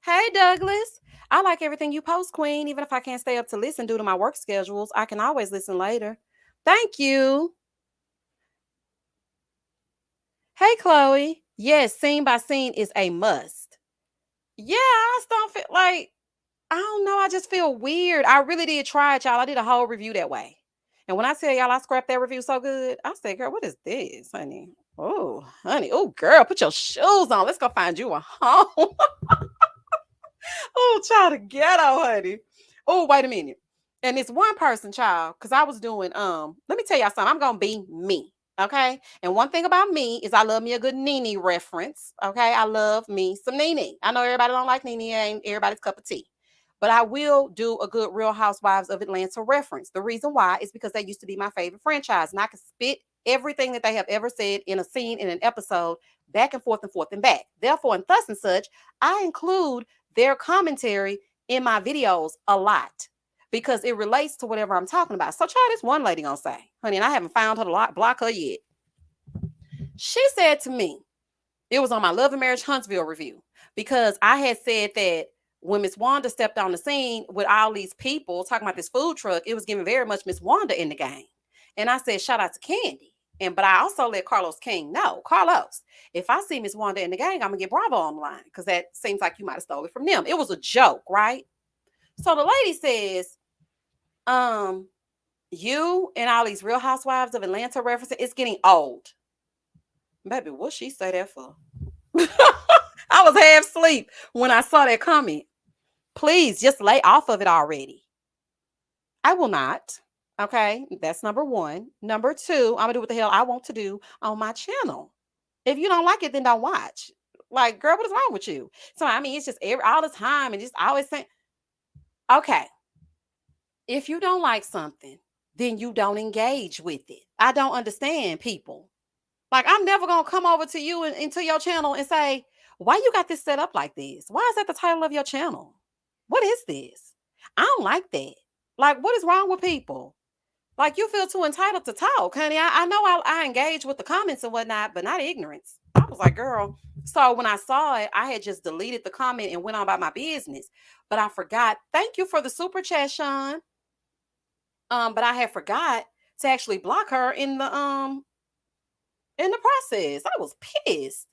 Hey, Douglas. I like everything you post, Queen. Even if I can't stay up to listen due to my work schedules, I can always listen later. Thank you. Hey, Chloe. Yes, scene by scene is a must. Yeah, I just don't feel like, I don't know. I just feel weird. I really did try it, y'all. I did a whole review that way. And when I tell y'all I scrapped that review so good, I said, girl, what is this, honey? Oh, honey. Oh, girl, put your shoes on. Let's go find you a home. Oh, child, the ghetto, honey. Oh, wait a minute. And it's one person, child, because I was doing, let me tell y'all something. I'm gonna be me. Okay. And one thing about me is I love me a good Nene reference. Okay. I love me some Nene. I know everybody don't like Nene, ain't everybody's cup of tea. But I will do a good Real Housewives of Atlanta reference. The reason why is because they used to be my favorite franchise. And I can spit everything that they have ever said in a scene, in an episode, back and forth and forth and back. Therefore, and thus and such, I include their commentary in my videos a lot because it relates to whatever I'm talking about. So, try this one lady gonna say, honey, and I haven't found her to block her yet. She said to me, it was on my Love and Marriage Huntsville review, because I had said that when Miss Wanda stepped on the scene with all these people talking about this food truck, it was giving very much Miss Wanda in the game. And I said, shout out to Candy. But I also let Carlos King know, Carlos, if I see Miss Wanda in the gang, I'm gonna get Bravo on the line because that seems like you might have stole it from them. It was a joke, right? So the lady says, you and all these Real Housewives of Atlanta references, it's getting old. Baby, what she say that for? I was half asleep when I saw that comment. Please just lay off of it already. I will not. Okay, that's number one. Number two, I'm gonna do what the hell I want to do on my channel. If you don't like it, then don't watch. Like, girl, what is wrong with you? So I mean, it's just all the time and just always saying, okay, if you don't like something, then you don't engage with it. I don't understand people. Like, I'm never gonna come over to you and into your channel and say, why you got this set up like this? Why is that the title of your channel? What is this? I don't like that. Like, what is wrong with people? Like, you feel too entitled to talk, honey. I know I engage with the comments and whatnot, but not ignorance. I was like, girl. So when I saw it, I had just deleted the comment and went on about my business. But I forgot. Thank you for the super chat, Sean. But I had forgot to actually block her in the process. I was pissed.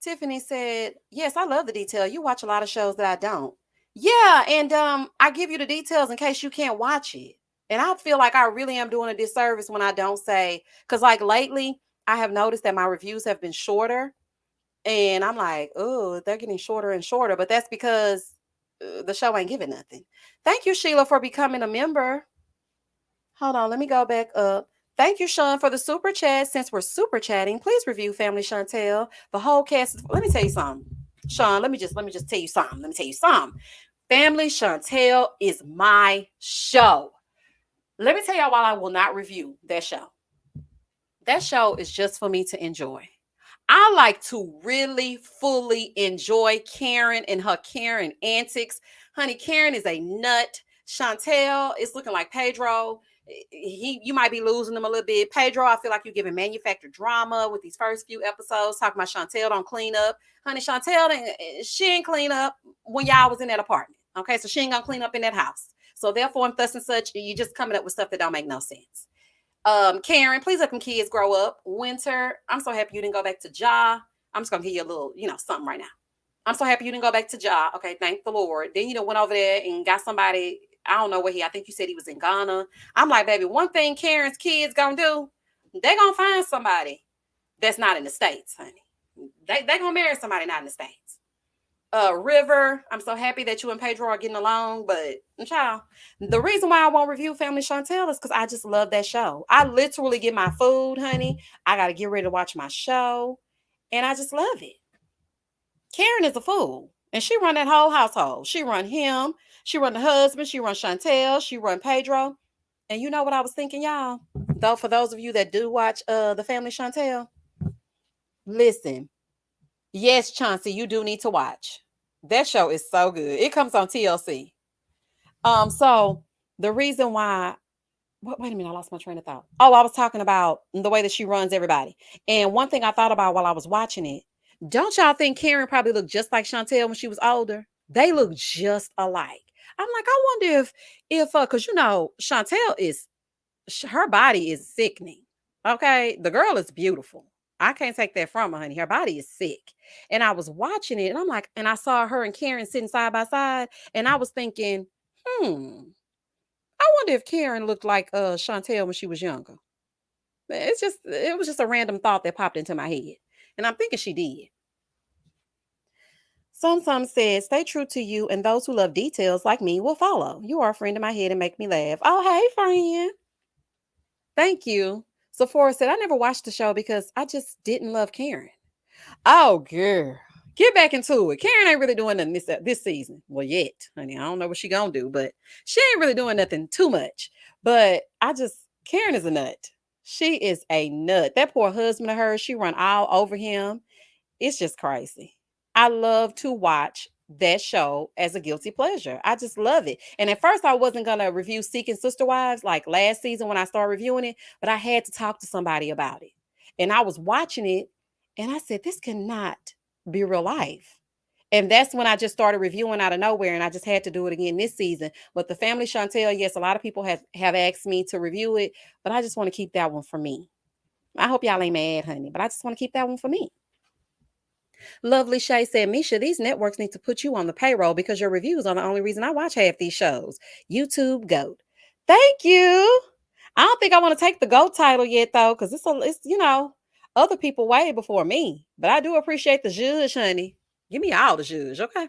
Tiffany said, yes, I love the detail. You watch a lot of shows that I don't. Yeah, and I give you the details in case you can't watch it. And I feel like I really am doing a disservice when I don't say, because like lately, I have noticed that my reviews have been shorter. And I'm like, oh, they're getting shorter and shorter. But that's because the show ain't giving nothing. Thank you, Sheila, for becoming a member. Hold on, let me go back up. Thank you, Sean, for the super chat. Since we're super chatting, please review Family Chantel. The whole cast. Let me tell you something, Sean. Let me just tell you something. Let me tell you something. Family Chantel is my show. Let me tell y'all why I will not review that show. That show is just for me to enjoy. I like to really fully enjoy Karen and her Karen antics. Honey, Karen is a nut. Chantel is looking like Pedro. You might be losing them a little bit. Pedro, I feel like you're giving manufactured drama with these first few episodes talking about Chantel don't clean up. Honey, Chantel, she ain't clean up when y'all was in that apartment. Okay, so she ain't gonna clean up in that house. So therefore, and thus and such, you just coming up with stuff that don't make no sense. Karen, please let them kids grow up. Winter, I'm so happy you didn't go back to Ja. I'm just gonna give you a little, something right now. I'm so happy you didn't go back to Ja. Okay, thank the Lord. Then went over there and got somebody. I don't know where I think you said he was in Ghana. I'm like, baby, one thing Karen's kids gonna do, they gonna find somebody that's not in the States, honey. They gonna marry somebody not in the States. River, I'm so happy that you and Pedro are getting along, but child, the reason why I won't review Family Chantel is because I just love that show. I literally get my food, honey. I gotta get ready to watch my show, and I just love it. Karen is a fool, and she run that whole household. She run him, she run the husband, she run Chantel, she run Pedro, And you know what I was thinking, y'all? Though for those of you that do watch the Family Chantel, listen. Yes, Chauncey, you do need to watch. That show is so good. It comes on TLC. So the reason why wait a minute, I lost my train of thought. Oh, I was talking about the way that she runs everybody. And one thing I thought about while I was watching it, don't y'all think Karen probably looked just like Chantel when she was older? They look just alike. I'm like, I wonder if because you know, Chantel is her body is sickening. Okay, the girl is beautiful. I can't take that from her, honey. Her body is sick. And I was watching it, and I'm like, and I saw her and Karen sitting side by side, and I was thinking, I wonder if Karen looked like Chantel when she was younger. It was just a random thought that popped into my head. And I'm thinking she did. Some said, stay true to you, and those who love details like me will follow. You are a friend in my head and make me laugh. Oh, hey, friend. Thank you. Sephora said, I never watched the show because I just didn't love Karen. Oh, girl. Get back into it. Karen ain't really doing nothing this season. Well, yet, honey. I don't know what she gonna do, but she ain't really doing nothing too much. But Karen is a nut. She is a nut. That poor husband of hers, she run all over him. It's just crazy. I love to watch that show as a guilty pleasure. I just love it. And at first, I wasn't going to review Seeking Sister Wives like last season when I started reviewing it, but I had to talk to somebody about it. And I was watching it and I said, this cannot be real life. And that's when I just started reviewing out of nowhere, and I just had to do it again this season. But the Family Chantel, yes, a lot of people have asked me to review it, but I just want to keep that one for me. I hope y'all ain't mad, honey, but I just want to keep that one for me. Lovely Shay said, Misha, these networks need to put you on the payroll because your reviews are the only reason I watch half these shows. YouTube GOAT. Thank you. I don't think I want to take the GOAT title yet, though, because it's other people way before me. But I do appreciate the judge, honey. Give me all the judge, okay?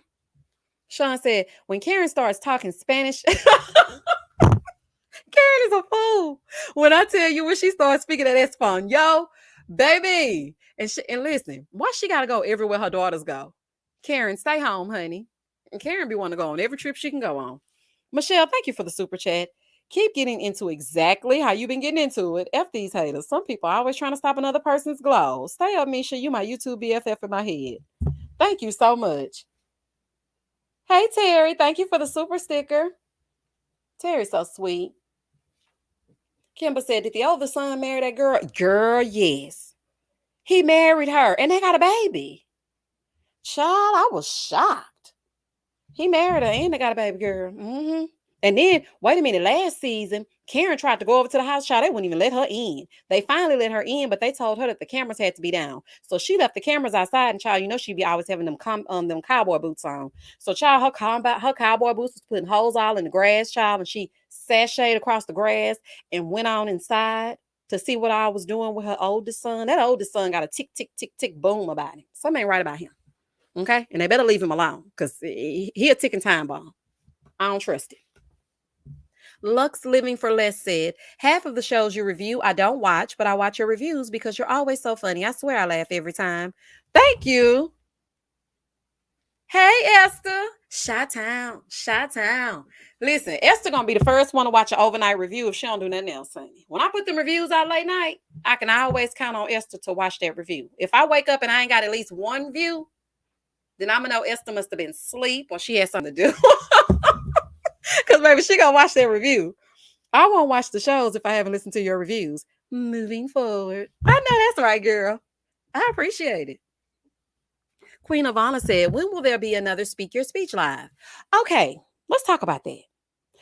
Sean said, when Karen starts talking Spanish, Karen is a fool. When I tell you when she starts speaking that Espanol, baby. And listen, why she gotta go everywhere her daughters go? Karen, stay home, honey. And Karen be wanting to go on every trip she can go on. Michelle, thank you for the super chat. Keep getting into exactly how you've been getting into it. F these haters. Some people are always trying to stop another person's glow. Stay up, Misha. You my YouTube BFF in my head. Thank you so much. Hey, Terry. Thank you for the super sticker. Terry's so sweet. Kimber said, did the older son marry that girl? Girl, yes. He married her and they got a baby. Child, I was shocked. He married her and they got a baby girl. Mm-hmm. And then, wait a minute, last season, Karen tried to go over to the house, child. They wouldn't even let her in. They finally let her in, but they told her that the cameras had to be down. So she left the cameras outside, and child, you know she'd be always having them cowboy boots on. So child, her cowboy boots was putting holes all in the grass, child, and she sashayed across the grass and went on inside to see what I was doing with her oldest son. That oldest son got a tick, tick, tick, tick, boom about him. Something ain't right about him. Okay? And they better leave him alone because he a ticking time bomb. I don't trust it. Lux Living for Less said, half of the shows you review, I don't watch, but I watch your reviews because you're always so funny. I swear I laugh every time. Thank you. Hey, Esther. Chi-town. Chi-town. Listen, Esther going to be the first one to watch an overnight review if she don't do nothing else, honey. When I put them reviews out late night, I can always count on Esther to watch that review. If I wake up and I ain't got at least one view, then I'm going to know Esther must have been asleep or she had something to do. Because, baby, she going to watch that review. I won't watch the shows if I haven't listened to your reviews. Moving forward. I know that's right, girl. I appreciate it. Queen Ivana said, when will there be another Speak Your Speech Live? Okay, let's talk about that.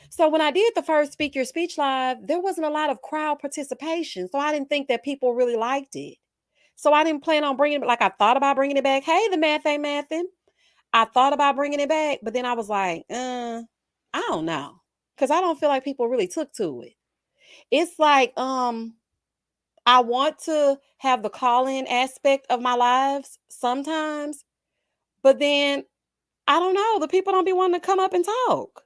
So when I did the first Speak Your Speech Live, there wasn't a lot of crowd participation. So I didn't think that people really liked it. So I didn't plan on bringing it, like I thought about bringing it back. Hey, the math ain't mathin'. I thought about bringing it back, but then I was like, I don't know. Because I don't feel like people really took to it. It's like, I want to have the call-in aspect of my lives sometimes, but then I don't know. The people don't be wanting to come up and talk.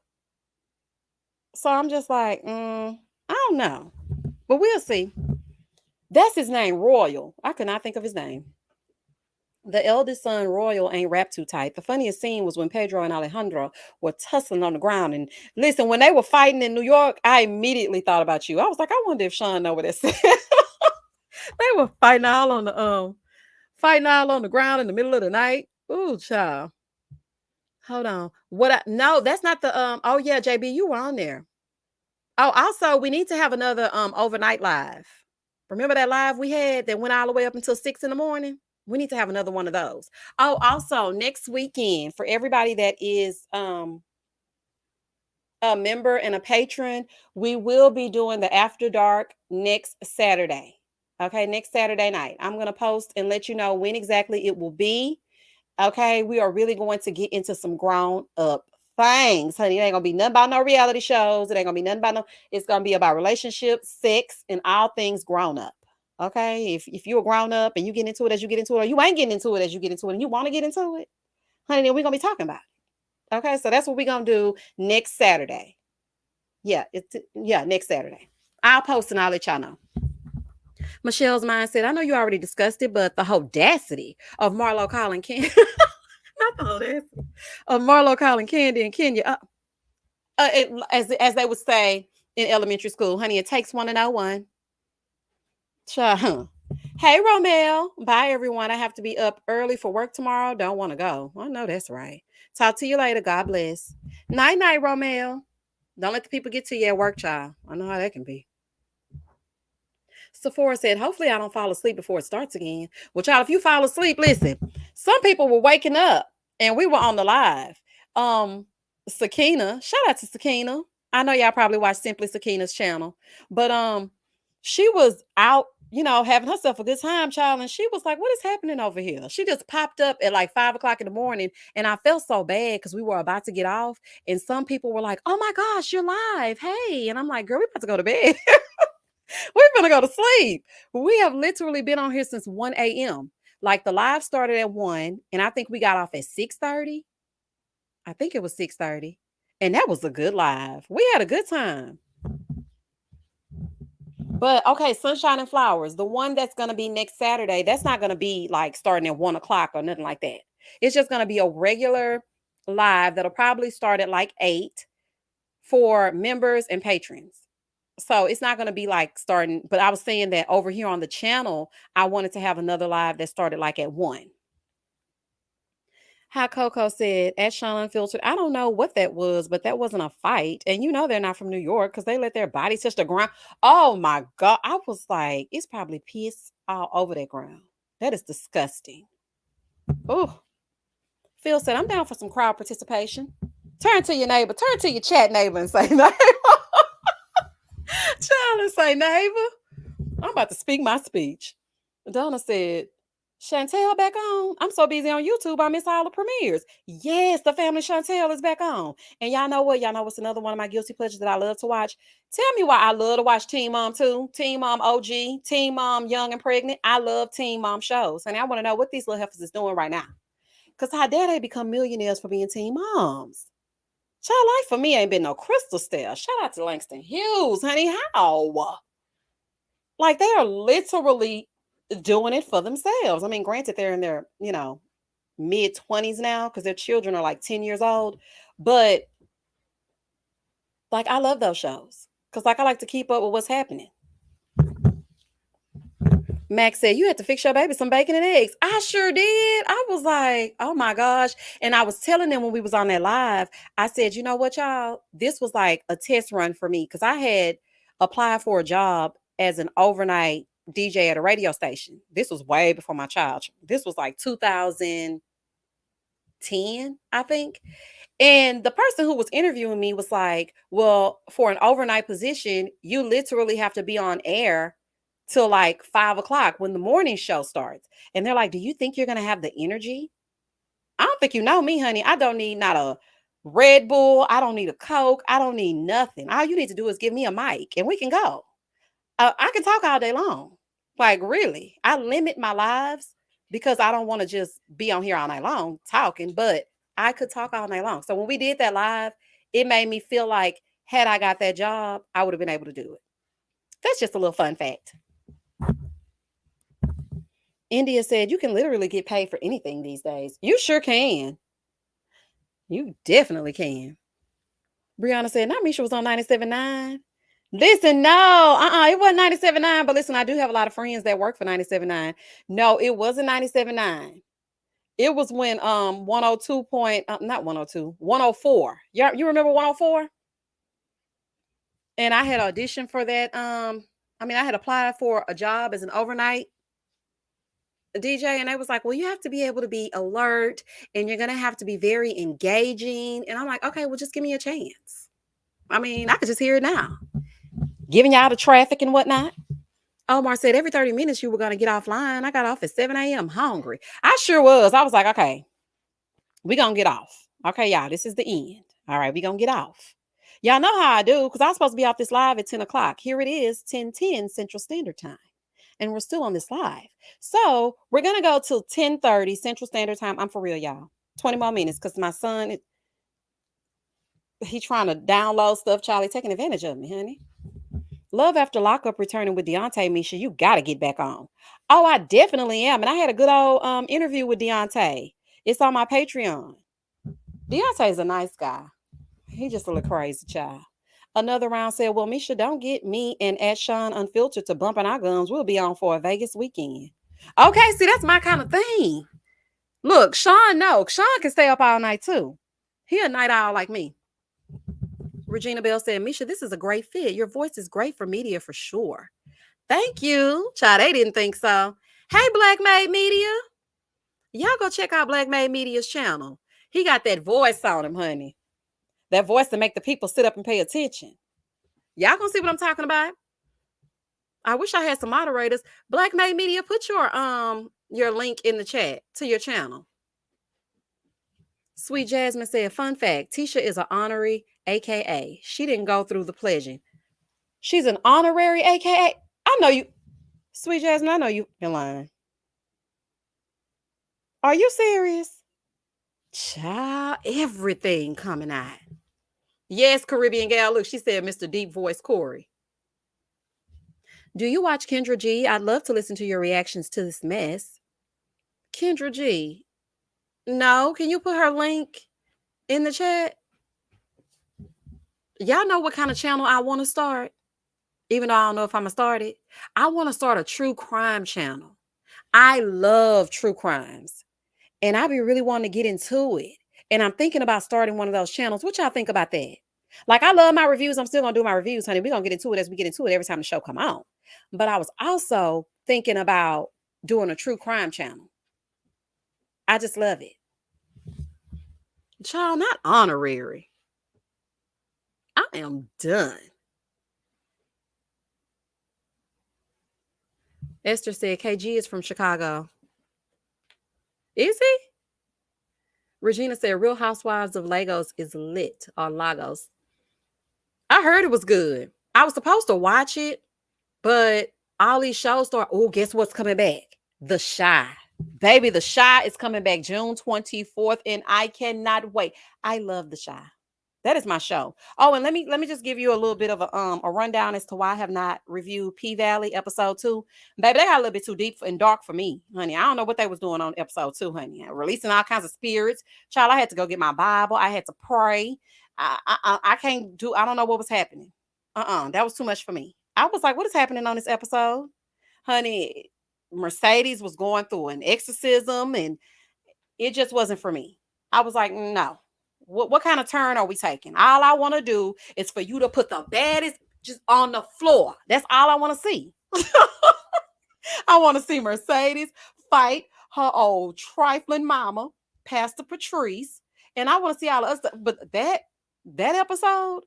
So I'm just like, I don't know. But we'll see. That's his name, Royal. I could not think of his name. The eldest son, Royal, ain't wrapped too tight. The funniest scene was when Pedro and Alejandro were tussling on the ground. And listen, when they were fighting in New York, I immediately thought about you. I was like, I wonder if Sean know what that said. They were fighting all on the ground in the middle of the night. Ooh, child. Hold on. No, that's not the oh yeah, JB, you were on there. Oh, also we need to have another overnight live. Remember that live we had that went all the way up until 6 in the morning? We need to have another one of those. Oh, also next weekend for everybody that is a member and a patron, we will be doing the after dark next Saturday. Okay, next Saturday night. I'm going to post and let you know when exactly it will be. Okay, we are really going to get into some grown up things, honey. It ain't gonna be nothing about no reality shows. It ain't gonna be nothing about no. It's gonna be about relationships, sex, and all things grown up. Okay, if you're a grown up and you get into it as you get into it, or you ain't getting into it as you get into it, and you want to get into it, honey, then we're gonna be talking about it. Okay, so that's what we're gonna do next Saturday. Yeah, next Saturday. I'll post and I'll let y'all know. Michelle's mind said, I know you already discussed it, but the audacity of Marlo calling Candy, not the audacity of Marlo calling Candy and Kenya, as they would say in elementary school, honey, it takes one to know one. Huh. Hey, Romel. Bye, everyone. I have to be up early for work tomorrow. Don't want to go. I know that's right. Talk to you later. God bless. Night, night, Romel. Don't let the people get to you at work, child. I know how that can be. Sephora said, hopefully I don't fall asleep before it starts again. Well, child, if you fall asleep, listen, some people were waking up and we were on the live. Sakina, shout out to Sakina. I know y'all probably watch Simply Sakina's channel, but she was out, having herself a good time, child, and she was like, what is happening over here? She just popped up at like 5 o'clock in the morning, and I felt so bad because we were about to get off, and some people were like, oh my gosh, you're live. Hey. And I'm like, girl, we about to go to bed. We're gonna go to sleep. We have literally been on here since 1 a.m. Like the live started at 1, and I think we got off at 6:30. I think it was 6:30. And that was a good live. We had a good time. But okay, Sunshine and Flowers, the one that's gonna be next Saturday, that's not gonna be like starting at 1 o'clock or nothing like that. It's just gonna be a regular live that'll probably start at like 8 for members and patrons. So it's not going to be like starting, but I was saying that over here on the channel, I wanted to have another live that started like at 1. How Coco said, at Sean Unfiltered, I don't know what that was, but that wasn't a fight. And they're not from New York because they let their body touch the ground. Oh my God. I was like, it's probably piss all over that ground. That is disgusting. Oh, Phil said, I'm down for some crowd participation. Turn to your neighbor, turn to your chat neighbor and say, neighbor. Child, and say, neighbor, I'm about to speak my speech. Donna said, Chantel back on? I'm so busy on YouTube, I miss all the premieres. Yes, the family Chantel is back on. And y'all know what? Y'all know what's another one of my guilty pleasures that I love to watch? Tell me why I love to watch Teen Mom too. Teen Mom OG, Teen Mom Young and Pregnant. I love Teen Mom shows. And I want to know what these little heifers is doing right now. Because how dare they become millionaires for being teen moms? Child, life for me ain't been no crystal stare. Shout out to Langston Hughes, honey. How? Like they are literally doing it for themselves. I mean, granted, they're in their, mid 20s now because their children are like 10 years old. But like I love those shows. Because like I like to keep up with what's happening. Max said, you had to fix your baby some bacon and eggs. I sure did. I was like, oh my gosh. And I was telling them when we was on that live, I said, you know what, y'all? This was like a test run for me because I had applied for a job as an overnight DJ at a radio station. This was way before my child. This was like 2010, I think. And the person who was interviewing me was like, well, for an overnight position, you literally have to be on air till like 5 o'clock when the morning show starts. And they're like, do you think you're going to have the energy? I don't think you know me, honey. I don't need not a Red Bull. I don't need a Coke. I don't need nothing. All you need to do is give me a mic and we can go. I can talk all day long. Like, really. I limit my lives because I don't want to just be on here all night long talking, but I could talk all night long. So when we did that live, it made me feel like had I got that job, I would have been able to do it. That's just a little fun fact. India said you can literally get paid for anything these days. You sure can. You definitely can. Brianna said, not Misha was on 97.9. Listen, no, it wasn't 97.9. But listen, I do have a lot of friends that work for 97.9. No, it wasn't 97.9. It was when 102 point not 102, 104. You remember 104? And I had auditioned for that. I had applied for a job as an overnight DJ, and they was like, well, you have to be able to be alert and you're gonna have to be very engaging. And I'm like, okay, well, just give me a chance. I could just hear it now. Giving y'all the traffic and whatnot. Omar said every 30 minutes you were gonna get offline. I got off at 7 a.m. hungry. I sure was. I was like, okay, we gonna get off. Okay, y'all, this is the end. All right, we gonna get off. Y'all know how I do, because I was supposed to be off this live at 10 o'clock. Here it is, 10:10 Central Standard Time. And we're still on this live. So we're gonna go till 10:30 Central Standard Time. I'm for real, y'all. 20 more minutes, because my son, he trying to download stuff. Charlie taking advantage of me, honey. Love after lockup returning with Deontay. Misha, you gotta get back on. Oh, I definitely am. And I had a good old interview with Deontay. It's on my Patreon. Deontay's a nice guy. He just a little crazy child. Another round said, well, Misha, don't get me and at Sean Unfiltered to bumping our gums. We'll be on for a Vegas weekend. Okay, see, that's my kind of thing. Look, Sean, no. Sean can stay up all night too. He a night owl like me. Regina Bell said, Misha, this is a great fit. Your voice is great for media for sure. Thank you. Child, they didn't think so. Hey, Black Made Media. Y'all go check out Black Made Media's channel. He got that voice on him, honey. That voice to make the people sit up and pay attention. Y'all gonna see what I'm talking about? I wish I had some moderators. Black Made Media, put your link in the chat to your channel. Sweet Jasmine said, fun fact, Tisha is an honorary AKA. She didn't go through the pledging. She's an honorary AKA? I know you. Sweet Jasmine, I know you're lying. Are you serious? Child, everything coming out. Yes, Caribbean gal. Look, she said, Mr. Deep Voice Corey. Do you watch Kendra G? I'd love to listen to your reactions to this mess. Kendra G. No, can you put her link in the chat? Y'all know what kind of channel I want to start? Even though I don't know if I'm going to start it. I want to start a true crime channel. I love true crimes. And I be really wanting to get into it. And I'm thinking about starting one of those channels. What y'all think about that? Like, I love my reviews. I'm still going to do my reviews, honey. We're going to get into it as we get into it every time the show come on. But I was also thinking about doing a true crime channel. I just love it. Child, not honorary. I am done. Esther said, KG is from Chicago. Is he? Regina said, Real Housewives of Lagos is lit, or Lagos. I heard it was good. I was supposed to watch it, but all these shows start. Oh, guess what's coming back? The Chi. Baby, The Chi is coming back June 24th, and I cannot wait. I love The Chi. That is my show. Oh, and let me just give you a little bit of a rundown as to why I have not reviewed P-Valley episode 2. Baby, they got a little bit too deep and dark for me, honey. I don't know what they was doing on episode 2, honey. Releasing all kinds of spirits. Child, I had to go get my Bible. I had to pray. I can't do. I don't know what was happening. That was too much for me. I was like, what is happening on this episode, honey? Mercedes was going through an exorcism, and it just wasn't for me. I was like, no. What kind of turn are we taking? All I want to do is for you to put the baddest just on the floor. That's all I want to see. I want to see Mercedes fight her old trifling mama, Pastor Patrice, and I want to see all of us. But that episode,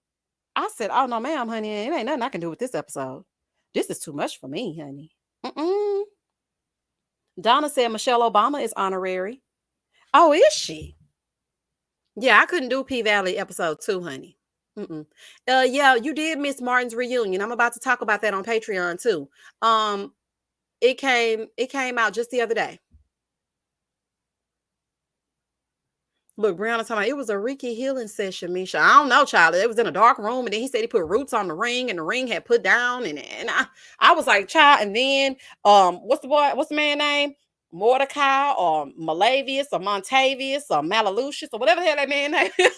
I said, oh no, ma'am, honey, it ain't nothing I can do with this episode. This is too much for me, honey. Donna said Michelle Obama is honorary. Oh, is she? Yeah, I couldn't do P-Valley episode 2, honey. Yeah, you did miss Martin's reunion. I'm about to talk about that on Patreon too. It came out just the other day. Look, Brianna talking about it was a Ricky healing session, Misha. I don't know, child. It was in a dark room, and then he said he put roots on the ring, and the ring had put down, and I was like, child. And then what's the man name? Mordecai or Malavius or Montavious or Malalucius or whatever the hell that man name is.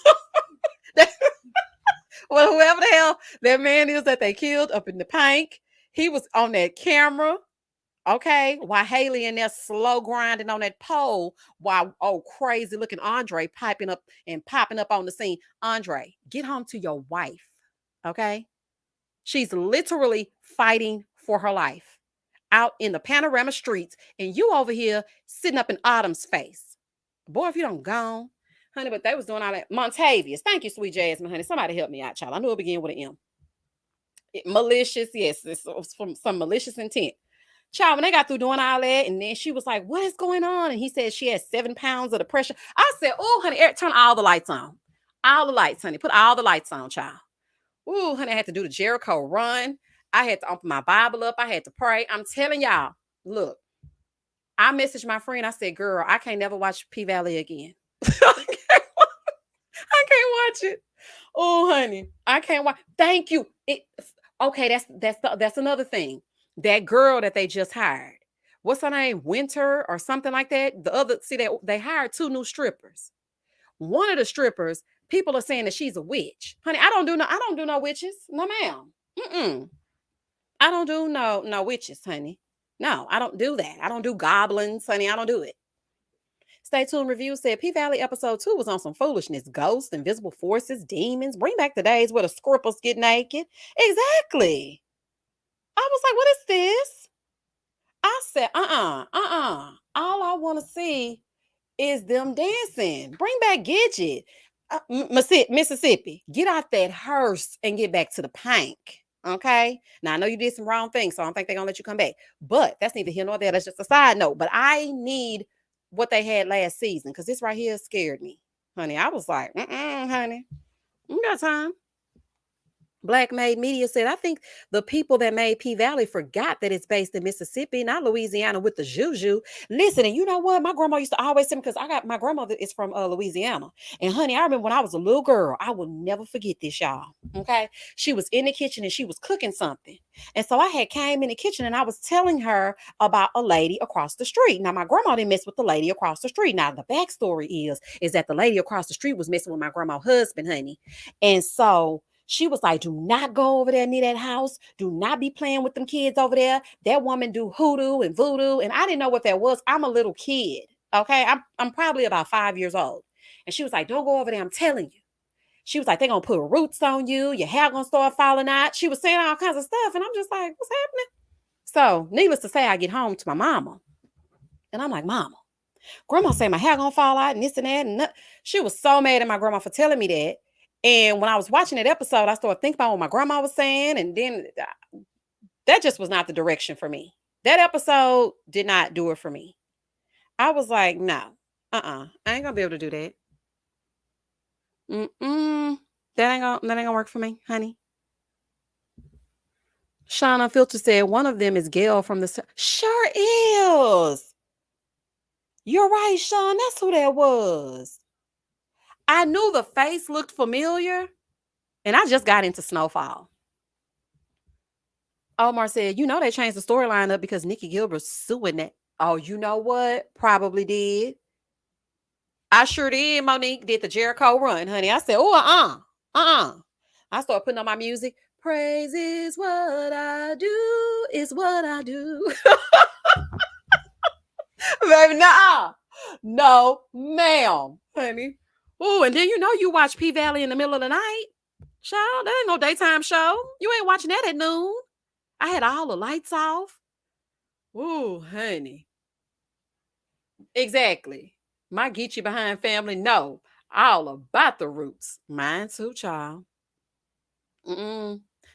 Well, whoever the hell that man is that they killed up in the Pank, he was on that camera. Okay, while Haley in there slow grinding on that pole, while crazy looking Andre piping up and popping up on the scene. Andre, get home to your wife. Okay, she's literally fighting for her life out in the panorama streets, and you over here sitting up in Autumn's face. Boy, if you don't gone, honey, but they was doing all that. Montavious, thank you, sweet Jasmine, honey. Somebody help me out, child. I knew it began with an M. Malicious, yes, it was from some malicious intent. Child, when they got through doing all that, and then she was like, "What is going on?" And he said she had 7 pounds of the pressure. I said, "Oh, honey, Eric, turn all the lights on. All the lights, honey. Put all the lights on, child." Ooh, honey, I had to do the Jericho run. I had to open my Bible up. I had to pray. I'm telling y'all, look, I messaged my friend. I said, "Girl, I can't never watch P Valley again." I can't watch it. Oh, honey, I can't watch. Thank you. Okay. That's another thing. That girl that they just hired. What's her name? Winter or something like that. The other, see, they hired 2 new strippers. One of the strippers, people are saying that she's a witch. Honey, I don't do no witches. No, ma'am. Mm-mm. I don't do no witches, honey. No, I don't do that. I don't do goblins, honey. I don't do it. Stay tuned. Review said P Valley episode 2 was on some foolishness. Ghosts, invisible forces, demons. Bring back the days where the scrippers get naked. Exactly. I was like, what is this? I said, All I want to see is them dancing. Bring back Gidget. Mississippi, get out that hearse and get back to the Pank. Okay. Now I know you did some wrong things, so I don't think they're gonna let you come back. But that's neither here nor there. That's just a side note. But I need what they had last season because this right here scared me, honey. I was like, honey, you got time. Black Made Media said, I think the people that made P Valley forgot that it's based in Mississippi, not Louisiana with the juju. Listen, and you know what? My grandma used to always say, because my grandmother is from Louisiana. And honey, I remember when I was a little girl, I will never forget this, y'all. Okay. She was in the kitchen and she was cooking something. And so I had came in the kitchen and I was telling her about a lady across the street. Now, my grandma didn't mess with the lady across the street. Now, the backstory is that the lady across the street was messing with my grandma's husband, honey. And so she was like, do not go over there near that house. Do not be playing with them kids over there. That woman do hoodoo and voodoo. And I didn't know what that was. I'm a little kid. Okay. I'm probably about 5 years old. And she was like, don't go over there. I'm telling you. She was like, they're going to put roots on you. Your hair going to start falling out. She was saying all kinds of stuff. And I'm just like, what's happening? So needless to say, I get home to my mama. And I'm like, Mama, grandma say my hair going to fall out and this and that. And she was so mad at my grandma for telling me that. And when I was watching that episode, I started thinking about what my grandma was saying. And then that just was not the direction for me. That episode did not do it for me. I was like, no, I ain't gonna be able to do that. That ain't gonna work for me, honey. Shauna Filter said one of them is Gail from the. Sure is. You're right, Sean. That's who that was. I knew the face looked familiar. And I just got into Snowfall. Omar said, you know, they changed the storyline up because Nikki Gilbert's suing that. Oh, you know what? Probably did. I sure did. Monique did the Jericho run, honey. I said, oh, I started putting on my music. Praise is what I do, is what I do. Baby, no, ma'am, honey. Oh, and then you know you watch P Valley in the middle of the night. Child, that ain't no daytime show. You ain't watching that at noon. I had all the lights off. Ooh, honey. Exactly. My get you behind family, no. All about the roots. Mine too, child.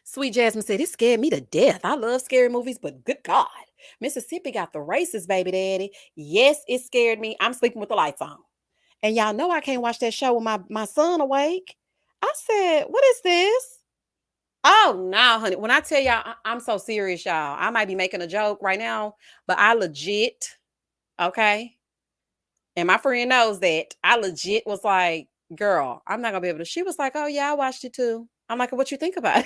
Sweet Jasmine said, it scared me to death. I love scary movies, but good God. Mississippi got the racist, baby daddy. Yes, it scared me. I'm sleeping with the lights on. And y'all know I can't watch that show with my son awake. I said, what is this? Oh, no, honey. When I tell y'all, I'm so serious, y'all. I might be making a joke right now, but I legit, okay? And my friend knows that. I legit was like, girl, I'm not going to be able to. She was like, oh, yeah, I watched it too. I'm like, what you think about it?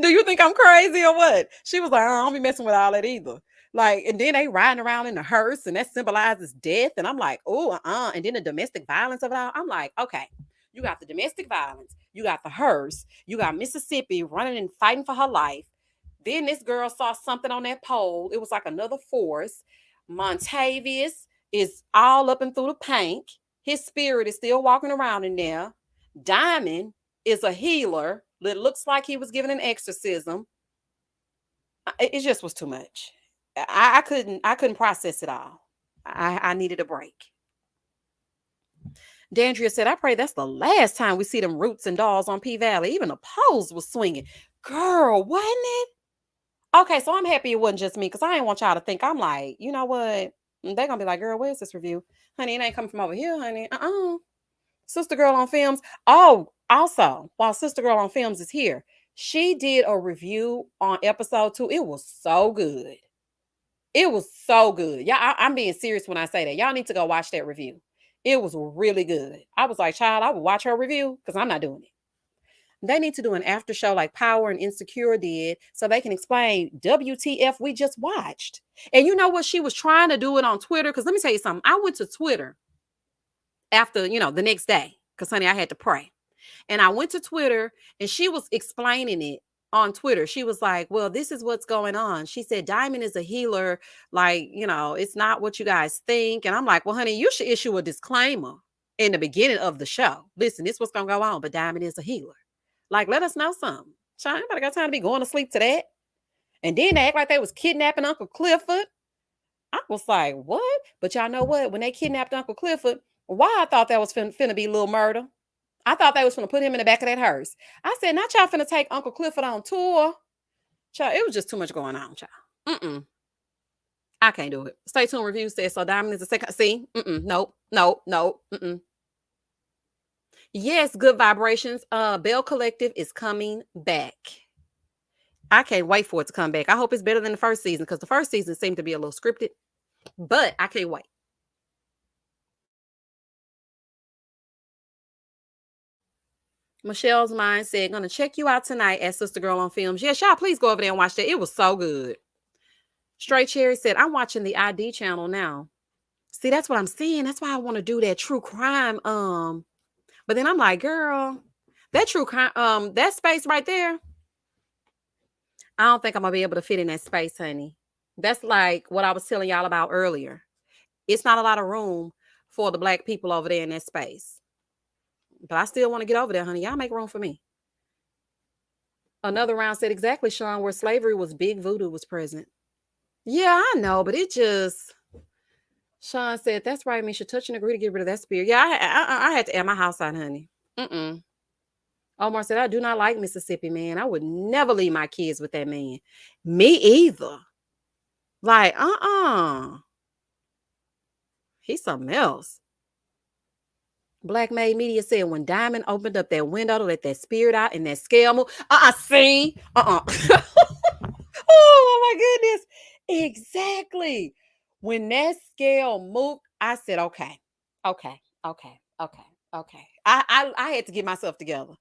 Do you think I'm crazy or what? She was like, I don't be messing with all that either. Like, and then they riding around in a hearse, and that symbolizes death. And I'm like, oh, and then the domestic violence of it all. I'm like, okay, you got the domestic violence, you got the hearse, you got Mississippi running and fighting for her life. Then this girl saw something on that pole. It was like another force. Montavious is all up and through the paint. His spirit is still walking around in there. Diamond is a healer that looks like he was given an exorcism. It just was too much. I couldn't process it all. I needed a break. Dandria said, I pray that's the last time we see them roots and dolls on P Valley. Even the poles was swinging. Girl, wasn't it? Okay, so I'm happy it wasn't just me because I didn't want y'all to think I'm like, you know what? They're going to be like, girl, where's this review? Honey, it ain't coming from over here, honey. Sister Girl on Films. Oh, also, while Sister Girl on Films is here, she did a review on episode 2. It was so good. It was so good. Yeah, I'm being serious when I say that. Y'all need to go watch that review. It was really good. I was like, child, I would watch her review because I'm not doing it. They need to do an after show like Power and Insecure did so they can explain WTF we just watched. And you know what? She was trying to do it on Twitter. Because let me tell you something. I went to Twitter after, the next day because, honey, I had to pray. And I went to Twitter and she was explaining it on Twitter. She was like, well, this is what's going on. She said, Diamond is a healer. Like, it's not what you guys think. And I'm like, well, honey, you should issue a disclaimer in the beginning of the show. Listen, this is what's going to go on, but Diamond is a healer. Like, let us know something. Child, anybody got time to be going to sleep to that? And then they act like they was kidnapping Uncle Clifford. I was like, what? But y'all know what? When they kidnapped Uncle Clifford, why I thought that was finna be a little murder. I thought they was finna put him in the back of that hearse. I said, not y'all finna take Uncle Clifford on tour. Child, it was just too much going on, child. I can't do it. Stay tuned review says, so Diamond is a second. See? Nope. Yes, good vibrations. Bell Collective is coming back. I can't wait for it to come back. I hope it's better than the first season because the first season seemed to be a little scripted, but I can't wait. Michelle's Mind said, gonna check you out tonight at Sister Girl on Films. Yes, y'all, please go over there and watch that. It was so good. Straight Cherry said, I'm watching the ID channel now. See, that's what I'm saying. That's why I want to do that true crime. But then I'm like, girl, that true crime, that space right there, I don't think I'm gonna be able to fit in that space, honey. That's like what I was telling y'all about earlier. It's not a lot of room for the Black people over there in that space. But I still want to get over there, honey. Y'all make room for me. Another round said exactly, Sean, where slavery was big, voodoo was present. Yeah, I know, but it just. Sean said, that's right, Misha. Touch and agree to get rid of that spirit. Yeah, I had to air my house out, honey. Omar said, I do not like Mississippi, man. I would never leave my kids with that man. Me either. Like, he's something else. Black Made Media said when Diamond opened up that window to let that spirit out and that scale move. See? Oh my goodness. Exactly. When that scale moved, I said, okay. I had to get myself together.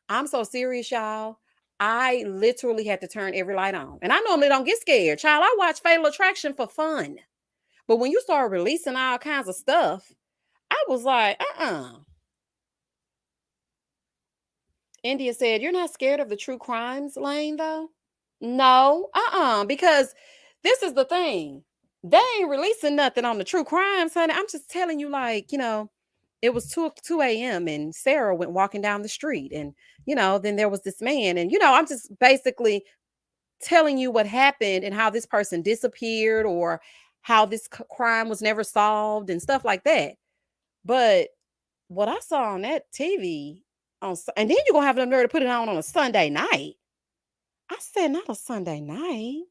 I'm so serious, y'all. I literally had to turn every light on. And I normally don't get scared. Child, I watch Fatal Attraction for fun. But when you start releasing all kinds of stuff, I was like, India said, you're not scared of the true crimes lane, though? No, because this is the thing. They ain't releasing nothing on the true crimes, honey. I'm just telling you, like, it was 2 a.m. and Sarah went walking down the street. And, then there was this man. And, I'm just basically telling you what happened and how this person disappeared or how this crime was never solved and stuff like that. But what I saw on that TV, and then you're going to have the nerve to put it on a Sunday night. I said, not a Sunday night.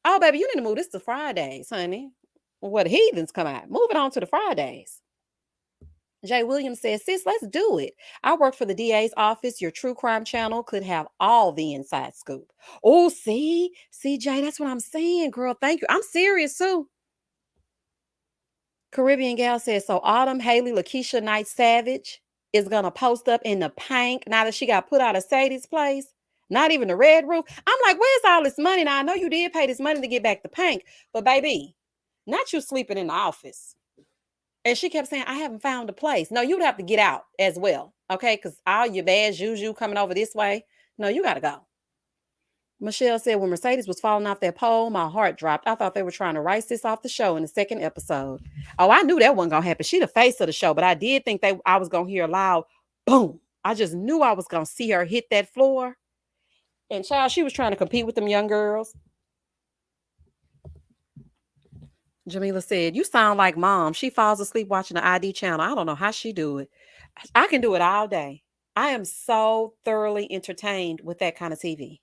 Oh, baby, you need to move this to Fridays, honey. What heathens come out. Move it on to the Fridays. Jay Williams says, sis, let's do it. I work for the DA's office. Your true crime channel could have all the inside scoop. Oh, see, Jay, that's what I'm saying, girl. Thank you. I'm serious, too. Caribbean Gal says, so Autumn, Haley, Lakeisha Knight Savage is going to post up in the paint now that she got put out of Sadie's place. Not even the red roof. I'm like, where's all this money? Now, I know you did pay this money to get back the paint, but baby, not you sleeping in the office. And she kept saying, I haven't found a place. No, you would have to get out as well. Okay. Because all your bad juju coming over this way. No, you got to go. Michelle said, when Mercedes was falling off that pole, my heart dropped. I thought they were trying to write this off the show in the second episode. Oh, I knew that wasn't going to happen. She the face of the show, but I did think I was going to hear a loud boom. I just knew I was going to see her hit that floor. And child, she was trying to compete with them young girls. Jamila said, you sound like mom. She falls asleep watching the ID channel. I don't know how she do it. I can do it all day. I am so thoroughly entertained with that kind of TV.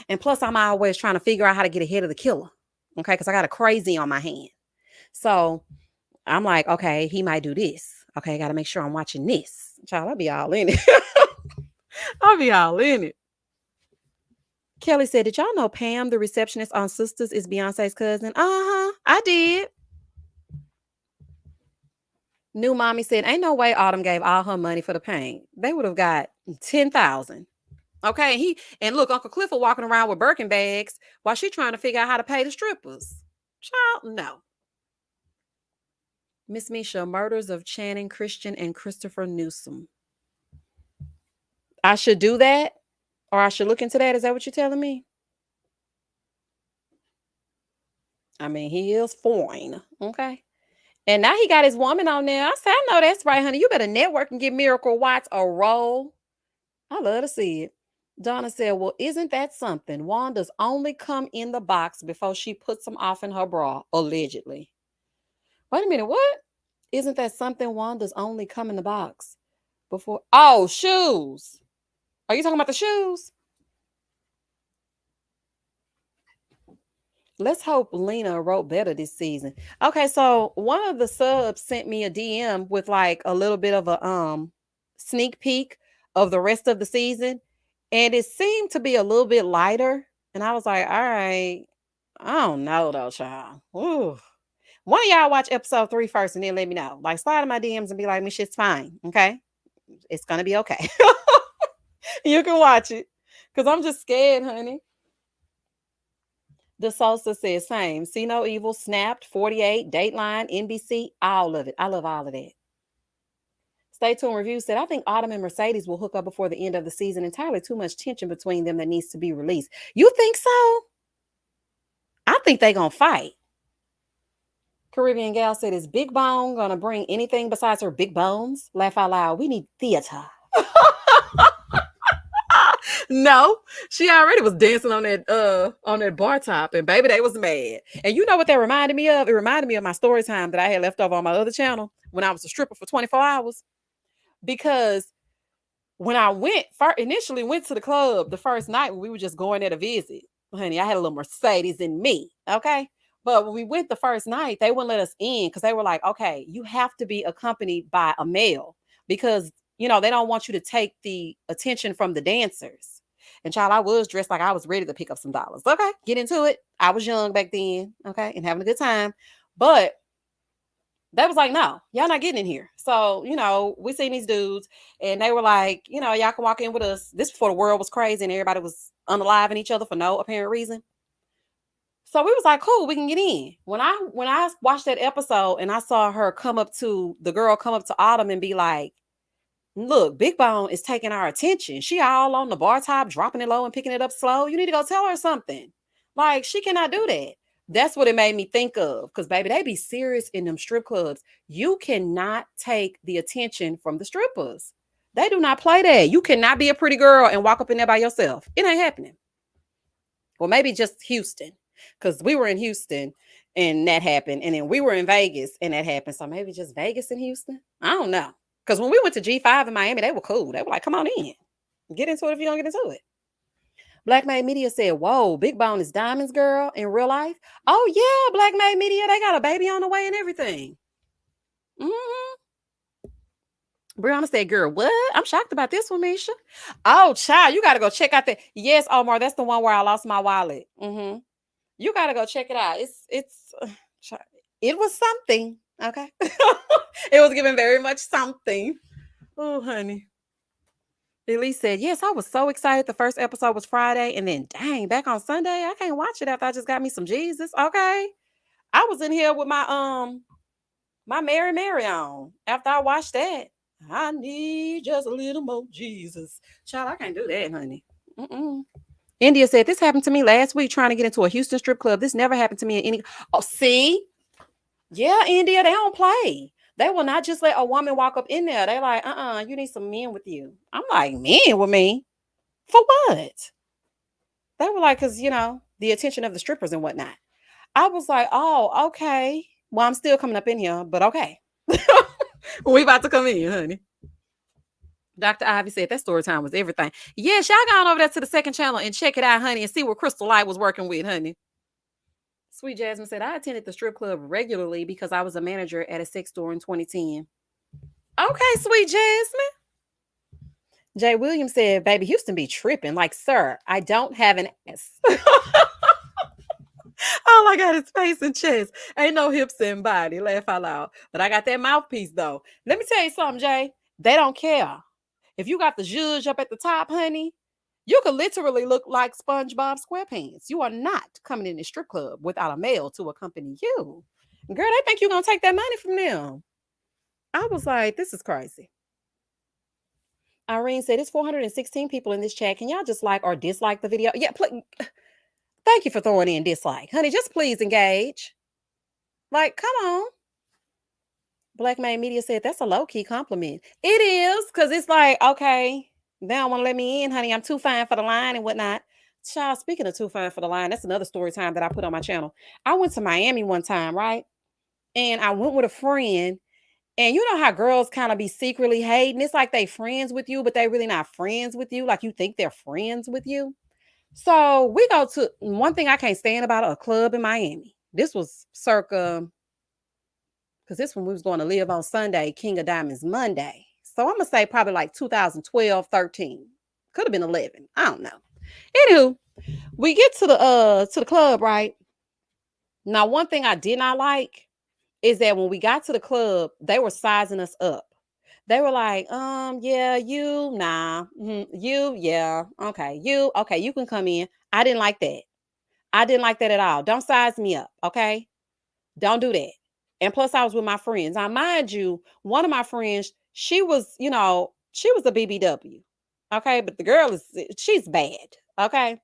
And plus, I'm always trying to figure out how to get ahead of the killer. Okay, because I got a crazy on my hand. So I'm like, okay, he might do this. Okay, I got to make sure I'm watching this. Child, I'll be all in it. I'll be all in it. Kelly said, did y'all know Pam, the receptionist on Sisters, is Beyonce's cousin? Uh-huh, I did. New mommy said, ain't no way Autumn gave all her money for the paint. They would have got 10,000. Okay, and look, Uncle Clifford walking around with Birkin bags while she trying to figure out how to pay the strippers. Child, no. Miss Misha, murders of Channing Christian and Christopher Newsom. I should do that? Or I should look into that? Is that what you're telling me? I mean, he is fine. Okay. And now he got his woman on there. I said, I know that's right, honey. You better network and get Miracle Watts a role. I love to see it. Donna said, well, isn't that something? Wanda's only come in the box before she puts them off in her bra, allegedly. Wait a minute, what? Isn't that something? Wanda's only come in the box before. Oh, shoes. Are you talking about the shoes? Let's hope Lena wrote better this season. Okay, so one of the subs sent me a DM with like a little bit of a sneak peek of the rest of the season, and it seemed to be a little bit lighter. And I was like, all right, I don't know though, child. Ooh. One of y'all watch episode 3 first and then let me know. Like, slide in my DMs and be like, me, shit's fine. Okay. It's gonna be okay. You can watch it. Cause I'm just scared, honey. The Salsa says same. See No Evil, Snapped, 48, Dateline, NBC, all of it. I love all of that. Stay Tuned Review said, I think Autumn and Mercedes will hook up before the end of the season. Entirely too much tension between them that needs to be released. You think so? I think they're going to fight. Caribbean Gal said, is Big Bone going to bring anything besides her big bones? Laugh out loud. We need theater. No, she already was dancing on that bar top, and baby, they was mad. And you know what that reminded me of? It reminded me of my story time that I had left over on my other channel when I was a stripper for 24 hours. Because when I initially went to the club the first night when we were just going there to visit, honey, I had a little Mercedes in me, okay? But when we went the first night, they wouldn't let us in because they were like, okay, you have to be accompanied by a male because, you know, they don't want you to take the attention from the dancers. And child, I was dressed like I was ready to pick up some dollars. Okay, get into it. I was young back then, okay, and having a good time. But they was like, no, y'all not getting in here. So, you know, we seen these dudes and they were like, you know, y'all can walk in with us. This before the world was crazy and everybody was unaliving each other for no apparent reason. So we was like, cool, we can get in. When I watched that episode and I saw the girl come up to Autumn and be like, look, Big Bone is taking our attention. She all on the bar top, dropping it low and picking it up slow. You need to go tell her something. Like, she cannot do that. That's what it made me think of. Because, baby, they be serious in them strip clubs. You cannot take the attention from the strippers. They do not play that. You cannot be a pretty girl and walk up in there by yourself. It ain't happening. Well, maybe just Houston. Because we were in Houston and that happened. And then we were in Vegas and that happened. So maybe just Vegas and Houston? I don't know. Because when we went to G5 in Miami, they were cool. They were like, come on in. Get into it if you don't get into it. Black Made Media said, whoa, Big Bone is Diamonds girl in real life. Oh, yeah, Black Made Media. They got a baby on the way and everything. Mm-hmm. Brianna said, girl, what? I'm shocked about this one, Misha. Oh, child, you got to go check out that. Yes, Omar, that's the one where I lost my wallet. Mm-hmm. You got to go check it out. It was something. Okay. It was giving very much something. Oh, honey. Elise said, yes, I was so excited. The first episode was Friday, and then dang, back on Sunday, I can't watch it after I just got me some Jesus. Okay. I was in here with my Mary Mary on. After I watched that, I need just a little more Jesus. Child, I can't do that, honey. Mm-mm. India said, this happened to me last week trying to get into a Houston strip club. This never happened to me in any. Oh, see? Yeah, India, they don't play. They will not just let a woman walk up in there. They like, you need some men with you. I'm like, men with me? For what? They were like, because, the attention of the strippers and whatnot. I was like, oh, okay. Well, I'm still coming up in here, but okay. We about to come in, honey. Dr. Ivy said that story time was everything. Yes, y'all gone over there to the second channel and check it out, honey, and see what Crystal Light was working with, honey. Sweet Jasmine said, I attended the strip club regularly because I was a manager at a sex store in 2010. Okay, Sweet Jasmine. Jay Williams said, baby, Houston be tripping. Like, sir, I don't have an S. All I got is face and chest. Ain't no hips and body. Laugh out loud. But I got that mouthpiece, though. Let me tell you something, Jay. They don't care. If you got the zhuzh up at the top, honey, you could literally look like SpongeBob SquarePants. You are not coming in the strip club without a male to accompany you. Girl, they think you're going to take that money from them. I was like, this is crazy. Irene said, it's 416 people in this chat. Can y'all just like or dislike the video? Yeah, thank you for throwing in dislike. Honey, just please engage. Like, come on. Black Man Media said, that's a low-key compliment. It is, because it's like, okay, they don't want to let me in, honey. I'm too fine for the line and whatnot. Child, speaking of too fine for the line, that's another story time that I put on my channel. I went to Miami one time, right? And I went with a friend. And you know how girls kind of be secretly hating? It's like they friends with you, but they really not friends with you. Like you think they're friends with you. So we go to one thing I can't stand about a club in Miami. This was circa, because this one we was going to live on Sunday, King of Diamonds Monday. So I'm gonna say probably like 2012, 13. Could have been 11. I don't know. Anywho, we get to the club, right? Now, one thing I did not like is that when we got to the club, they were sizing us up. They were like, yeah, you, nah, you, yeah, okay, you can come in. I didn't like that. I didn't like that at all. Don't size me up, okay? Don't do that. And plus, I was with my friends. Now, mind you, one of my friends, she was, she was a BBW, okay? But the girl she's bad, okay?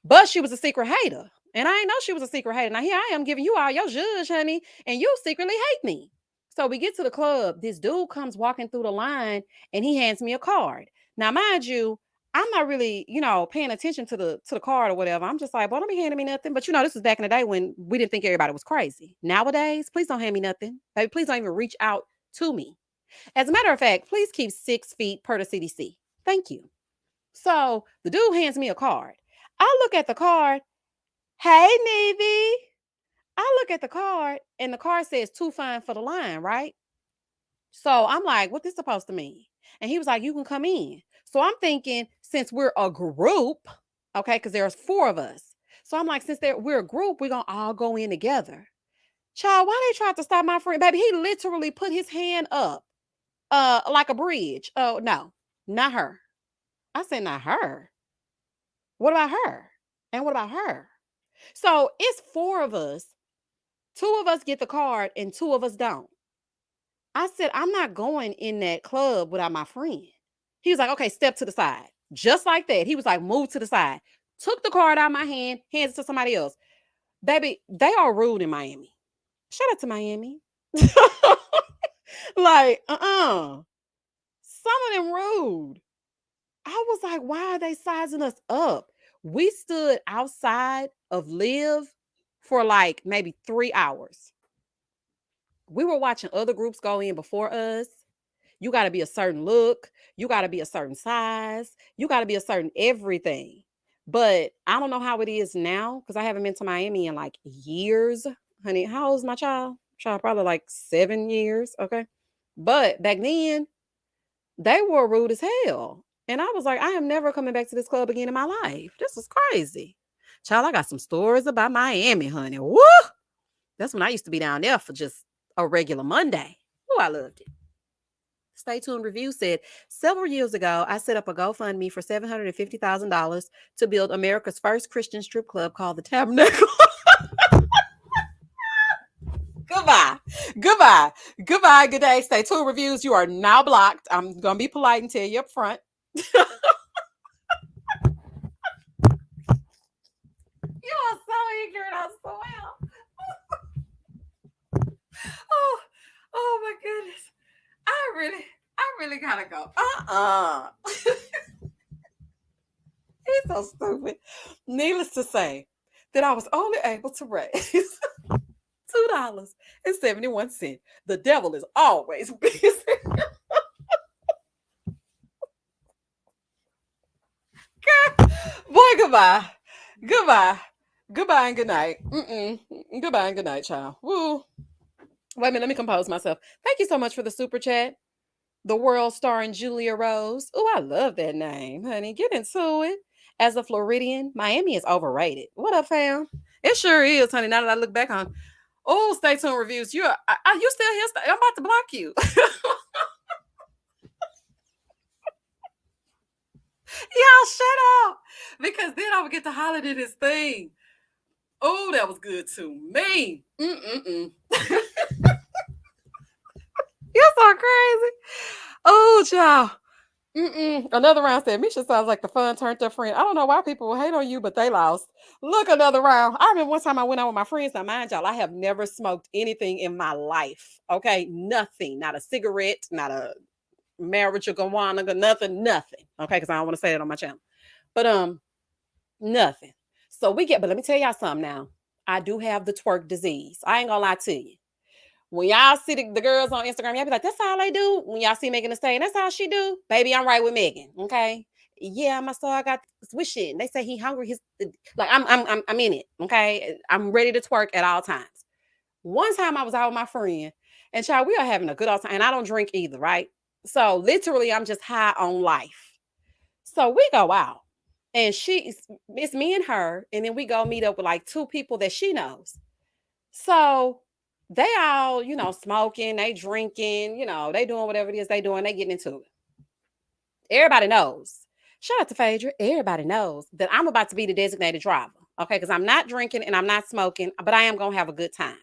But she was a secret hater. And I didn't know she was a secret hater. Now, here I am giving you all your judge, honey, and you secretly hate me. So we get to the club. This dude comes walking through the line, and he hands me a card. Now, mind you, I'm not really, paying attention to the card or whatever. I'm just like, boy, don't be handing me nothing. But this was back in the day when we didn't think everybody was crazy. Nowadays, please don't hand me nothing. Baby, please don't even reach out to me. As a matter of fact, please keep 6 feet per the CDC. Thank you. So the dude hands me a card. I look at the card. Hey, Navy. I look at the card, and the card says too fine for the line, right? So I'm like, what this supposed to mean? And he was like, you can come in. So I'm thinking, since we're a group, okay, because there's 4 of us. So I'm like, since we're a group, we're going to all go in together. Child, why they tried to stop my friend? Baby, he literally put his hand up like a bridge. Oh, no, not her. I said, not her. What about her? And what about her? So it's 4 of us. 2 of us get the card and 2 of us don't. I said, I'm not going in that club without my friend. He was like, okay, step to the side. Just like that. He was like, move to the side. Took the card out of my hand, hands it to somebody else. Baby, they are rude in Miami. Shout out to Miami. Like, some of them rude. I was like, why are they sizing us up? We stood outside of Live for like maybe 3 hours. We were watching other groups go in before us. You got to be a certain look. You got to be a certain size. You got to be a certain everything. But I don't know how it is now because I haven't been to Miami in like years. Honey, how old is my child? Child probably like 7 years. Okay. But back then, they were rude as hell. And I was like, I am never coming back to this club again in my life. This is crazy. Child, I got some stories about Miami, honey. Woo! That's when I used to be down there for just a regular Monday. Oh, I loved it. Stay tuned review said, several years ago, I set up a GoFundMe for $750,000 to build America's first Christian strip club called the Tabernacle. Goodbye. Goodbye. Goodbye. Good day. Stay tuned reviews. You are now blocked. I'm going to be polite and tell you up front. You are so ignorant, I swear. Oh my goodness. I really gotta go. He's so stupid. Needless to say, that I was only able to raise $2.71. The devil is always busy. Boy, goodbye. Goodbye. Goodbye and good night. Goodbye and good night, child. Woo. Wait a minute, let me compose myself. Thank you so much for the super chat. The world starring Julia Rose. Oh, I love that name, honey. Get into it. As a Floridian, Miami is overrated. What up, fam? It sure is, honey. Now that I look back on, oh, stay tuned reviews. You still here? I'm about to block you. Y'all shut up, because then I would get to holler at this thing. Oh, that was good to me. You're so crazy. Oh, child. Another round said, Misha sounds like the fun turned up friend. I don't know why people will hate on you, but they lost. Look, another round. I remember one time I went out with my friends. Now, mind y'all, I have never smoked anything in my life. Okay, nothing. Not a cigarette, not a marijuana, nothing. Okay, because I don't want to say that on my channel. But nothing. So but let me tell y'all something now. I do have the twerk disease. I ain't gonna lie to you. When y'all see the girls on Instagram, y'all be like, that's all they do. When y'all see Megan Thee Stallion, that's all she do. Baby, I'm right with Megan. Okay. Yeah, my soul got swishing. They say he hungry. He's like, I'm in it. Okay. I'm ready to twerk at all times. One time I was out with my friend, and child, we are having a good old time. And I don't drink either, right? So literally, I'm just high on life. So we go out, and it's me and her, and then we go meet up with like two people that she knows. So they all, smoking, they drinking, they doing whatever it is they doing, they getting into it. Everybody knows. Shout out to Phaedra. Everybody knows that I'm about to be the designated driver. Okay, because I'm not drinking and I'm not smoking, but I am gonna have a good time.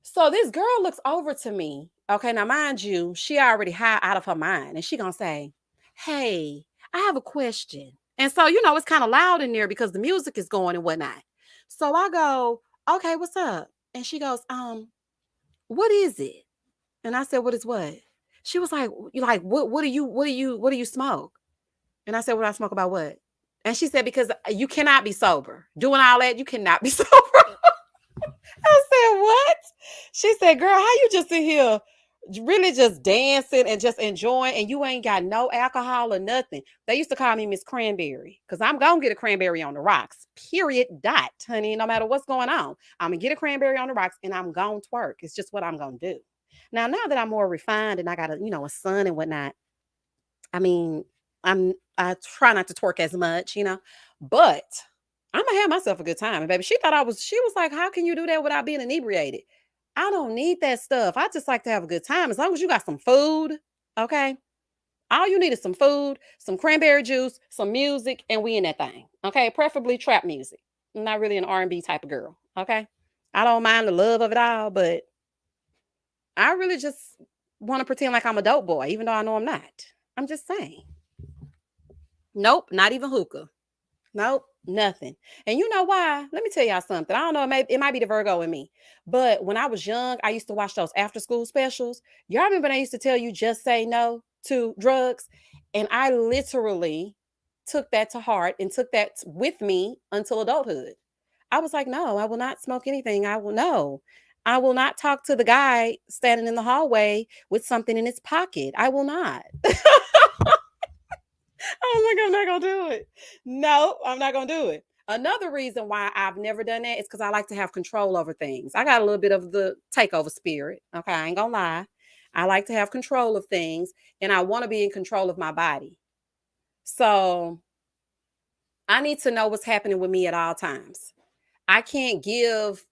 So this girl looks over to me. Okay, now mind you, she already high out of her mind, and she gonna say, "Hey, I have a question." And so it's kind of loud in there because the music is going and whatnot. So I go, "Okay, what's up?" And she goes, "What is it?" And I said, "What is what?" She was like, "You like what do you smoke?" And I said, "What do I smoke about what?" And she said, "Because you cannot be sober. Doing all that, you cannot be sober." I said, "What?" She said, "Girl, how you just sit here really just dancing and just enjoying, and you ain't got no alcohol or nothing?" They used to call me Miss Cranberry because I'm going to get a cranberry on the rocks, period, dot, honey. No matter what's going on, I'm going to get a cranberry on the rocks and I'm going to twerk. It's just what I'm going to do. Now that I'm more refined and I got a son and whatnot, I mean, I try not to twerk as much, but I'm gonna have myself a good time. And baby, she was like, "How can you do that without being inebriated?" I don't need that stuff. I just like to have a good time. As long as you got some food, okay? All you need is some food, some cranberry juice, some music, and we in that thing. Okay, preferably trap music. I'm not really an R&B type of girl. Okay. I don't mind the love of it all, but I really just want to pretend like I'm a dope boy, even though I know I'm not. I'm just saying. Nope, not even hookah. Nope, nothing. And you know why? Let me tell y'all something. I don't know, it might be the Virgo in me. But when I was young, I used to watch those after school specials. Y'all remember they used to tell you just say no to drugs? And I literally took that to heart and took that with me until adulthood. I was like, no, I will not smoke anything. I will not talk to the guy standing in the hallway with something in his pocket. I will not. Oh my God, I'm not gonna do it. No, I'm not gonna do it. Another reason why I've never done that is because I like to have control over things. I got a little bit of the takeover spirit. Okay, I ain't gonna lie. I like to have control of things and I want to be in control of my body. So I need to know what's happening with me at all times. I can't give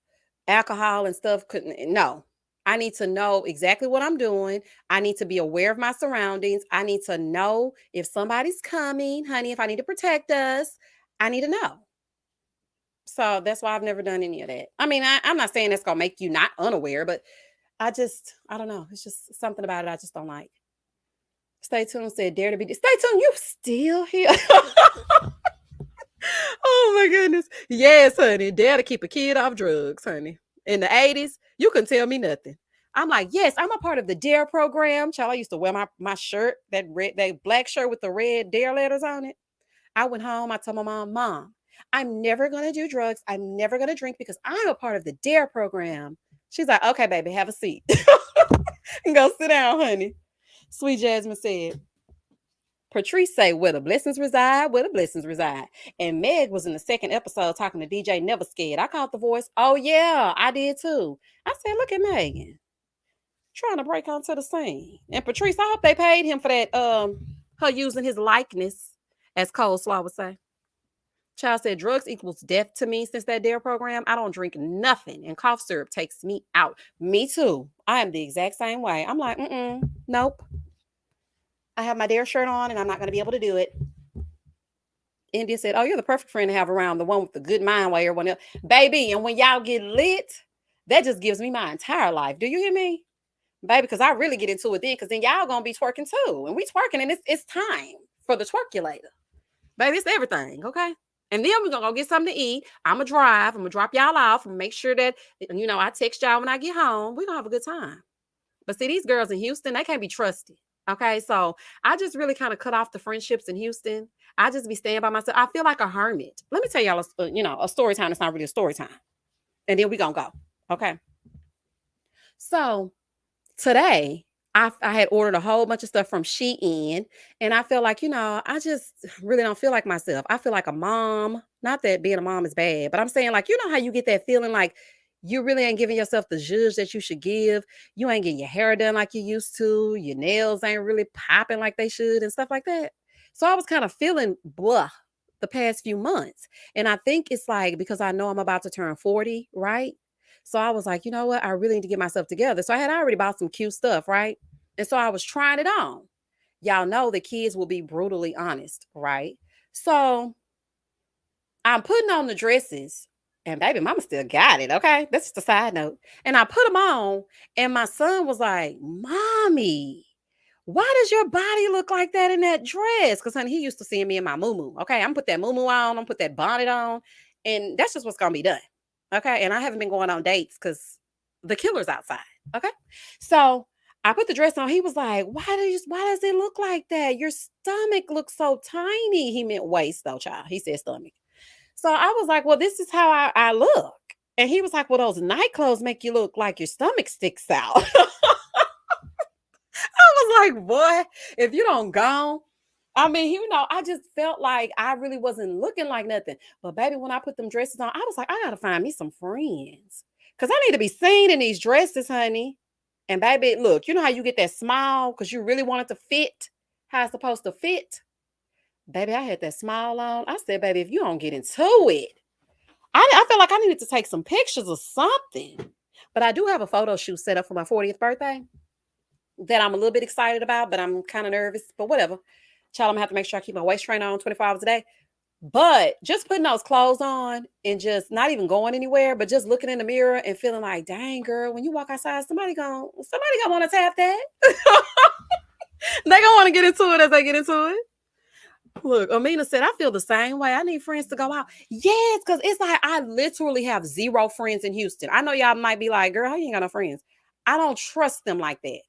alcohol and stuff. No, I need to know exactly what I'm doing. I need to be aware of my surroundings. I need to know if somebody's coming, honey, if I need to protect us. I need to know. So that's why I've never done any of that. I mean, I'm not saying that's gonna make you not unaware, but I don't know. It's just something about it I just don't like. Stay tuned said, dare to be. Stay tuned. You still here? Oh my goodness. Yes, honey. Dare to keep a kid off drugs, honey. In the 80s, you couldn't tell me nothing. I'm like, yes, I'm a part of the DARE program. Child, I used to wear my shirt, that black shirt with the red DARE letters on it. I went home. I told my mom, I'm never gonna do drugs. I'm never gonna drink because I'm a part of the DARE program. She's like, okay, baby, have a seat. And go sit down, honey. Sweet Jasmine said, Patrice say, where the blessings reside, where the blessings reside. And Meg was in the second episode talking to DJ Never Scared. I caught the voice. Oh, yeah, I did too. I said, look at Megan trying to break onto the scene. And Patrice, I hope they paid him for that, her using his likeness, as Coleslaw would say. Child said, drugs equals death to me since that DARE program. I don't drink nothing, and cough syrup takes me out. Me too. I am the exact same way. I'm like, nope. I have my DARE shirt on, and I'm not going to be able to do it. India said, oh, you're the perfect friend to have around, the one with the good mind while everyone else. Baby, and when y'all get lit, that just gives me my entire life. Do you hear me? Baby, because I really get into it then, because then y'all going to be twerking too. And we twerking, and it's time for the twerkulator. Baby, it's everything, okay? And then we're going to go get something to eat. I'm going to drive. I'm going to drop y'all off and make sure that, I text y'all when I get home. We're going to have a good time. But see, these girls in Houston, they can't be trusted. Okay, so I just really kind of cut off the friendships in Houston. I just be staying by myself. I feel like a hermit. Let me tell y'all, a story time. It's not really a story time. And then we going to go. Okay. So today, I had ordered a whole bunch of stuff from Shein, and I feel like, I just really don't feel like myself. I feel like a mom. Not that being a mom is bad, but I'm saying, like, how you get that feeling like you really ain't giving yourself the zhuzh that you should give. You ain't getting your hair done like you used to. Your nails ain't really popping like they should and stuff like that. So I was kind of feeling blah the past few months. And I think it's like because I know I'm about to turn 40, right? So I was like, you know what? I really need to get myself together. So I had already bought some cute stuff, right? And so I was trying it on. Y'all know the kids will be brutally honest, right? So I'm putting on the dresses, and baby mama still got it, okay? That's just a side note. And I put them on, and my son was like, Mommy, why does your body look like that in that dress? Because, honey, he used to see me in my moo-moo, okay? I'm going to put that moo-moo on. I'm going to put that bonnet on, and that's just what's going to be done, okay? And I haven't been going on dates because the killer's outside, okay? So I put the dress on. He was like, why does it look like that? Your stomach looks so tiny. He meant waist, though, child. He said stomach. So I was like, well, this is how I look. And he was like, well, those night clothes make you look like your stomach sticks out. I was like, boy, if you don't go. I mean, I just felt like I really wasn't looking like nothing. But baby, when I put them dresses on, I was like, I got to find me some friends. Because I need to be seen in these dresses, honey. And baby, look, you know how you get that smile because you really want it to fit how it's supposed to fit? Baby, I had that smile on. I said, baby, if you don't get into it, I felt like I needed to take some pictures or something. But I do have a photo shoot set up for my 40th birthday that I'm a little bit excited about, but I'm kind of nervous. But whatever. Child, I'm going to have to make sure I keep my waist trainer on 24 hours a day. But just putting those clothes on and just not even going anywhere, but just looking in the mirror and feeling like, dang, girl, when you walk outside, somebody gonna want to tap that. They gonna want to get into it as they get into it. Look, Amina said, I feel the same way. I need friends to go out. Yes, because it's like I literally have 0 friends in Houston. I know y'all might be like, girl, how you ain't got no friends? I don't trust them like that.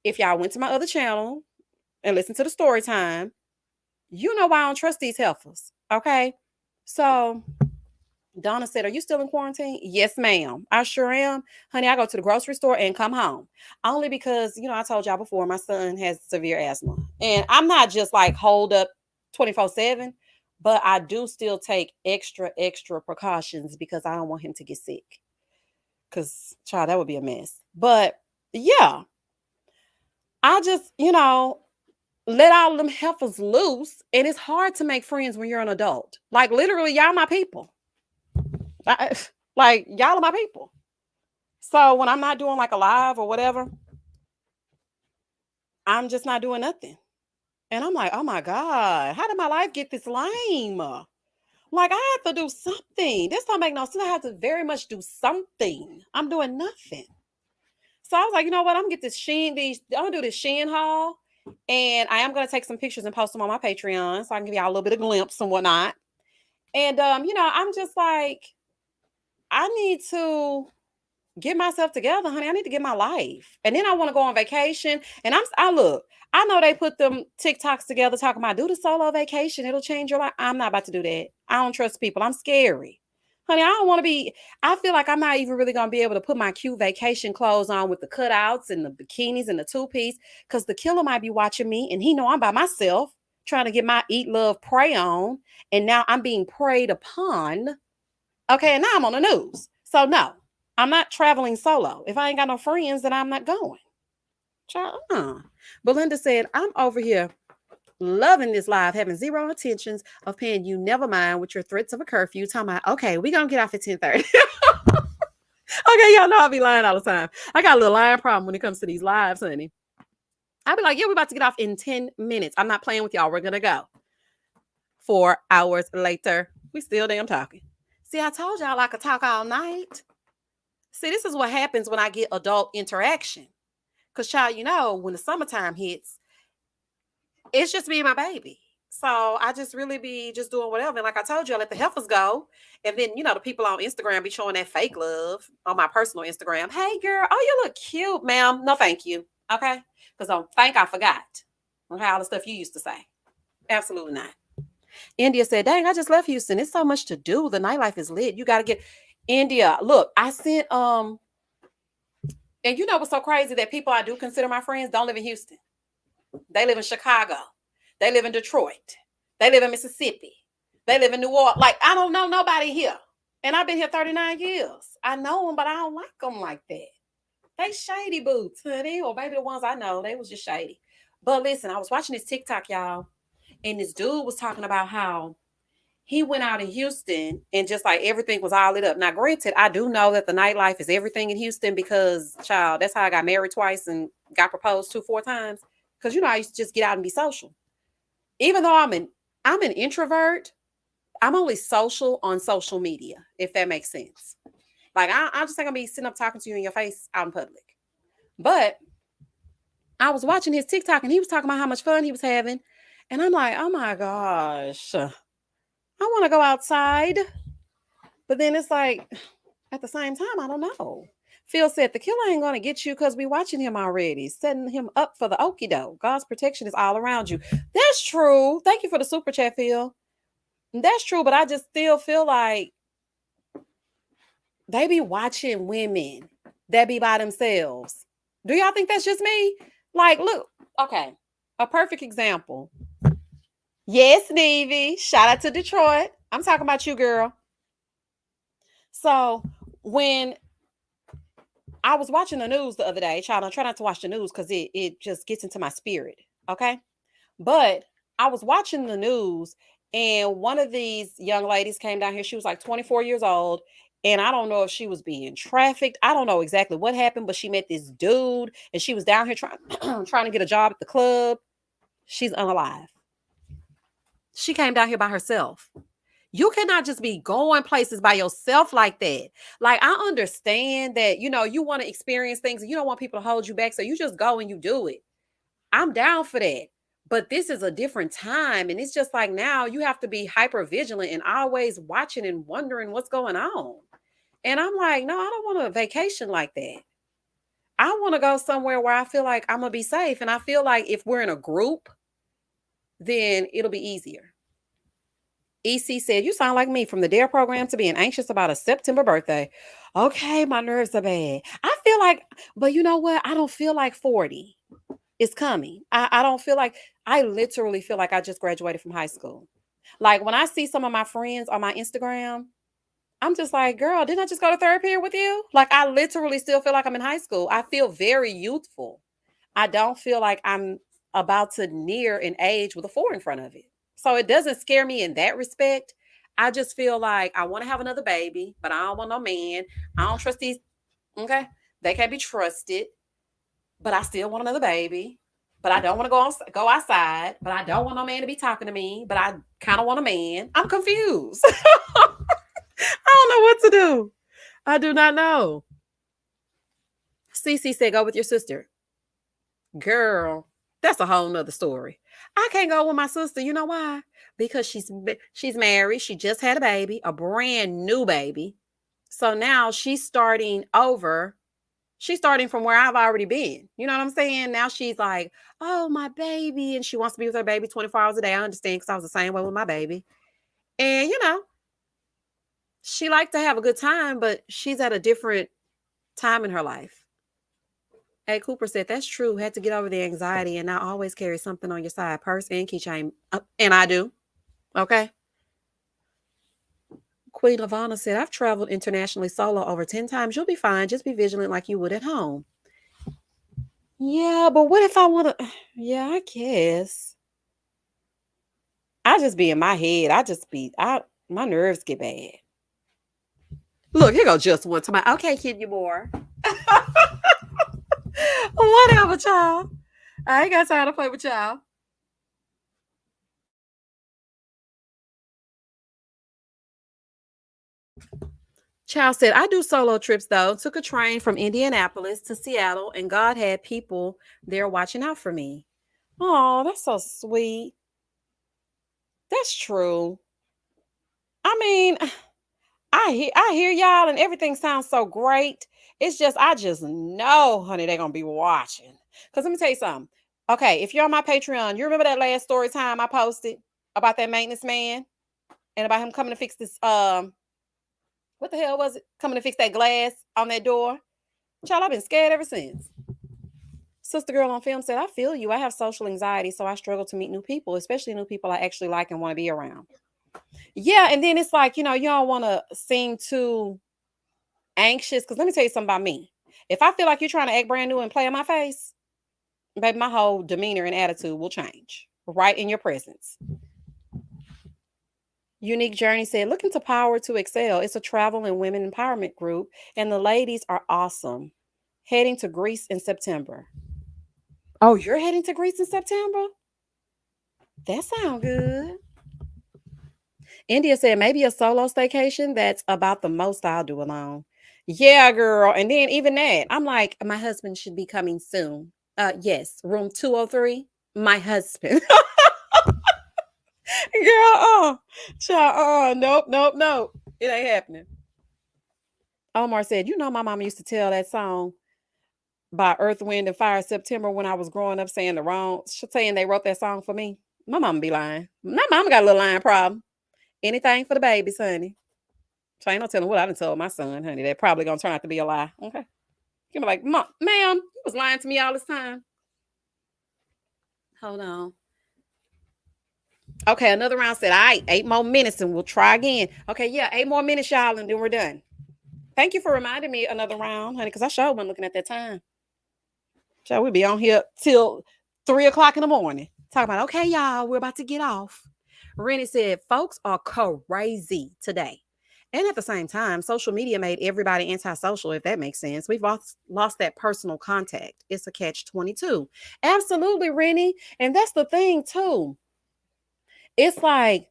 If y'all went to my other channel and listened to the story time, you know why I don't trust these heifers. Okay. So Donna said, are you still in quarantine? Yes, ma'am. I sure am. Honey, I go to the grocery store and come home. Only because, I told y'all before, my son has severe asthma. And I'm not just like holed up 24/7, but I do still take extra precautions because I don't want him to get sick. Because, child, that would be a mess. But yeah, I just, let all of them heifers loose. And it's hard to make friends when you're an adult. Like, literally, y'all my people. Like, y'all are my people. So when I'm not doing like a live or whatever, I'm just not doing nothing. And I'm like, oh my God, how did my life get this lame? Like I have to do something. This don't make no sense. I have to very much do something. I'm doing nothing. So I was like, you know what? I'm gonna get this I'm gonna do this Shein haul. And I am gonna take some pictures and post them on my Patreon so I can give y'all a little bit of glimpse and whatnot. And I'm just like, I need to get myself together, honey. I need to get my life. And then I want to go on vacation. And I look, I know they put them TikToks together talking about do the solo vacation. It'll change your life. I'm not about to do that. I don't trust people. I'm scary. Honey, I don't want to be, I feel like I'm not even really going to be able to put my cute vacation clothes on with the cutouts and the bikinis and the two-piece because the killer might be watching me and he know I'm by myself trying to get my eat, love, pray on. And now I'm being preyed upon. Okay, and now I'm on the news. So no, I'm not traveling solo. If I ain't got no friends, then I'm not going. Child, Belinda said, I'm over here loving this live, having zero intentions of paying you never mind with your threats of a curfew. Talking about, okay, we're gonna get off at 10:30. Okay, y'all know I be lying all the time. I got a little lying problem when it comes to these lives, honey. I be like, yeah, we're about to get off in 10 minutes. I'm not playing with y'all. We're gonna go. 4 hours later, we still damn talking. See, I told y'all I could talk all night. See, this is what happens when I get adult interaction. Because, child, when the summertime hits, it's just me and my baby. So I just really be just doing whatever. And like I told you, I let the heifers go. And then, the people on Instagram be showing that fake love on my personal Instagram. Hey, girl. Oh, you look cute, ma'am. No, thank you. Okay? Because don't think I forgot. Okay, all the stuff you used to say. Absolutely not. India said, dang, I just left Houston. It's so much to do. The nightlife is lit. You got to get India. Look, I sent and what's so crazy that people I do consider my friends don't live in Houston. They live in Chicago. They live in Detroit. They live in Mississippi. They live in New Orleans. Like, I don't know nobody here. And I've been here 39 years. I know them, but I don't like them like that. They shady boots, honey. Or maybe the ones I know, they was just shady. But listen, I was watching this TikTok, y'all. And this dude was talking about how he went out in Houston and just like everything was all lit up. Now, granted, I do know that the nightlife is everything in Houston because, child, that's how I got married twice and got proposed to 4 times. Because I used to just get out and be social. Even though I'm an introvert, I'm only social on social media, if that makes sense. Like I just ain't gonna be sitting up talking to you in your face out in public. But I was watching his TikTok and he was talking about how much fun he was having. And I'm like, oh my gosh. I want to go outside. But then it's like, at the same time, I don't know. Phil said the killer ain't gonna get you because we watching him already, setting him up for the okie doke. God's protection is all around you. That's true. Thank you for the super chat, Phil. That's true, but I just still feel like they be watching women that be by themselves. Do y'all think that's just me? Like, look, okay, a perfect example. Yes, Navy. Shout out to Detroit. I'm talking about you, girl. So when I was watching the news the other day, child, I try not to watch the news because it just gets into my spirit. Okay. But I was watching the news and one of these young ladies came down here. She was like 24 years old. And I don't know if she was being trafficked. I don't know exactly what happened, but she met this dude and she was down here trying to get a job at the club. She's unalive. She came down here by herself. You cannot just be going places by yourself like that. Like, I understand that, you want to experience things and you don't want people to hold you back. So you just go and you do it. I'm down for that. But this is a different time. And it's just like now you have to be hyper vigilant and always watching and wondering what's going on. And I'm like, no, I don't want a vacation like that. I want to go somewhere where I feel like I'm going to be safe. And I feel like if we're in a group, then it'll be easier. EC said, you sound like me from the DARE program to being anxious about a September birthday. Okay, my nerves are bad. I feel like, but you know what? I don't feel like 40 is coming. I don't feel like, I literally feel like I just graduated from high school. Like when I see some of my friends on my Instagram, I'm just like, girl, didn't I just go to third period with you? Like I literally still feel like I'm in high school. I feel very youthful. I don't feel like I'm about to near an age with a 4 in front of it. So it doesn't scare me in that respect. I just feel like I want to have another baby, but I don't want no man. I don't trust these Okay. They can't be trusted, but I still want another baby. But I don't want to go outside. But I don't want no man to be talking to me. But I kind of want a man. I'm confused. I don't know what to do. I do not know. Cece said, go with your sister. Girl, that's a whole nother story. I can't go with my sister. You know why? Because she's married. She just had a baby, a brand new baby. So now she's starting over. She's starting from where I've already been. You know what I'm saying? Now she's like, oh, my baby. And she wants to be with her baby 24 hours a day. I understand because I was the same way with my baby. And, she liked to have a good time, but she's at a different time in her life. Hey, Cooper said, that's true. Had to get over the anxiety and not always carry something on your side, purse and keychain. And I do. Okay. Queen Lavana said, I've traveled internationally solo over 10 times. You'll be fine. Just be vigilant like you would at home. Yeah, but what if I want to? Yeah, I guess. I just be in my head. My nerves get bad. Look, here go just one time. Okay, kid, you more. Whatever, child. I ain't got time to play with y'all. Child said, I do solo trips though. Took a train from Indianapolis to Seattle, and God had people there watching out for me. Oh, that's so sweet. That's true. I mean, I hear y'all, and everything sounds so great. It's just I just know, honey, they're gonna be watching. Cause let me tell you something. Okay, if you're on my Patreon, you remember that last story time I posted about that maintenance man and about him coming to fix this what the hell was it? Coming to fix that glass on that door. Child, I've been scared ever since. Sister Girl on Film said, I feel you. I have social anxiety, so I struggle to meet new people, especially new people I actually like and want to be around. Yeah, and then it's like, you don't want to seem too anxious. Because let me tell you something about me. If I feel like you're trying to act brand new and play in my face, baby, my whole demeanor and attitude will change right in your presence. Unique Journey said, looking to Power to Excel. It's a travel and women empowerment group, and the ladies are awesome. Heading to Greece in September. Oh, you're heading to Greece in September? That sounds good. India said, maybe a solo staycation. That's about the most I'll do alone. Yeah, girl. And then even that, I'm like, my husband should be coming soon. Yes, room 203. My husband. Girl, child, nope, nope, nope. It ain't happening. Omar said, my mama used to tell that song by Earth, Wind, and Fire September when I was growing up saying they wrote that song for me. My mama be lying. My mama got a little lying problem. Anything for the babies, honey. So ain't no telling what I done told my son, honey. That probably gonna turn out to be a lie. Okay. You be like, ma'am, you was lying to me all this time. Hold on. Okay, another round said, all right, 8 more minutes and we'll try again. Okay, yeah, 8 more minutes, y'all, and then we're done. Thank you for reminding me another round, honey, because I sure wasn't looking at that time. So we'll be on here till 3 o'clock in the morning. Talking about, okay, y'all, we're about to get off. Rennie said, folks are crazy today. And at the same time, social media made everybody antisocial, if that makes sense. We've lost that personal contact. It's a catch-22. Absolutely, Rennie. And that's the thing, too. It's like,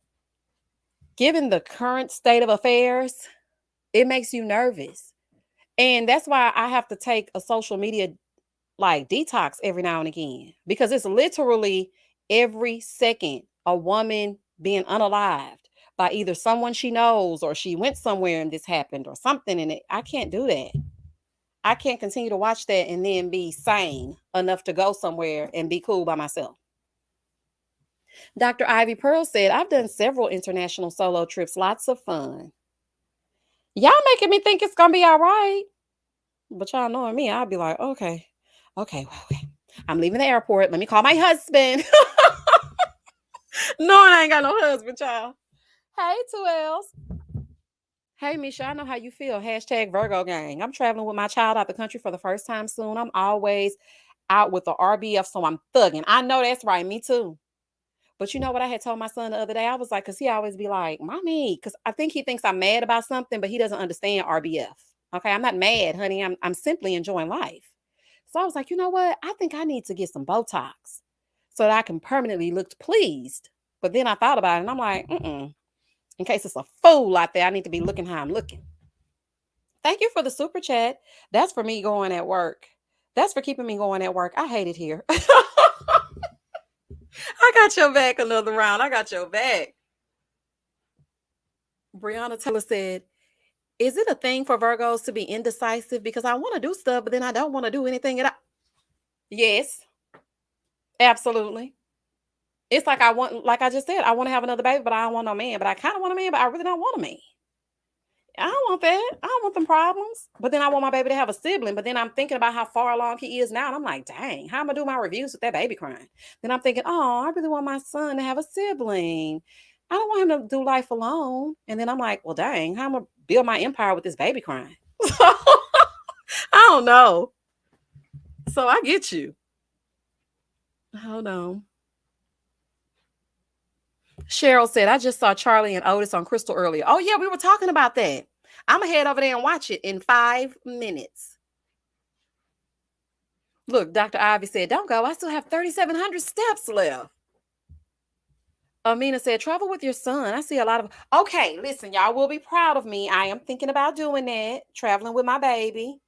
given the current state of affairs, it makes you nervous. And that's why I have to take a social media like detox every now and again, because it's literally every second a woman being unalived by either someone she knows or she went somewhere and this happened or something in it. I can't do that. I can't continue to watch that and then be sane enough to go somewhere and be cool by myself. Dr. Ivy Pearl said, I've done several international solo trips, lots of fun. Y'all making me think it's gonna be all right. But y'all knowing me, I'll be like, okay. I'm leaving the airport. Let me call my husband. No, I ain't got no husband, child. Hey, 2Ls. Hey, Misha, I know how you feel. Hashtag Virgo gang. I'm traveling with my child out the country for the first time soon. I'm always out with the RBF, so I'm thugging. I know that's right. Me too. But you know what I had told my son the other day? I was like, because he always be like, Mommy, because I think he thinks I'm mad about something, but he doesn't understand RBF. Okay, I'm not mad, honey. I'm simply enjoying life. So I was like, you know what? I think I need to get some Botox so that I can permanently look pleased. But then I thought about it and I'm like, in case it's a fool out there, I need to be looking how I'm looking. Thank you for the super chat. That's for me going at work. That's for keeping me going at work. I hate it here. I got your back another round. I got your back. Brianna Taylor said, is it a thing for Virgos to be indecisive? Because I want to do stuff, but then I don't want to do anything at all. Yes, absolutely. It's like I want, like I just said, I want to have another baby, but I don't want no man. But I kind of want a man, but I really don't want a man. I don't want that. I don't want them problems. But then I want my baby to have a sibling. But then I'm thinking about how far along he is now. And I'm like, dang, how am I do my reviews with that baby crying? Then I'm thinking, oh, I really want my son to have a sibling. I don't want him to do life alone. And then I'm like, well, dang, how am I build my empire with this baby crying? I don't know. So I get you. Hold on. Cheryl said, I just saw Charlie and Otis on Crystal earlier. Oh, yeah, we were talking about that. I'm going to head over there and watch it in 5 minutes. Look, Dr. Ivy said, don't go. I still have 3,700 steps left. Amina said, travel with your son. I see a lot of. Okay, listen, y'all will be proud of me. I am thinking about doing that, traveling with my baby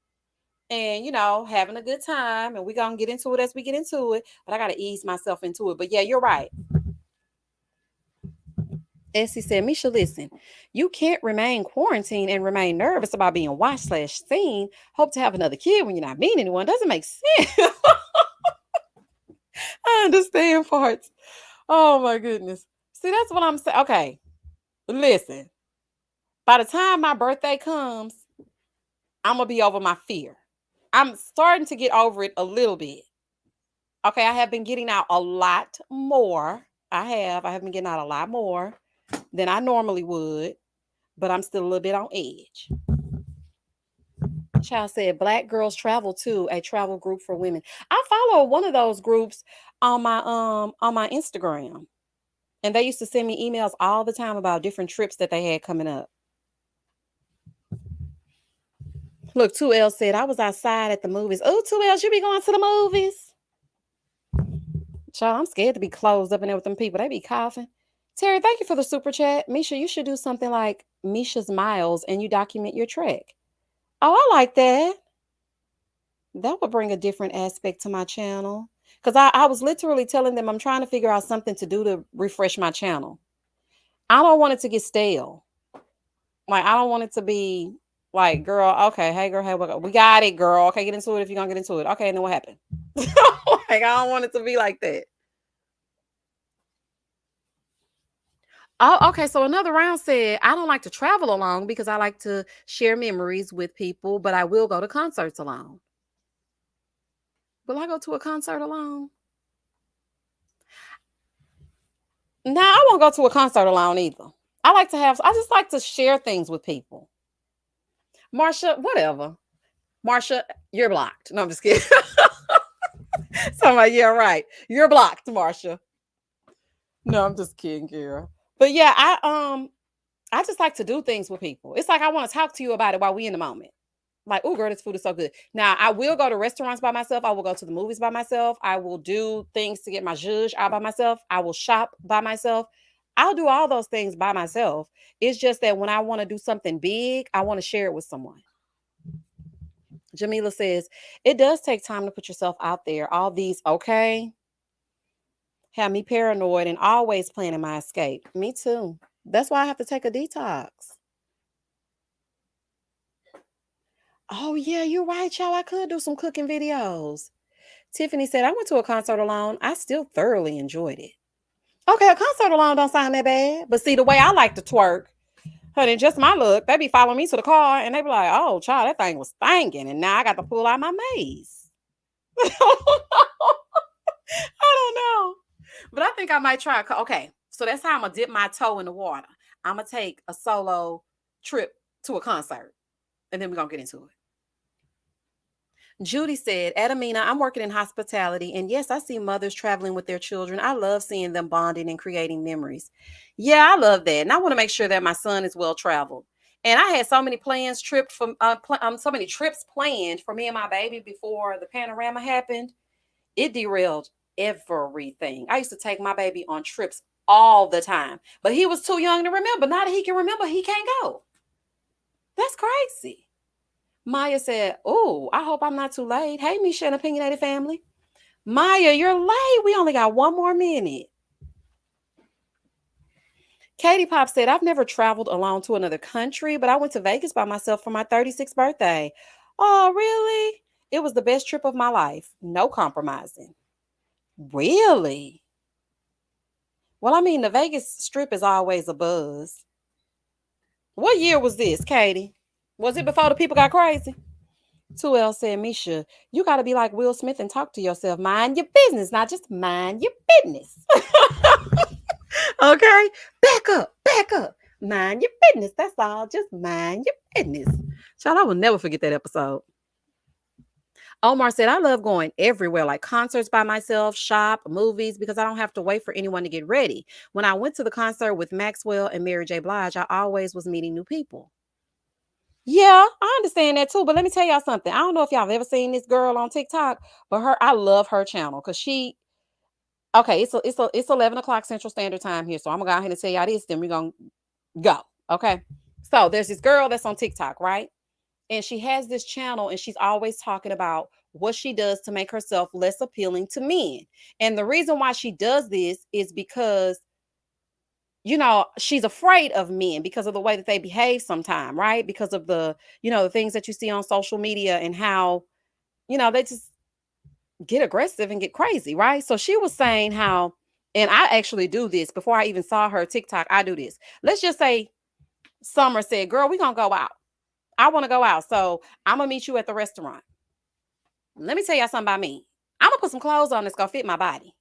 and, having a good time. And we're going to get into it as we get into it. But I got to ease myself into it. But yeah, you're right. Essie said, Misha, listen, you can't remain quarantined and remain nervous about being watched/seen. Hope to have another kid when you're not meeting anyone. Doesn't make sense. I understand parts. Oh my goodness. See, that's what I'm saying. Okay, listen. By the time my birthday comes, I'm going to be over my fear. I'm starting to get over it a little bit. Okay, I have been getting out a lot more. I have been getting out a lot more than I normally would, but I'm still a little bit on edge. Child said Black Girls Travel too, a travel group for women. I follow one of those groups on my Instagram. And they used to send me emails all the time about different trips that they had coming up. Look, 2L said, I was outside at the movies. Oh, 2L, you be going to the movies? Child, I'm scared to be closed up in there with them people. They be coughing. Terry, thank you for the super chat. Misha, you should do something like Misha's Miles and you document your trek. Oh, I like that. That would bring a different aspect to my channel. Because I was literally telling them I'm trying to figure out something to do to refresh my channel. I don't want it to get stale. Like, I don't want it to be like, girl, okay, hey, girl, hey, we got it, girl. Okay, get into it if you're going to get into it. Okay, and then what happened? Like, I don't want it to be like that. Oh, okay. So another round said, I don't like to travel alone because I like to share memories with people, but I will go to concerts alone. Will I go to a concert alone? No, I won't go to a concert alone either. I just like to share things with people. Marsha, whatever. Marsha, you're blocked. No, I'm just kidding. Somebody, yeah, right. You're blocked, Marsha. No, I'm just kidding, girl. But yeah, I just like to do things with people. It's like I want to talk to you about it while we in the moment. Like, oh, girl, this food is so good. Now, I will go to restaurants by myself. I will go to the movies by myself. I will do things to get my zhuzh out by myself. I will shop by myself. I'll do all those things by myself. It's just that when I want to do something big, I want to share it with someone. Jamila says, it does take time to put yourself out there. All these, okay, have me paranoid and always planning my escape. Me too. That's why I have to take a detox. Oh, yeah, you're right, y'all. I could do some cooking videos. Tiffany said, I went to a concert alone. I still thoroughly enjoyed it. Okay, a concert alone don't sound that bad. But see, the way I like to twerk, honey, just my look, they be following me to the car and they be like, oh, child, that thing was stinking. And now I got to pull out my maze. I don't know. But I think I might try. Okay, so that's how I'm going to dip my toe in the water. I'm going to take a solo trip to a concert. And then we're going to get into it. Judy said, Adamina, I'm working in hospitality. And yes, I see mothers traveling with their children. I love seeing them bonding and creating memories. Yeah, I love that. And I want to make sure that my son is well traveled. And I had so many plans tripped from so many trips planned for me and my baby before the panorama happened. It derailed everything. I used to take my baby on trips all the time, but he was too young to remember. Now that he can remember, he can't go. That's crazy. Maya said, "Oh, I hope I'm not too late." Hey, Misha and Opinionated Family. Maya, you're late. We only got one more minute. Katie Pop said, "I've never traveled alone to another country, but I went to Vegas by myself for my 36th birthday." Oh, really? It was the best trip of my life. No compromising. Really? Well, I mean, the Vegas Strip is always a buzz. What year was this, Katie? Was it before the people got crazy? 2L said, "Misha, you got to be like Will Smith and talk to yourself. Mind your business, not just mind your business." Okay? Back up, back up. Mind your business. That's all. Just mind your business. Child, I will never forget that episode. Omar said, "I love going everywhere, like concerts by myself, shop, movies, because I don't have to wait for anyone to get ready. When I went to the concert with Maxwell and Mary J. Blige, I always was meeting new people." Yeah, I understand that too. But let me tell y'all something. I don't know if y'all have ever seen this girl on TikTok, but I love her channel because okay, it's 11 o'clock Central Standard Time here. So I'm gonna go ahead and tell y'all this, then we're gonna go. Okay. So there's this girl that's on TikTok, right? And she has this channel and she's always talking about what she does to make herself less appealing to men. And the reason why she does this is because she's afraid of men because of the way that they behave sometime, right? Because of the things that you see on social media and how, they just get aggressive and get crazy, right? So she was saying how, and I actually do this before I even saw her TikTok. I do this. Let's just say Summer said, "Girl, we're going to go out. I want to go out. So I'm going to meet you at the restaurant." Let me tell y'all something about me. I'm going to put some clothes on that's going to fit my body.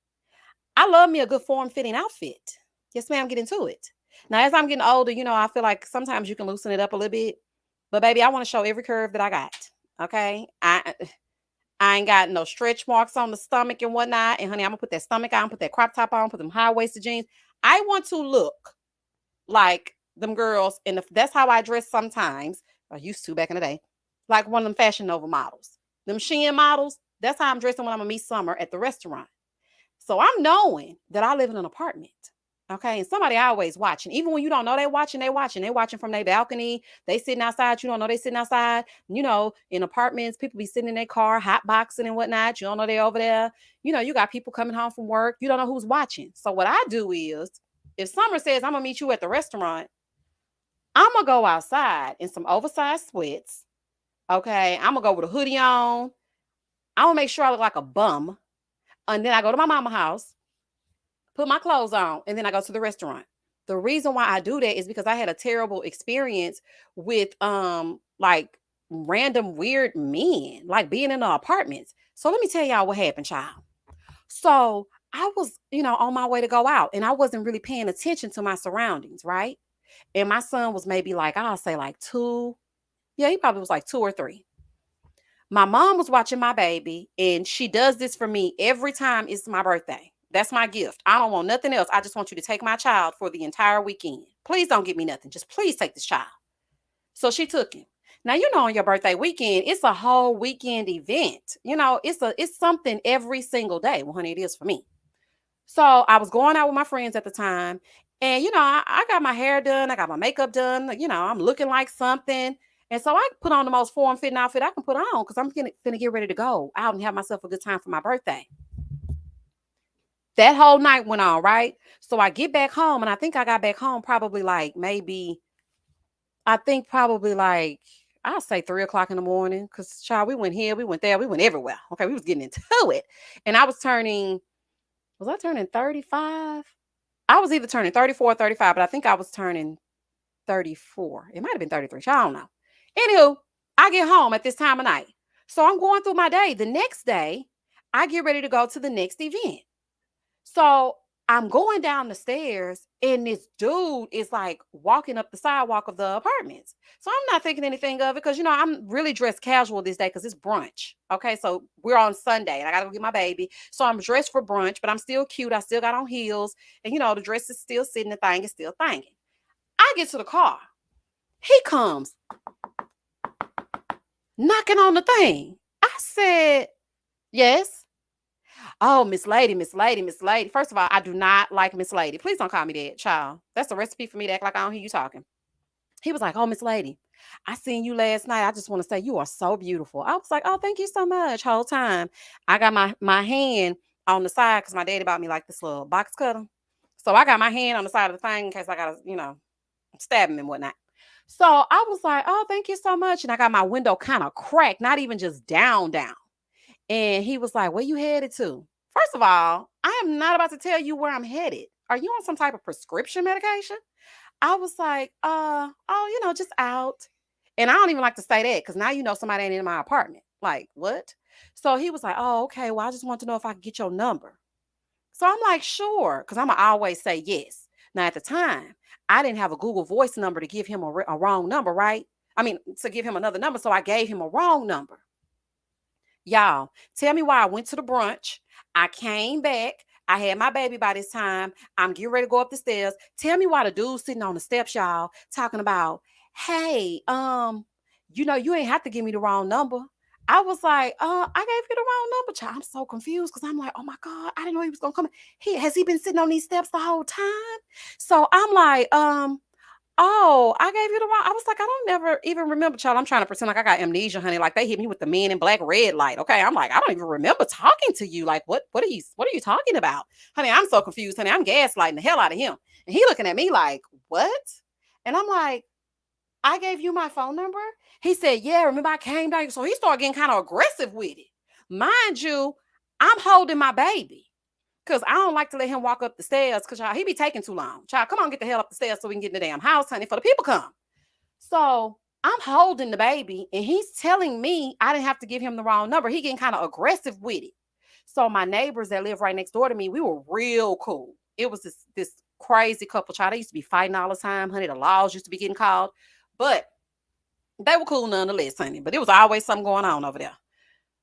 I love me a good form fitting outfit. Yes, ma'am, get into it. Now, as I'm getting older, I feel like sometimes you can loosen it up a little bit. But baby, I want to show every curve that I got. Okay. I ain't got no stretch marks on the stomach and whatnot. And honey, I'm gonna put that stomach on, put that crop top on, put them high-waisted jeans. I want to look like them girls, and that's how I dress sometimes. I used to back in the day, like one of them Fashion Nova models, them Shein models. That's how I'm dressing when I'm gonna meet Summer at the restaurant. So I'm knowing that I live in an apartment. Okay. And somebody always watching. Even when you don't know they watching, they watching. They watching from their balcony. They sitting outside. You don't know they sitting outside. In apartments, people be sitting in their car, hot boxing and whatnot. You don't know they over there. You got people coming home from work. You don't know who's watching. So what I do is, if Summer says I'm gonna meet you at the restaurant, I'm gonna go outside in some oversized sweats. Okay. I'm gonna go with a hoodie on. I'm gonna make sure I look like a bum. And then I go to my mama's house, put my clothes on, and then I go to the restaurant. The reason why I do that is because I had a terrible experience with like random weird men, like being in the apartments. So let me tell y'all what happened, child. So I was, on my way to go out and I wasn't really paying attention to my surroundings, right? And my son was maybe like, I'll say like two. Yeah, he probably was like 2 or 3. My mom was watching my baby, and she does this for me every time it's my birthday. That's my gift. I don't want nothing else. I just want you to take my child for the entire weekend. Please don't give me nothing. Just please take this child. So she took him. Now, on your birthday weekend, it's a whole weekend event. It's something every single day. Well, honey, it is for me. So I was going out with my friends at the time. And, I got my hair done. I got my makeup done. I'm looking like something. And so I put on the most form-fitting outfit I can put on because I'm going to get ready to go out and have myself a good time for my birthday. That whole night went on, right? So I get back home, and I think I got back home probably like, I'll say 3 o'clock in the morning because, child, we went here, we went there, we went everywhere. Okay, we was getting into it. And was I turning 35? I was either turning 34 or 35, but I think I was turning 34. It might have been 33. I don't know. Anywho, I get home at this time of night. So I'm going through my day. The next day, I get ready to go to the next event. So I'm going down the stairs and this dude is like walking up the sidewalk of the apartments. So I'm not thinking anything of it because, I'm really dressed casual this day because it's brunch. Okay. So we're on Sunday and I got to go get my baby. So I'm dressed for brunch, but I'm still cute. I still got on heels and, the dress is still sitting, the thing is still thanging. I get to the car He comes knocking on the thing. I said, yes. Oh, Miss Lady, Miss Lady, Miss Lady. First of all, I do not like Miss Lady. Please don't call me that, child. That's a recipe for me to act like I don't hear you talking. He was like, "Oh, Miss Lady, I seen you last night. I just want to say you are so beautiful." I was like, "Oh, thank you so much." Whole time, I got my hand on the side because my daddy bought me like this little box cutter. So I got my hand on the side of the thing in case I gotta, stab him and whatnot. So I was like, "Oh, thank you so much," and I got my window kind of cracked, not even just down, down. And he was like, "Where you headed to?" First of all, I am not about to tell you where I'm headed. Are you on some type of prescription medication? I was like, oh, just out. And I don't even like to say that because now somebody ain't in my apartment. Like, what? So he was like, oh, okay. Well, I just want to know if I could get your number. So I'm like, sure, because I'm going to always say yes. Now, at the time, I didn't have a Google Voice number to give him a wrong number, right? I mean, to give him another number. So I gave him a wrong number. Y'all, tell me why I went to the brunch. I came back. I had my baby by this time. I'm getting ready to go up the stairs. Tell me why the dude sitting on the steps, y'all, talking about, hey, you ain't have to give me the wrong number. I was like, I gave you the wrong number, child. I'm so confused because I'm like, oh my God, I didn't know he was gonna come. Has he been sitting on these steps the whole time? So I'm like, oh, I gave you the wrong. I was like, I don't never even remember, child. I'm trying to pretend like I got amnesia, honey. Like they hit me with the men in black red light. Okay. I'm like, I don't even remember talking to you. Like, what are you talking about? Honey, I'm so confused, honey. I'm gaslighting the hell out of him. And he looking at me like, what? And I'm like, I gave you my phone number? He said, yeah, remember I came down. So he started getting kind of aggressive with it. Mind you, I'm holding my baby. Cause I don't like to let him walk up the stairs because he be taking too long. Child, come on, get the hell up the stairs so we can get in the damn house, honey, for the people come. So I'm holding the baby and he's telling me I didn't have to give him the wrong number. He getting kind of aggressive with it. So my neighbors that live right next door to me, we were real cool. It was this crazy couple, child. They used to be fighting all the time, honey. The laws used to be getting called, but they were cool nonetheless, honey. But there was always something going on over there.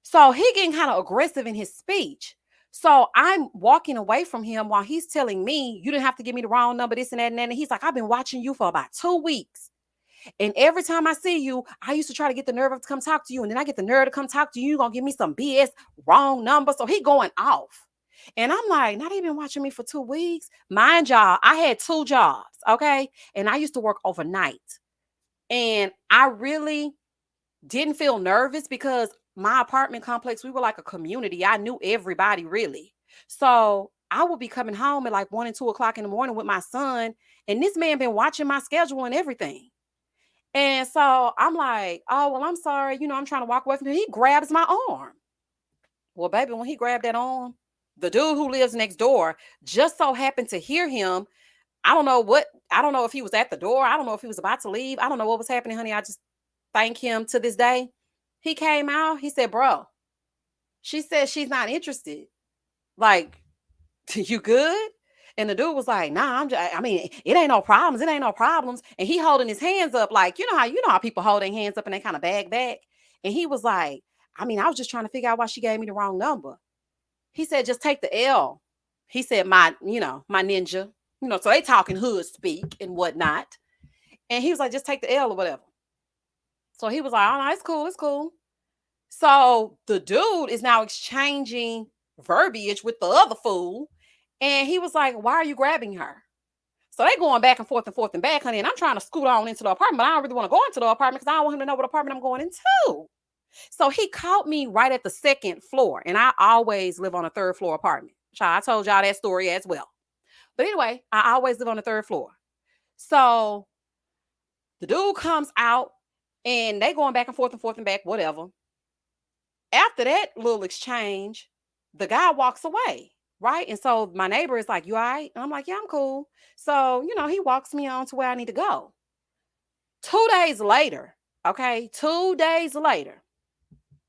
So he getting kind of aggressive in his speech. So I'm walking away from him while he's telling me, you didn't have to give me the wrong number, this and that and that. And he's like, I've been watching you for about 2 weeks. And every time I see you, I used to try to get the nerve to come talk to you. And then I get the nerve to come talk to you. You're going to give me some BS wrong number. So he going off. And I'm like, not even watching me for 2 weeks. Mind y'all, I had 2 jobs. Okay. And I used to work overnight. And I really didn't feel nervous because my apartment complex, we were like a community. I knew everybody really. So I would be coming home at like 1 and 2 o'clock in the morning with my son. And this man been watching my schedule and everything. And so I'm like, oh, well, I'm sorry. I'm trying to walk away from him. He grabs my arm. Well, baby, when he grabbed that arm, the dude who lives next door just so happened to hear him. I don't know if he was at the door. I don't know if he was about to leave. I don't know what was happening, honey. I just thank him to this day. He came out. He said, bro, she said she's not interested. Like, you good? And the dude was like, nah, I mean, it ain't no problems. It ain't no problems. And he holding his hands up like, you know how people hold their hands up and they kind of bag back. And he was like, I mean, I was just trying to figure out why she gave me the wrong number. He said, just take the L. He said, my ninja. So they talking hood speak and whatnot. And he was like, just take the L or whatever. So he was like, oh, no, it's cool. It's cool. So the dude is now exchanging verbiage with the other fool. And he was like, why are you grabbing her? So they going back and forth and back, honey. And I'm trying to scoot on into the apartment, but I don't really want to go into the apartment because I don't want him to know what apartment I'm going into. So he caught me right at the second floor. And I always live on a third floor apartment. I told y'all that story as well. But anyway, I always live on the third floor. So the dude comes out and they going back and forth and back, whatever. After that little exchange, the guy walks away. Right. And so my neighbor is like, you all right? And I'm like, yeah, I'm cool. So, he walks me on to where I need to go. 2 days later, okay, 2 days later,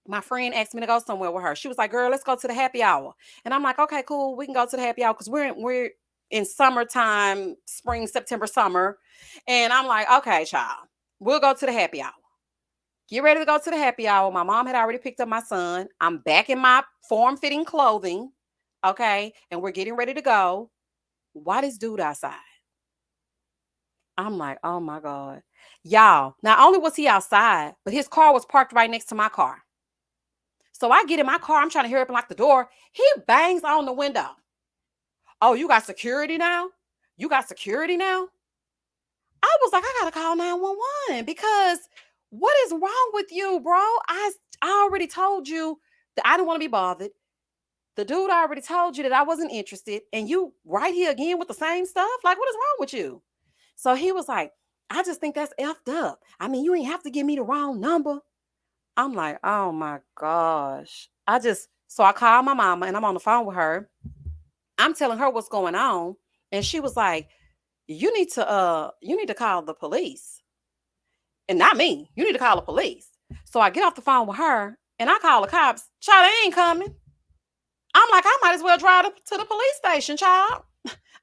my friend asked me to go somewhere with her. She was like, girl, let's go to the happy hour. And I'm like, okay, cool. We can go to the happy hour because we're in summertime, spring, September, summer. And I'm like, okay, child, we'll go to the happy hour. Get ready to go to the happy hour. My mom had already picked up my son. I'm back in my form-fitting clothing. Okay. And we're getting ready to go. Why this dude outside? I'm like, oh my God. Y'all, not only was he outside, but his car was parked right next to my car. So I get in my car. I'm trying to hurry up and lock the door. He bangs on the window. Oh, you got security now? You got security now? I was like, I gotta call 911 because what is wrong with you, bro? I already told you that I didn't want to be bothered. The dude already told you that I wasn't interested, and you right here again with the same stuff. Like, what is wrong with you? So he was like, I just think that's effed up. I mean, you ain't have to give me the wrong number. I'm like, oh my gosh. So I called my mama and I'm on the phone with her. I'm telling her what's going on. And she was like, you need to call the police. And not me. You need to call the police. So I get off the phone with her and I call the cops. Child, they ain't coming. I'm like, I might as well drive to the police station, child.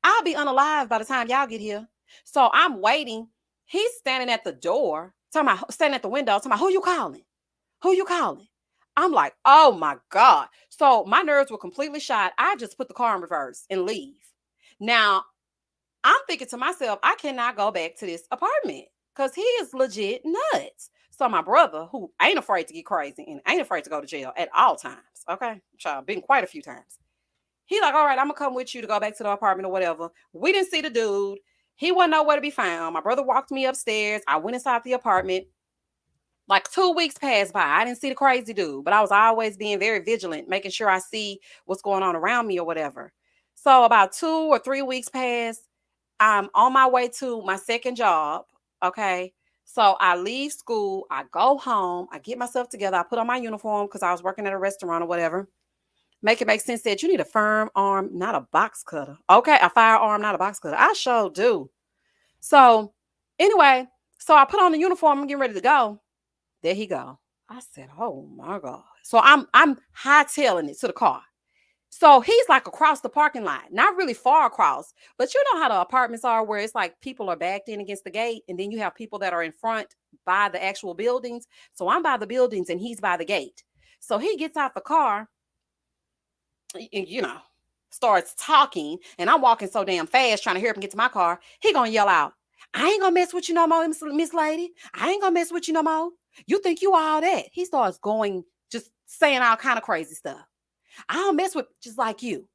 I'll be unalive by the time y'all get here. So I'm waiting. He's standing at the door, standing at the window, talking about, who you calling? Who you calling? I'm like, oh my God. So my nerves were completely shot. I just put the car in reverse and leave. Now, I'm thinking to myself, I cannot go back to this apartment because he is legit nuts. So my brother, who ain't afraid to get crazy and ain't afraid to go to jail at all times, okay? Child, been quite a few times. He like, all right, I'm gonna come with you to go back to the apartment or whatever. We didn't see the dude. He wasn't nowhere to be found. My brother walked me upstairs. I went inside the apartment. Like 2 weeks passed by. I didn't see the crazy dude, but I was always being very vigilant, making sure I see what's going on around me or whatever. So about 2 or 3 weeks passed. I'm on my way to my second job. Okay. So I leave school. I go home. I get myself together. I put on my uniform because I was working at a restaurant or whatever. Make it make sense that you need a firm arm, not a box cutter. Okay. A firearm, not a box cutter. I sure do. So anyway, so I put on the uniform. I'm getting ready to go. There he go. I said, "Oh my God." So I'm hightailing it to the car. So he's like across the parking lot, not really far across, but you know how the apartments are where it's like people are backed in against the gate and then you have people that are in front by the actual buildings. So I'm by the buildings and he's by the gate. So he gets out the car, you know, starts talking, and I'm walking so damn fast trying to hurry up and get to my car. He gonna yell out, "I ain't gonna mess with you no more, Miss Lady. I ain't gonna mess with you no more. You think you all that." He starts going, just saying all kind of crazy stuff. "I don't mess with just like you."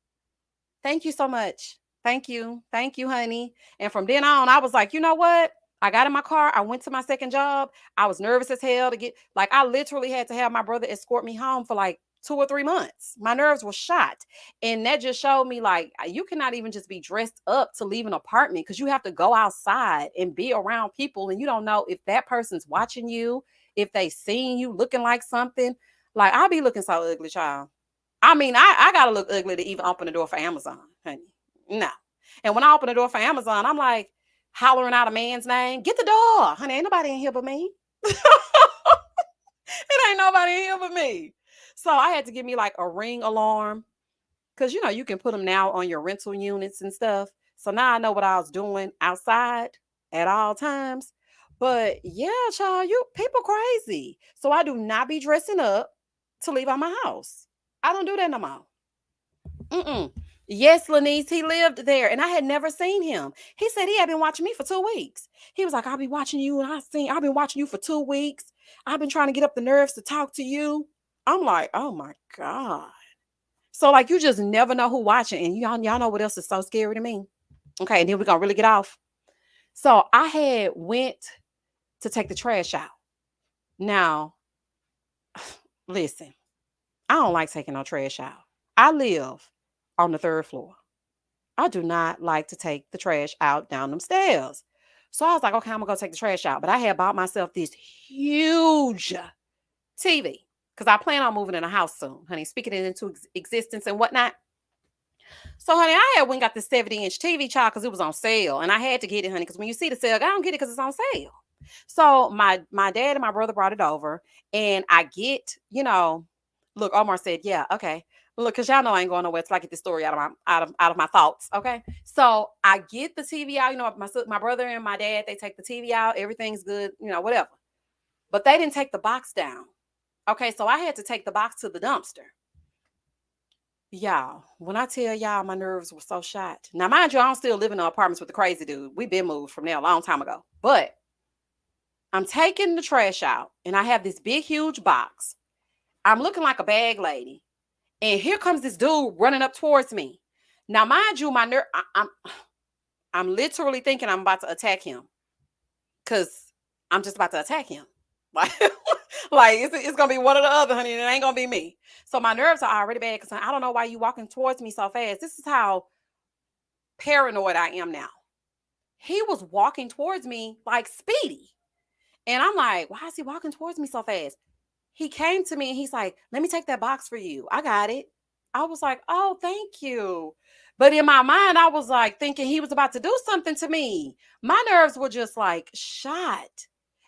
Thank you so much. Thank you. Thank you, honey. And from then on, I was like, you know what? I got in my car. I went to my second job. I was nervous as hell to get, like, I literally had to have my brother escort me home for like 2 or 3 months. My nerves were shot. And that just showed me, like, you cannot even just be dressed up to leave an apartment because you have to go outside and be around people. And you don't know if that person's watching you, if they seen you looking like something. Like, I be looking so ugly, child. I mean, I gotta look ugly to even open the door for Amazon, honey. No. And when I open the door for Amazon, I'm like hollering out a man's name. Get the door, honey. Ain't nobody in here but me. It ain't nobody in here but me. So I had to give me like a ring alarm. Cause you know, you can put them now on your rental units and stuff. So now I know what I was doing outside at all times. But yeah, child, you people crazy. So I do not be dressing up to leave out my house. I don't do that no more. Mm-mm. Yes, Lanice, he lived there, and I had never seen him. He said he had been watching me for 2 weeks. He was like, "I'll be watching you, and I've been watching you for 2 weeks. I've been trying to get up the nerves to talk to you." I'm like, oh my God. So like you just never know who watching, and y'all know what else is so scary to me. Okay, and then we're gonna really get off. So I had went to take the trash out. Now, listen, I don't like taking no trash out. I live on the third floor. I do not like to take the trash out down them stairs. So I was like, okay, I'm gonna go take the trash out. But I had bought myself this huge TV because I plan on moving in a house soon, honey, speaking it into existence and whatnot. So, honey, I had went and got the 70-inch TV, child, because it was on sale, and I had to get it, honey, because when you see the sale, I don't get it because it's on sale. So my dad and my brother brought it over, and I get, look, Omar said, yeah, okay. Look, because y'all know I ain't going nowhere till I get this story out of my thoughts. Okay. So I get the TV out, my brother and my dad, they take the TV out, everything's good, whatever. But they didn't take the box down. Okay, so I had to take the box to the dumpster. Y'all, when I tell y'all my nerves were so shot. Now, mind you, I don't still live in the apartments with the crazy dude. We've been moved from there a long time ago. But I'm taking the trash out and I have this big, huge box. I'm looking like a bag lady. And here comes this dude running up towards me. Now, mind you, I'm literally thinking I'm about to attack him because I'm just about to attack him. Like, like it's gonna be one or the other, honey, and it ain't gonna be me. So my nerves are already bad because I don't know why you walking towards me so fast. This is how paranoid I am now. He was walking towards me like Speedy. And I'm like, why is he walking towards me so fast? He came to me and he's like, let me take that box for you. I got it. I was like, oh, thank you. But in my mind, I was like thinking he was about to do something to me. My nerves were just like shot.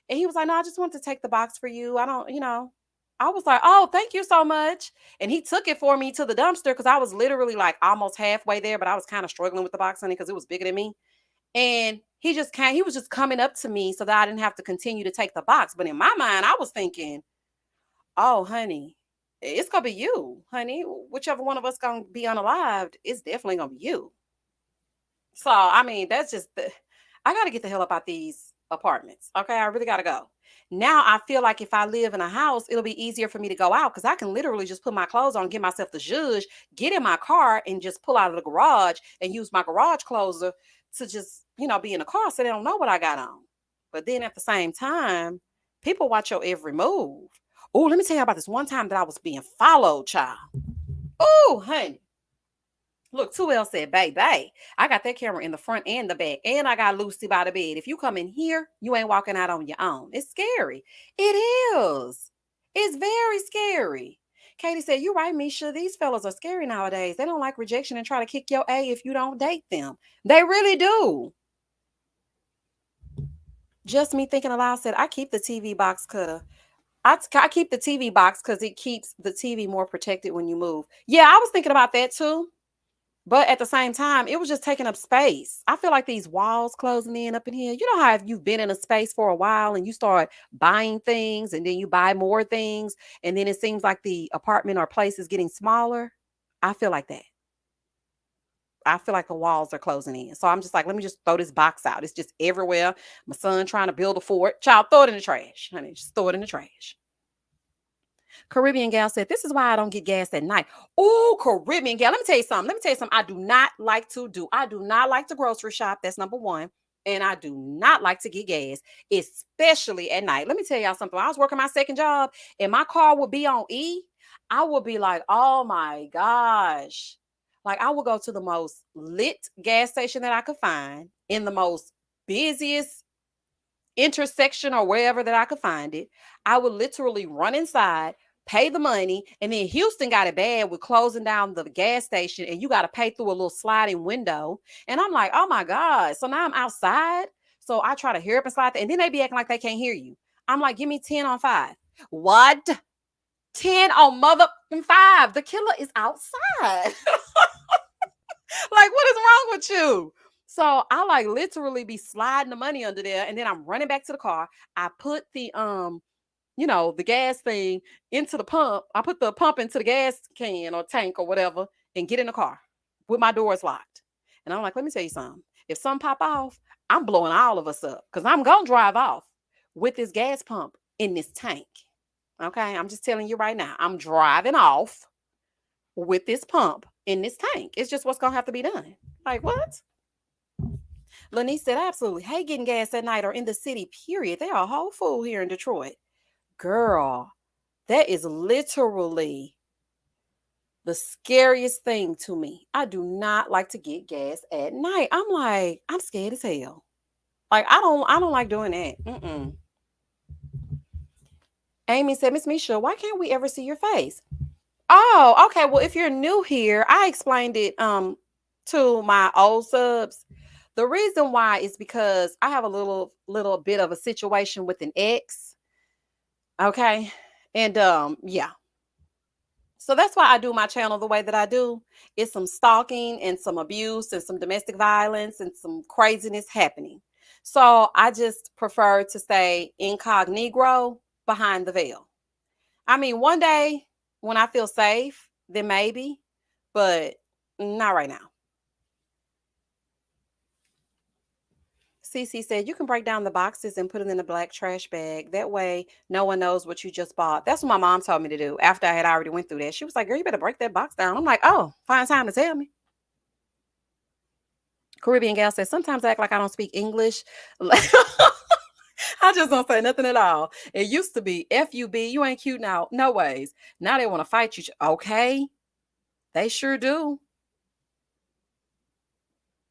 And he was like, no, I just want to take the box for you. I don't, I was like, oh, thank you so much. And he took it for me to the dumpster because I was literally like almost halfway there, but I was kind of struggling with the box, honey, because it was bigger than me. And he was just coming up to me so that I didn't have to continue to take the box. But in my mind, I was thinking, oh, honey, it's gonna be you, honey. Whichever one of us gonna be unalived, it's definitely gonna be you. So I mean, that's just I gotta get the hell up out these apartments. Okay, I really gotta go. Now I feel like if I live in a house, it'll be easier for me to go out because I can literally just put my clothes on, get myself the zhuzh, get in my car, and just pull out of the garage and use my garage closer to just be in the car so they don't know what I got on. But then at the same time, people watch your every move. Oh, let me tell you about this one time that I was being followed, child. Oh, honey. Look, 2L said, baby, I got that camera in the front and the back, and I got Lucy by the bed. If you come in here, you ain't walking out on your own. It's scary. It is. It's very scary. Katie said, you're right, Misha. These fellas are scary nowadays. They don't like rejection and try to kick your A if you don't date them. They really do. Just me thinking aloud said, I keep the TV box cutter. I keep the TV box because it keeps the TV more protected when you move. Yeah, I was thinking about that too. But at the same time, it was just taking up space. I feel like these walls closing in up in here. You know how if you've been in a space for a while and you start buying things and then you buy more things and then it seems like the apartment or place is getting smaller? I feel like that. I feel like the walls are closing in. So I'm just like, let me just throw this box out. It's just everywhere. My son trying to build a fort. Child, throw it in the trash. Honey, just throw it in the trash. Caribbean gal said, this is why I don't get gas at night. Oh, Caribbean gal. Let me tell you something. Let me tell you something I do not like to do. I do not like to grocery shop. That's number one. And I do not like to get gas, especially at night. Let me tell y'all something. When I was working my second job and my car would be on E, I would be like, oh my gosh. Like I would go to the most lit gas station that I could find in the most busiest intersection or wherever that I could find it. I would literally run inside, pay the money, and then Houston got it bad with closing down the gas station, and you got to pay through a little sliding window. And I'm like, oh my God. So now I'm outside. So I try to hear up and slide, and then they be acting like they can't hear you. I'm like, give me 10 on 5. What? 10 on mother 5. The killer is outside. Like, what is wrong with you? So I like literally be sliding the money under there, and then I'm running back to the car. I put the gas thing into the pump. I put the pump into the gas can or tank or whatever, and get in the car with my doors locked. And I'm like, let me tell you something. If something pop off, I'm blowing all of us up because I'm gonna drive off with this gas pump in this tank. Okay, I'm just telling you right now. I'm driving off with this pump in this tank. It's just what's gonna have to be done. Like what? Lanice said, I absolutely hate getting gas at night or in the city, period. They are a whole fool here in Detroit. Girl, that is literally the scariest thing to me. I do not like to get gas at night. I'm like, I'm scared as hell. Like, I don't like doing that. Mm-mm. Amy said, Miss Misha, why can't we ever see your face? Oh, okay. Well, if you're new here, I explained it to my old subs. The reason why is because I have a little bit of a situation with an ex. Okay. And yeah. So that's why I do my channel the way that I do. It's some stalking and some abuse and some domestic violence and some craziness happening. So I just prefer to stay incognito behind the veil. I mean, one day when I feel safe, then maybe, but not right now. Cece said, you can break down the boxes and put it in a black trash bag. That way, no one knows what you just bought. That's what my mom told me to do after I had already went through that. She was like, girl, you better break that box down. I'm like, oh, find time to tell me. Caribbean gal says, sometimes I act like I don't speak English. I just don't say nothing at all. It used to be FUB, you ain't cute now. No ways. Now they want to fight you. Okay. They sure do.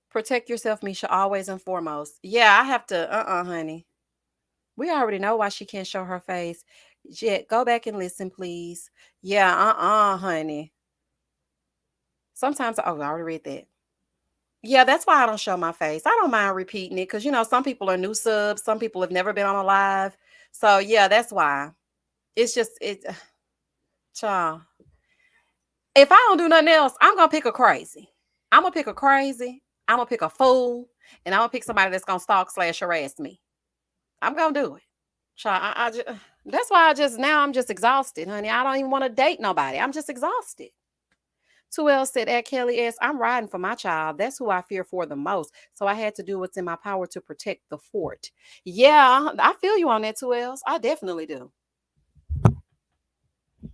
Protect yourself, Misha, always and foremost. Yeah, I have to, honey. We already know why she can't show her face. Jet, go back and listen, please. Yeah, honey. Sometimes, oh, I already read that. Yeah, that's why I don't show my face. I don't mind repeating it because, some people are new subs. Some people have never been on a live. So, yeah, that's why. It's just, child. If I don't do nothing else, I'm going to pick a crazy. I'm going to pick a crazy. I'm going to pick a fool. And I'm going to pick somebody that's going to stalk/harass me. I'm going to do it. Child, I just, that's why now I'm just exhausted, honey. I don't even want to date nobody. I'm just exhausted. 2L said, at Kelly S, I'm riding for my child. That's who I fear for the most. So I had to do what's in my power to protect the fort. Yeah, I feel you on that, 2Ls. I definitely do.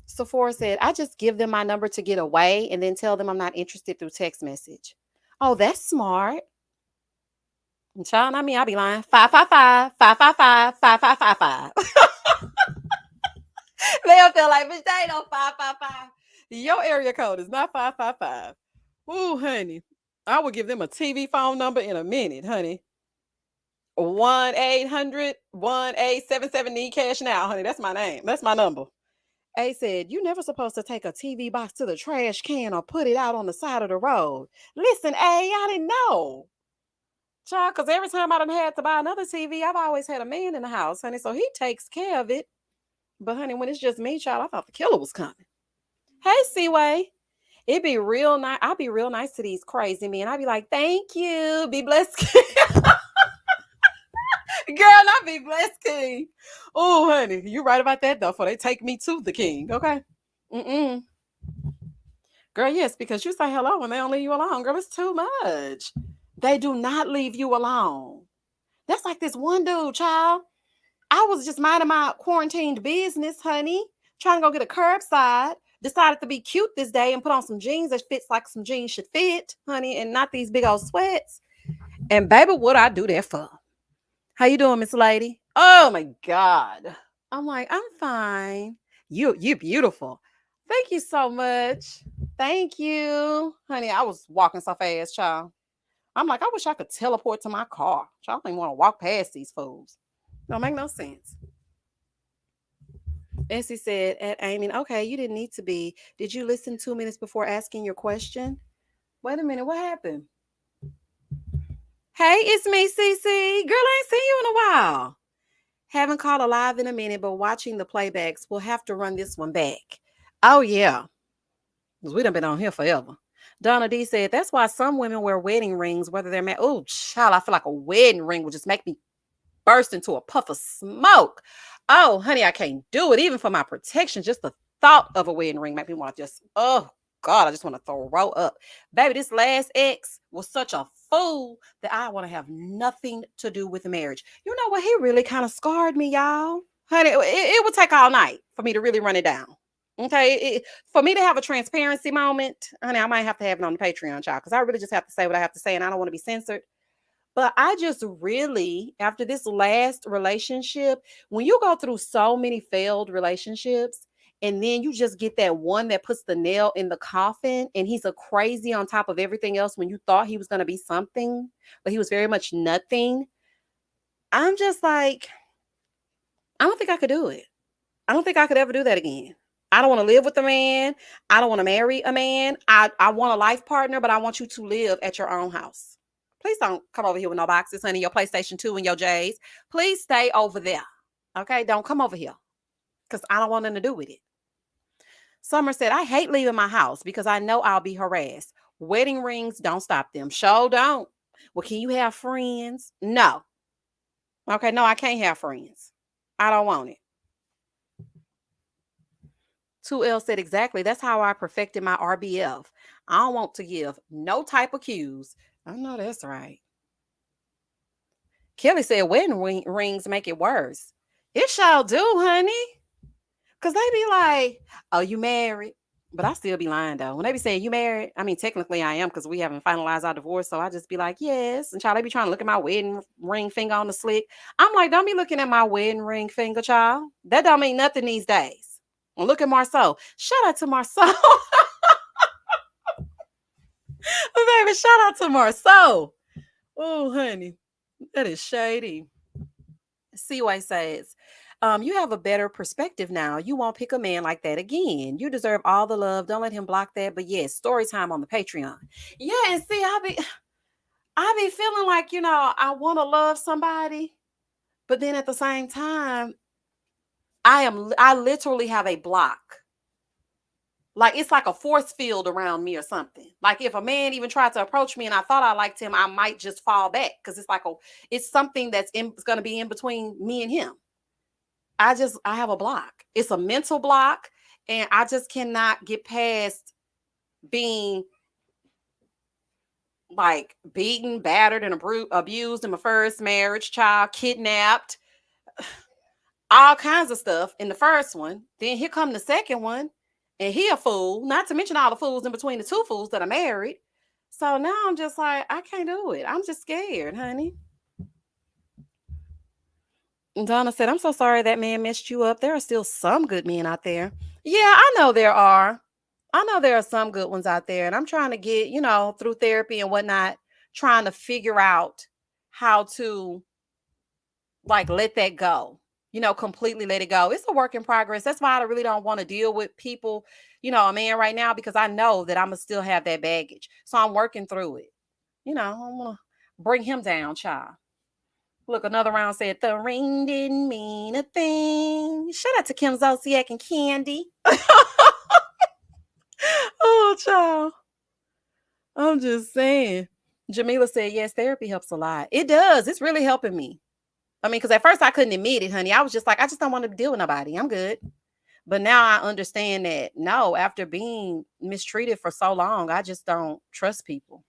Sephora said, I just give them my number to get away and then tell them I'm not interested through text message. Oh, that's smart. And child, not me, I'll be lying. 555-555-5555. They'll feel like, bitch, they ain't no 555. Your area code is not 555. Ooh, honey. I will give them a TV phone number in a minute, honey. 1-800-1877 need cash now, honey. That's my name. That's my number. A said, you never supposed to take a TV box to the trash can or put it out on the side of the road. Listen, A, I didn't know. Child, because every time I done had to buy another TV, I've always had a man in the house, honey. So he takes care of it. But honey, when it's just me, child, I thought the killer was coming. Hey, Seaway. It'd be real nice. I'll be real nice to these crazy men. I'd be like, thank you. Be blessed. Girl, not be blessed, king. Oh, honey, you right about that, though, for they take me to the king, okay? Mm-mm. Girl, yes, because you say hello and they don't leave you alone. Girl, it's too much. They do not leave you alone. That's like this one dude, child. I was just minding my quarantined business, honey, trying to go get a curbside. Decided to be cute this day and put on some jeans that fits like some jeans should fit, honey, and not these big old sweats. And baby, what I do that for? How you doing, Miss Lady? Oh my God. I'm like, I'm fine. You beautiful. Thank you so much. Thank you. Honey, I was walking so fast, child. I'm like, I wish I could teleport to my car. Child, I don't even want to walk past these fools. Don't make no sense. Essie said at Amy, okay, you didn't need to be. Did you listen 2 minutes before asking your question? Wait a minute, what happened? Hey, it's me, Cece. Girl, I ain't seen you in a while. Haven't caught a live in a minute, but watching the playbacks, we'll have to run this one back. Oh, yeah. Because we done been on here forever. Donna D said, that's why some women wear wedding rings, whether they're mad. Oh, child, I feel like a wedding ring would just make me burst into a puff of smoke. Oh, honey, I can't do it. Even for my protection, just the thought of a wedding ring make me want to just, oh, God, I just want to throw up. Baby, this last ex was such a fool that I want to have nothing to do with the marriage. You know what? He really kind of scarred me, y'all. Honey, it would take all night for me to really run it down. Okay, for me to have a transparency moment, honey, I might have to have it on the Patreon, child, because I really just have to say what I have to say, and I don't want to be censored. But I just really, after this last relationship, when you go through so many failed relationships, and then you just get that one that puts the nail in the coffin, and he's a crazy on top of everything else when you thought he was going to be something, but he was very much nothing. I'm just like, I don't think I could do it. I don't think I could ever do that again. I don't want to live with a man. I don't want to marry a man. I want a life partner, but I want you to live at your own house. Please don't come over here with no boxes, honey, your PlayStation 2 and your J's. Please stay over there. Okay? Don't come over here because I don't want nothing to do with it. Summer said, I hate leaving my house because I know I'll be harassed. Wedding rings don't stop them. Sure don't. Well, can you have friends? No. Okay, no, I can't have friends. I don't want it. 2L said exactly. That's how I perfected my RBF. I don't want to give no type of cues. I know that's right. Kelly said wedding rings make it worse. It shall do, honey. Cause they be like, "Oh, you married?" But I still be lying though. When they be saying you married, I mean technically I am because we haven't finalized our divorce. So I just be like, yes. And child, they be trying to look at my wedding ring finger on the slick. I'm like, don't be looking at my wedding ring finger, child. That don't mean nothing these days. And look at Marceau. Shout out to Marceau. Baby, shout out to Marceau. Oh, honey. That is shady. Seaway says, you have a better perspective now. You won't pick a man like that again. You deserve all the love. Don't let him block that. But yes, story time on the Patreon. Yeah, and see, I be feeling like, I want to love somebody, but then at the same time, I literally have a block. Like it's like a force field around me or something. Like if a man even tried to approach me and I thought I liked him, I might just fall back because it's something it's going to be in between me and him. I have a block. It's a mental block, and I just cannot get past being like beaten, battered, and abused in my first marriage, child kidnapped, all kinds of stuff in the first one. Then here come the second one, and he a fool. Not to mention all the fools in between the two fools that are married. So now I'm just like, I can't do it. I'm just scared, honey. Donna said, I'm so sorry that man messed you up. There are still some good men out there. Yeah, I know there are. I know there are some good ones out there. And I'm trying to get, through therapy and whatnot, trying to figure out how to like let that go, completely let it go. It's a work in progress. That's why I really don't want to deal with people, a man right now, because I know that I'm going to still have that baggage. So I'm working through it. I'm going to bring him down, child. Look, another round said the ring didn't mean a thing. Shout out to Kim Zolciak and Candy. Oh, child. I'm just saying. Jamila said, yes, therapy helps a lot. It does. It's really helping me. I mean, because at first I couldn't admit it, honey. I was just like, I just don't want to deal with nobody. I'm good. But now I understand that no, after being mistreated for so long, I just don't trust people.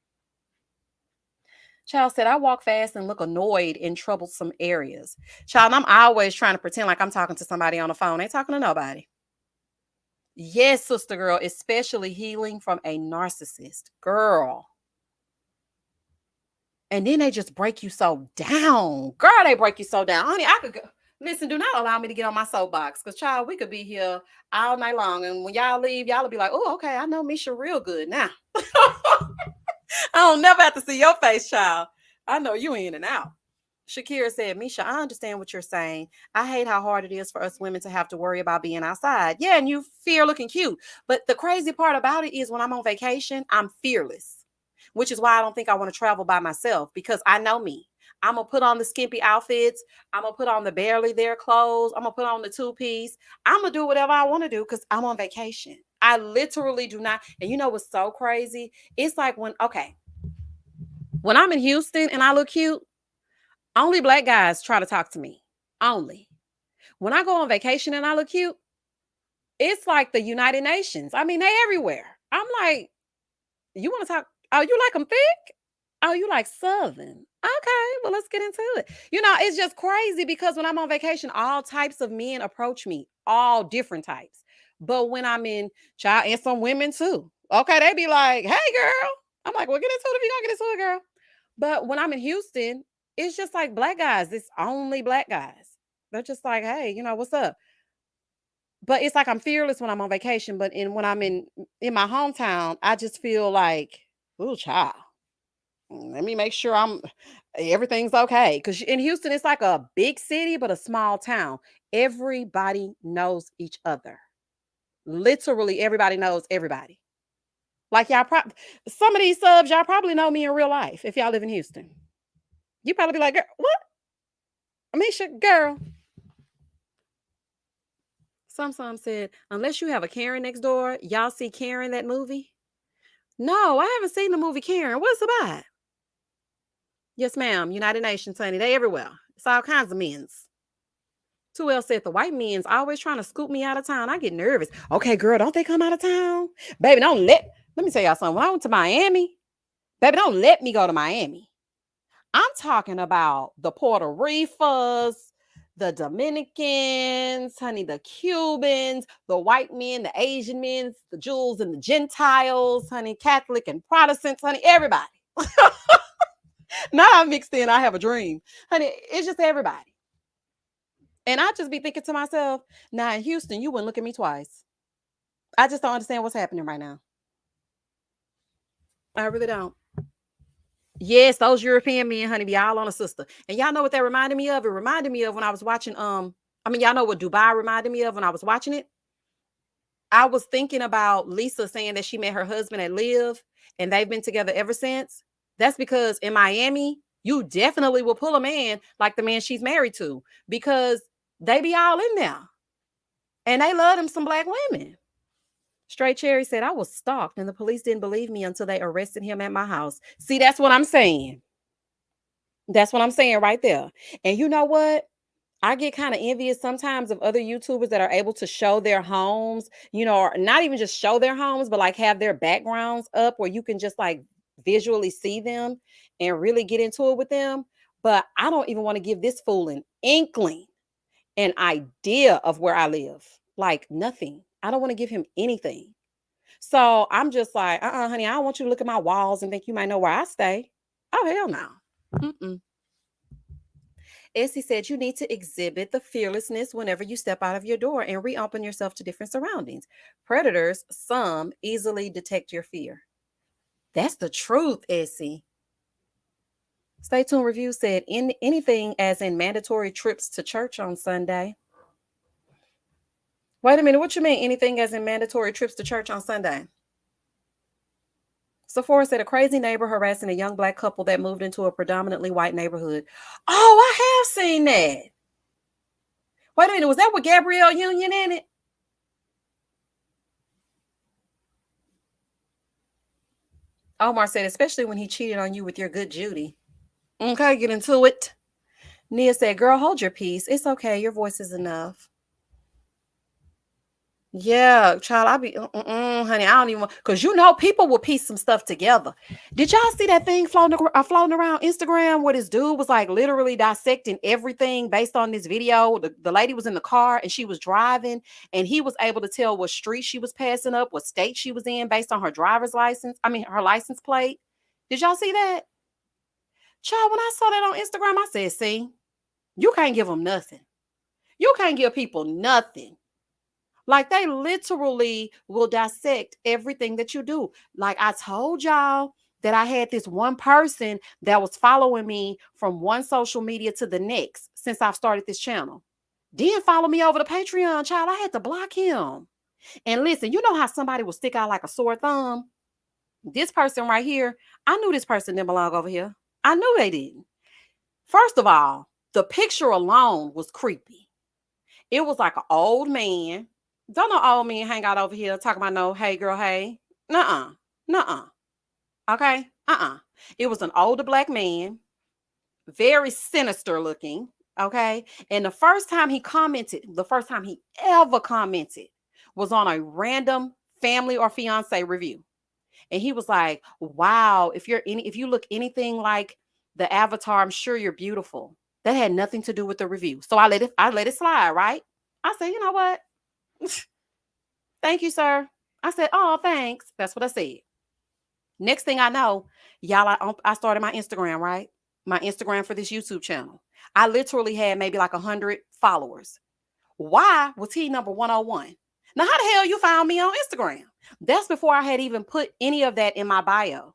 Child said, I walk fast and look annoyed in troublesome areas. Child, I'm always trying to pretend like I'm talking to somebody on the phone. Ain't talking to nobody. Yes, sister girl, especially healing from a narcissist. Girl. And then they just break you so down. Girl, they break you so down. Honey, I could go. Listen, do not allow me to get on my soapbox. Because, child, we could be here all night long. And when y'all leave, y'all will be like, oh, okay, I know Misha real good now. I don't never have to see your face, child. I know you in and out. Shakira said, Misha, I understand what you're saying. I hate how hard it is for us women to have to worry about being outside. Yeah, and you fear looking cute. But the crazy part about it is when I'm on vacation, I'm fearless, which is why I don't think I want to travel by myself because I know me. I'm going to put on the skimpy outfits. I'm going to put on the barely there clothes. I'm going to put on the two-piece. I'm going to do whatever I want to do because I'm on vacation. I literally do not. And you know what's so crazy? It's like when I'm in Houston and I look cute, only black guys try to talk to me. Only. When I go on vacation and I look cute, it's like the United Nations. I mean, they everywhere. I'm like, you want to talk? Oh, you like them thick? Oh, you like Southern? Okay, well, let's get into it. It's just crazy because when I'm on vacation, all types of men approach me, all different types. But when I'm in child and some women too, okay, they be like, hey, girl. I'm like, well, get into it if you're going to get into it, girl. But when I'm in Houston, it's just like black guys. It's only black guys. They're just like, hey, what's up? But it's like I'm fearless when I'm on vacation. But when I'm in my hometown, I just feel like, ooh, child. Let me make sure everything's okay. Because in Houston, it's like a big city, but a small town. Everybody knows each other. Literally, everybody knows everybody. Like some of these subs, y'all probably know me in real life if y'all live in Houston. You probably be like, girl, what? Misha, girl. Some said, unless you have a Karen next door, y'all see Karen, that movie? No, I haven't seen the movie Karen. What's it about? Yes, ma'am. United Nations, honey. They everywhere. It's all kinds of men's. 2L said the white men's always trying to scoop me out of town. I get nervous. Okay, girl, don't they come out of town? Baby, let me tell y'all something. When I went to Miami, baby, don't let me go to Miami. I'm talking about the Puerto Ricans, the Dominicans, honey, the Cubans, the white men, the Asian men, the Jews and the Gentiles, honey, Catholic and Protestants, honey, everybody. Now I'm mixed in. I have a dream, honey. It's just everybody. And I just be thinking to myself, now in Houston, you wouldn't look at me twice. I just don't understand what's happening right now. I really don't. Yes, those European men, honey, be all on a sister. And y'all know what that reminded me of? It reminded me of when I was watching, I mean, y'all know what Dubai reminded me of when I was watching it? I was thinking about Lisa saying that she met her husband at Live and they've been together ever since. That's because in Miami, you definitely will pull a man like the man she's married to because they be all in there and they love them some black women. Straight Cherry said, I was stalked and the police didn't believe me until they arrested him at my house. See, that's what I'm saying. That's what I'm saying right there. And you know what? I get kind of envious sometimes of other YouTubers that are able to show their homes, you know, or not even just show their homes, but like have their backgrounds up where you can just like visually see them and really get into it with them. But I don't even want to give this fool an inkling, an idea of where I live. Like nothing. I don't want to give him anything. So I'm just like, honey, I don't want you to look at my walls and think you might know where I stay. Oh, hell no. Mm-mm. Essie said you need to exhibit the fearlessness whenever you step out of your door and reopen yourself to different surroundings. Predators, some easily detect your fear. That's the truth, Essie. Stay tuned review said in anything as in mandatory trips to church on Sunday. Wait a minute, what you mean anything as in mandatory trips to church on Sunday? Sephora said a crazy neighbor harassing a young black couple that moved into a predominantly white neighborhood. Oh, I have seen that. Wait a minute, was that with Gabrielle Union in it? Omar said, especially when he cheated on you with your good Judy. Okay, get into it. Nia said, girl, hold your peace. It's okay. Your voice is enough. Yeah, child, I be, honey, I don't even, because you know, people will piece some stuff together. Did y'all see that thing floating around Instagram where this dude was like literally dissecting everything based on this video? The lady was in the car and she was driving, and he was able to tell what street she was passing up, what state she was in based on her driver's license. I mean, her license plate. Did y'all see that? Child, when I saw that on Instagram, I said, see, you can't give them nothing. You can't give people nothing. Like they literally will dissect everything that you do. Like I told y'all that I had this one person that was following me from one social media to the next since I've started this channel. Then follow me over to Patreon, child. I had to block him. And listen, you know how somebody will stick out like a sore thumb? This person right here, I knew this person didn't belong over here. I knew they didn't. First of all, the picture alone was creepy. It was like an old man. Don't no old men hang out over here talking about no, hey girl, hey. Nuh-uh. Nuh-uh. Okay? Uh-uh. It was an older black man, very sinister looking. Okay. And the first time he commented, the first time he ever commented was on a random family or fiance review. And he was like, wow, if you look anything like the avatar, I'm sure you're beautiful. That had nothing to do with the review. So I let it slide, right? I said, you know what? Thank you, sir. I said, oh, thanks. That's what I said. Next thing I know, y'all, I started my Instagram, right? My Instagram for this YouTube channel. I literally had maybe like 100 followers. Why was he number 101? Now, how the hell you found me on Instagram? That's before I had even put any of that in my bio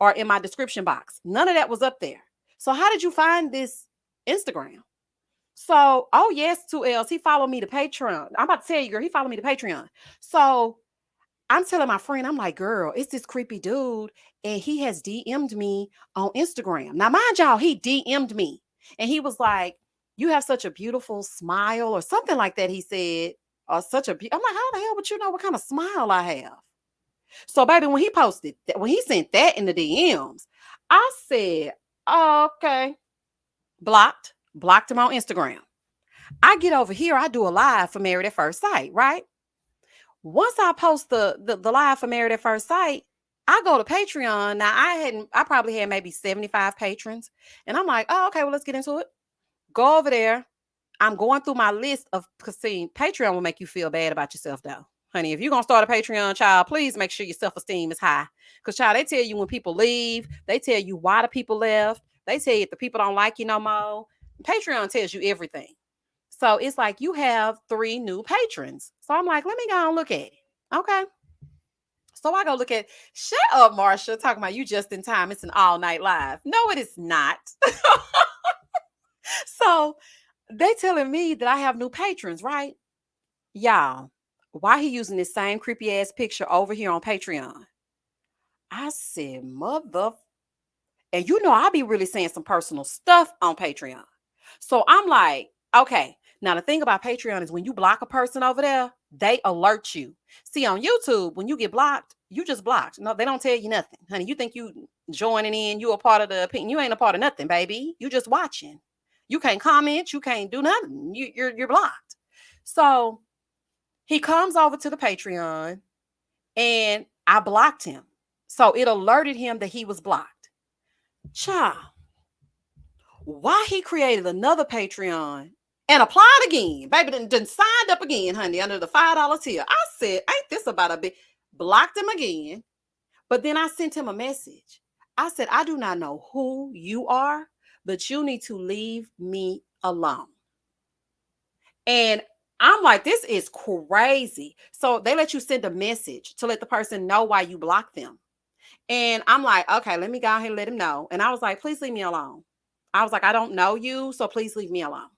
or in my description box. None of that was up there. So how did you find this Instagram? So, oh yes, 2Ls. He followed me to Patreon. I'm about to tell you, girl, he followed me to Patreon. So I'm telling my friend, I'm like, girl, it's this creepy dude, and he has DM'd me on Instagram. Now, mind y'all, he DM'd me, and he was like, you have such a beautiful smile, or something like that. He said, or I'm like, how the hell would you know what kind of smile I have? So, baby, when he posted that, when he sent that in the DMs, I said, oh, okay, blocked him on Instagram. I get over here, I do a live for Married at First Sight, right? Once I post the live for Married at First Sight, I go to Patreon. Now I probably had maybe 75 patrons. And I'm like, oh, okay, well, let's get into it. Go over there. I'm going through my list of, because see, Patreon will make you feel bad about yourself though. Honey, if you're gonna start a Patreon, child, please make sure your self-esteem is high. Because child, they tell you when people leave, they tell you why the people left, they tell you if the people don't like you no more. Patreon tells you everything. So it's like you have 3 new patrons. So I'm like, let me go and look at it. Okay. So I go look at, shut up, Marsha, talking about you just in time. It's an all night live. No, it is not. So they telling me that I have new patrons, right? Y'all, why he using this same creepy ass picture over here on Patreon? I said, mother. And you know, I be really saying some personal stuff on Patreon. So I'm like, okay. Now, the thing about Patreon is when you block a person over there, they alert you. See, on YouTube, when you get blocked, you just blocked. No, they don't tell you nothing. Honey, you think you joining in, you a part of the opinion. You ain't a part of nothing, baby. You just watching. You can't comment. You can't do nothing. You're blocked. So he comes over to the Patreon and I blocked him. So it alerted him that he was blocked. Child, why he created another Patreon and applied again? Baby done signed up again, honey, under the $5 tier. I said, ain't this about a bit? Blocked him again. But then I sent him a message. I said, I do not know who you are, but you need to leave me alone. And I'm like, this is crazy. So they let you send a message to let the person know why you blocked them. And I'm like, okay, let me go ahead and let him know. And I was like, please leave me alone. I was like, I don't know you, so please leave me alone.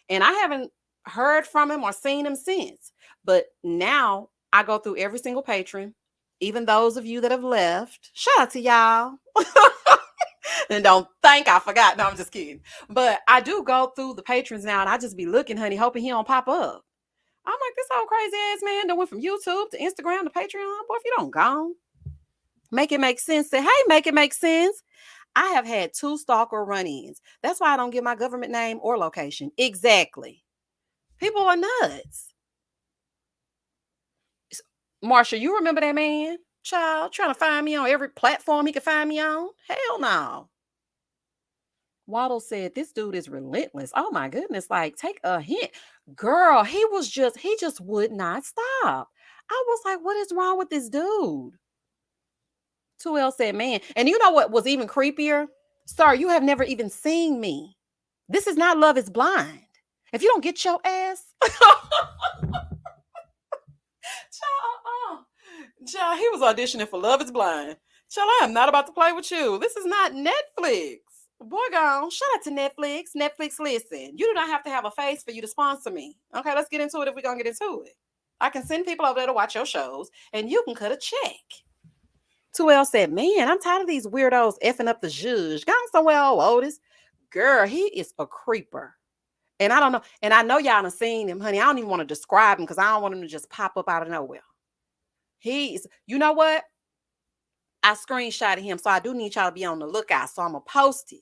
And I haven't heard from him or seen him since. But now I go through every single patron, even those of you that have left. Shout out to y'all. And don't think I forgot. No, I'm just kidding. But I do go through the patrons now and I just be looking, honey, hoping he don't pop up. I'm like, this old crazy ass man that went from YouTube to Instagram to Patreon. Boy, if you don't go, make it make sense. Say, hey, make it make sense. I have had 2 stalker run-ins. That's why I don't give my government name or location. Exactly. People are nuts. Marsha, you remember that man? Child, trying to find me on every platform he could find me on? Hell no. Waddle said, this dude is relentless. Oh my goodness. Like, take a hint. Girl, he just would not stop. I was like, what is wrong with this dude? 2L said, man. And you know what was even creepier? Sir, you have never even seen me. This is not Love is Blind. If you don't get your ass. Child, he was auditioning for Love is Blind. Child, I am not about to play with you. This is not Netflix. Boy, gone. Shout out to Netflix. Netflix, listen. You do not have to have a face for you to sponsor me. Okay, let's get into it if we're going to get into it. I can send people over there to watch your shows, and you can cut a check. 2L said, man, I'm tired of these weirdos effing up the judge. Gone somewhere, old Otis. Girl, he is a creeper. And I don't know. And I know y'all done seen him, honey. I don't even want to describe him because I don't want him to just pop up out of nowhere. He's, you know what? I screenshotted him, so I do need y'all to be on the lookout. So I'm gonna post it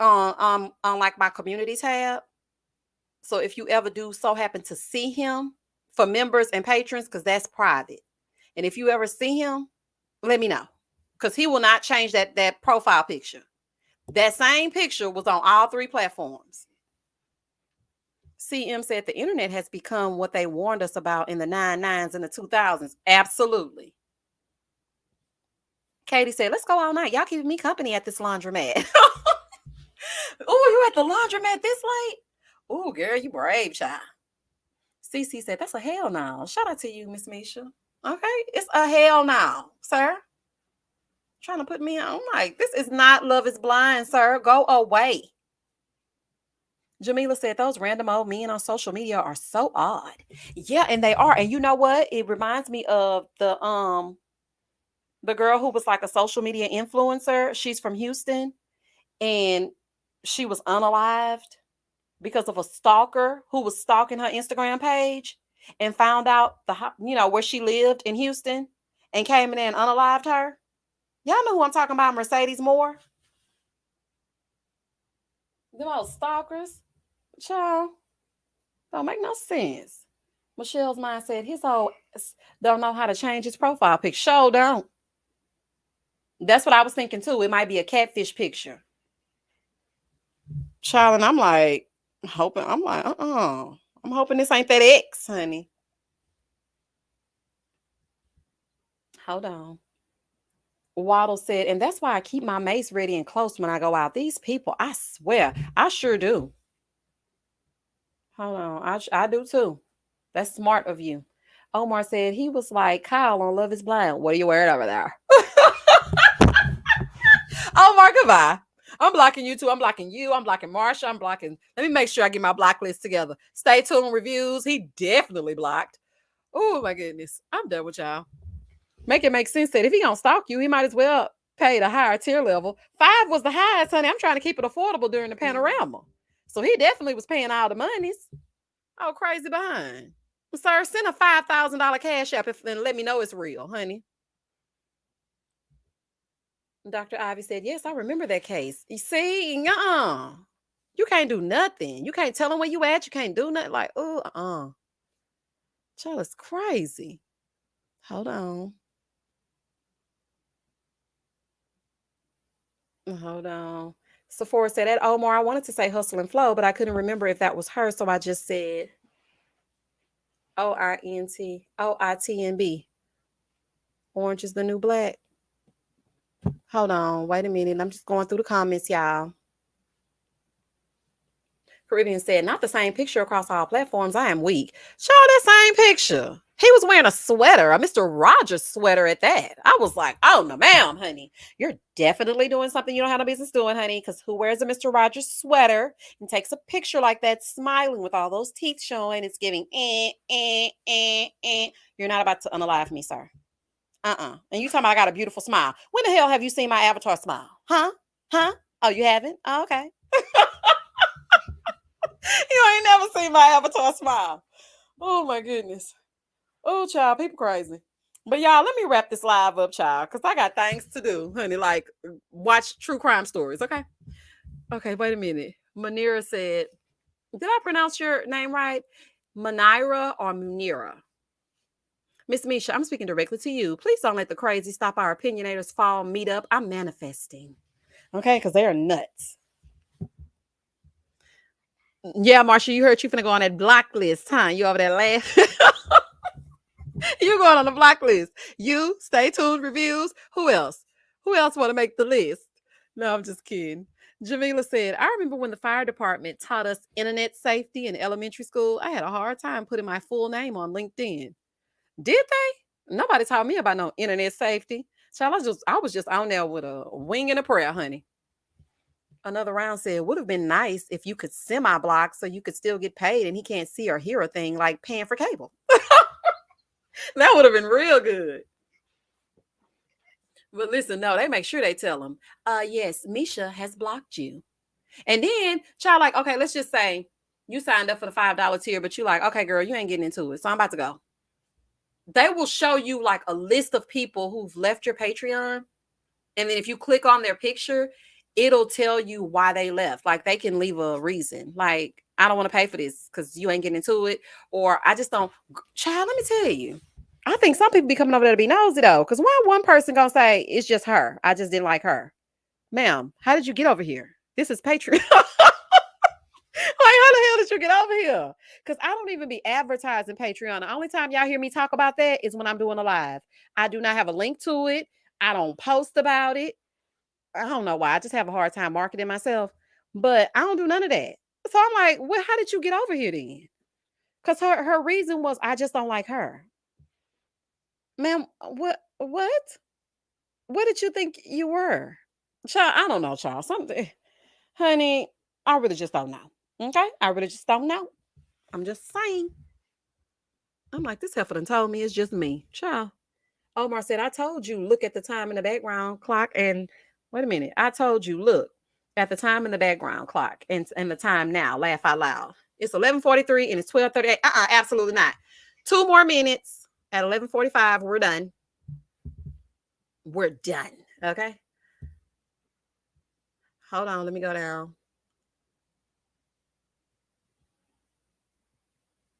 on like my community tab. So if you ever do so happen to see him for members and patrons, because that's private. And if you ever see him, let me know. Because he will not change that profile picture. That same picture was on all 3 platforms. CM said the internet has become what they warned us about in the 99s and the 2000s. Absolutely. Katie said, let's go all night. Y'all keeping me company at this laundromat. Oh, you at the laundromat this late? Oh, girl, you brave, child. CC said, that's a hell no. Shout out to you, Miss Misha. Okay, it's a hell no, sir. Trying to put me on. I'm like, this is not Love is Blind, sir. Go away. Jamila said, those random old men on social media are so odd. Yeah, and they are. And you know what? It reminds me of the girl who was like a social media influencer. She's from Houston. And she was unalived because of a stalker who was stalking her Instagram page and found out where she lived in Houston and came in there and unalived her. Y'all know who I'm talking about, Mercedes Moore? Them old stalkers. Child, don't make no sense. Michelle's mind said his old don't know how to change his profile pic. Show don't. That's what I was thinking too. It might be a catfish picture. Child, and I'm like, hoping, I'm like, I'm hoping this ain't that ex, honey. Hold on. Waddle said, and that's why I keep my mace ready and close when I go out. These people, I swear, I sure do. Hold on. I do too. That's smart of you. Omar said he was like Kyle on Love is Blind. What are you wearing over there? Omar, goodbye. I'm blocking you too. I'm blocking you. I'm blocking Marsha. I'm blocking. Let me make sure I get my block list together. Stay tuned reviews. He definitely blocked. Oh my goodness. I'm done with y'all. Make it make sense that if he gonna stalk you, he might as well pay the higher tier level. 5 was the highest, honey. I'm trying to keep it affordable during the panorama. So he definitely was paying all the monies. Oh, crazy behind. Sir, send a $5,000 cash app and let me know it's real, honey. Dr. Ivy said, yes, I remember that case. You see, you can't do nothing. You can't tell them where you at. You can't do nothing. Like, child is crazy. Hold on. Hold on. Sephora said, at Omar, I wanted to say hustle and flow, but I couldn't remember if that was her. So I just said OINTOITNB. Orange is the new black. Hold on. Wait a minute. I'm just going through the comments, y'all. Caribbean said, not the same picture across all platforms. I am weak. Show that same picture. He was wearing a sweater, a Mr. Rogers sweater at that. I was like, oh, no, ma'am, honey. You're definitely doing something you don't have no business doing, honey, because who wears a Mr. Rogers sweater and takes a picture like that, smiling with all those teeth showing? It's giving, You're not about to unalive me, sir. And you talking about I got a beautiful smile. When the hell have you seen my avatar smile? Huh? Huh? Oh, you haven't? Oh, okay. You ain't never seen my avatar smile. Oh my goodness. Oh, child, people crazy. But y'all, let me wrap this live up, child, because I got things to do, honey. Like watch true crime stories. Okay. Okay, wait a minute. Manira said, did I pronounce your name right? Manira or Munira? Miss Misha, I'm speaking directly to you. Please don't let the crazy stop our opinionators fall meet up. I'm manifesting. Okay, because they are nuts. Yeah, Marsha, you heard you finna go on that block list, huh? You over there laughing? You going on the block list. You, stay tuned reviews. Who else? Who else want to make the list? No, I'm just kidding. Jamila said, I remember when the fire department taught us internet safety in elementary school. I had a hard time putting my full name on LinkedIn. Did they? Nobody taught me about no internet safety. So I was just on there with a wing and a prayer, honey. Another round said, would have been nice if you could semi-block so you could still get paid and he can't see or hear a thing like paying for cable. That would have been real good. But listen, no, they make sure they tell him, yes, Misha has blocked you. And then, child, like, okay, let's just say you signed up for the $5 tier, but you like, okay, girl, you ain't getting into it. So I'm about to go. They will show you like a list of people who've left your Patreon. And then if you click on their picture, it'll tell you why they left. Like they can leave a reason. Like, I don't want to pay for this because you ain't getting into it. Or I just don't. Child, let me tell you. I think some people be coming over there to be nosy though. Because why one person gonna say it's just her? I just didn't like her. Ma'am, how did you get over here? This is Patreon. Like, how the hell did you get over here? Because I don't even be advertising Patreon. The only time y'all hear me talk about that is when I'm doing a live. I do not have a link to it. I don't post about it. I don't know why. I just have a hard time marketing myself. But I don't do none of that. So I'm like, well, how did you get over here then? Because her reason was I just don't like her. Ma'am, what? What did you think you were? Child, I don't know, child. Something, honey, I really just don't know. Okay? I really just don't know. I'm just saying. I'm like, this heifer done told me it's just me. Child. Omar said, I told you, look at the time in the background clock. And wait a minute. I told you, look at the time in the background clock and the time now. Laugh out loud. It's 11:43 and it's 12:38. Absolutely not. 2 more minutes. At 11:45, we're done. We're done. Okay. Hold on. Let me go down.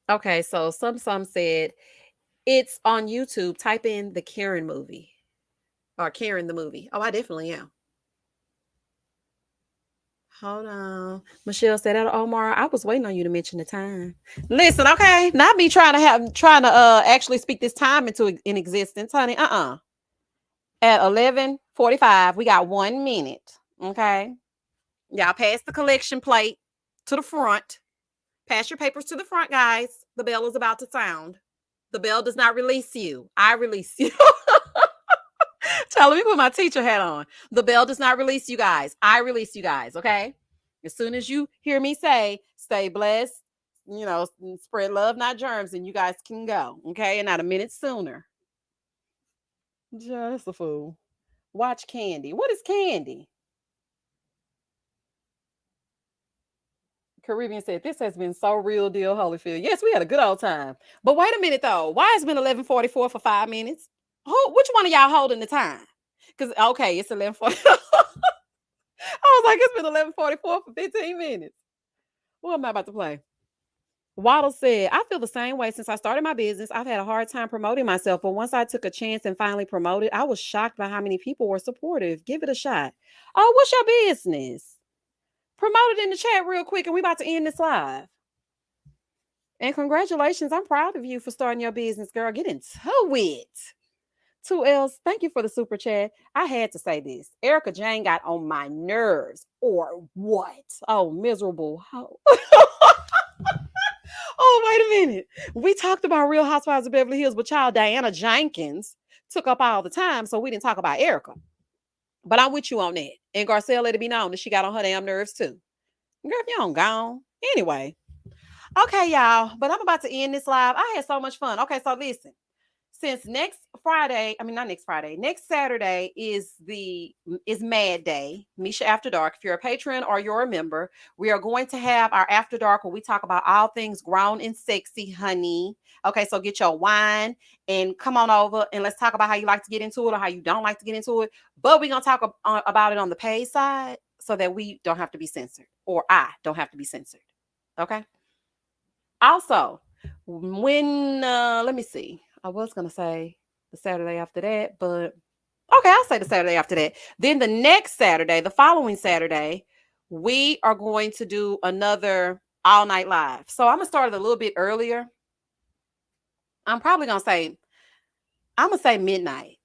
Okay. So some said it's on YouTube. Type in the Karen movie. Or Karen the movie. Oh, I definitely am. Hold on. Michelle said that Omar. I was waiting on you to mention the time. Listen, okay. Not me trying to actually speak this time into in existence, honey. At 11:45, we got 1 minute. Okay. Y'all pass the collection plate to the front. Pass your papers to the front, guys. The bell is about to sound. The bell does not release you. I release you. Let me put my teacher hat on. The bell does not release you guys. I release you guys, okay? As soon as you hear me say, stay blessed, spread love, not germs, and you guys can go, okay? And not a minute sooner. Just a fool. Watch Candy. What is Candy? Caribbean said, this has been so real deal, Holyfield. Yes, we had a good old time. But wait a minute, though. Why has it been 11:44 for 5 minutes? Which one of y'all holding the time? Because, okay, it's 11:40. I was like, it's been 11:44 for 15 minutes. What am I about to play? Waddle said, I feel the same way since I started my business. I've had a hard time promoting myself, but once I took a chance and finally promoted, I was shocked by how many people were supportive. Give it a shot. Oh, what's your business? Promote it in the chat real quick, and we about to end this live. And congratulations. I'm proud of you for starting your business, girl. Get into it. 2Ls, thank you for the super chat. I had to say this. Erica Jane got on my nerves, or what? Oh, miserable. Oh, wait a minute. We talked about Real Housewives of Beverly Hills, but child Diana Jenkins took up all the time, so we didn't talk about Erica. But I'm with you on that. And Garcelle let it be known that she got on her damn nerves too. Girl, if you don't gone. Anyway. Okay, y'all. But I'm about to end this live. I had so much fun. Okay, so listen. Since next Saturday is Mad Day, Misha After Dark. If you're a patron or you're a member, we are going to have our After Dark where we talk about all things grown and sexy, honey. Okay, so get your wine and come on over and let's talk about how you like to get into it or how you don't like to get into it. But we're going to talk about it on the paid side so that we don't have to be censored, or I don't have to be censored. Okay. Also, let me see. I was going to say the Saturday after that, but okay, I'll say the Saturday after that. Then the next Saturday, the following Saturday, we are going to do another all night live. So I'm going to start it a little bit earlier. I'm going to say midnight.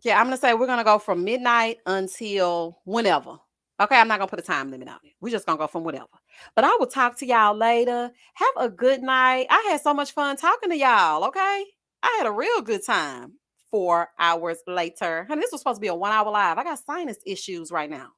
Yeah, I'm going to say we're going to go from midnight until whenever. Okay, I'm not going to put a time limit on it. We're just going to go from whatever. But I will talk to y'all later. Have a good night. I had so much fun talking to y'all, okay? I had a real good time 4 hours later. Honey, this was supposed to be a 1 hour live. I got sinus issues right now.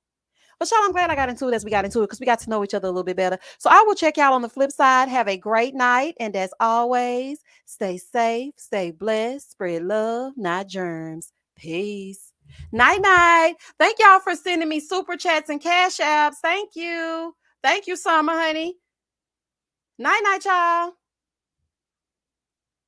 But y'all, I'm glad I got into it as we got into it because we got to know each other a little bit better. So I will check y'all on the flip side. Have a great night. And as always, stay safe, stay blessed, spread love, not germs. Peace. Night, night. Thank y'all for sending me super chats and cash apps. Thank you. Thank you, Summer, honey. Night, night, y'all.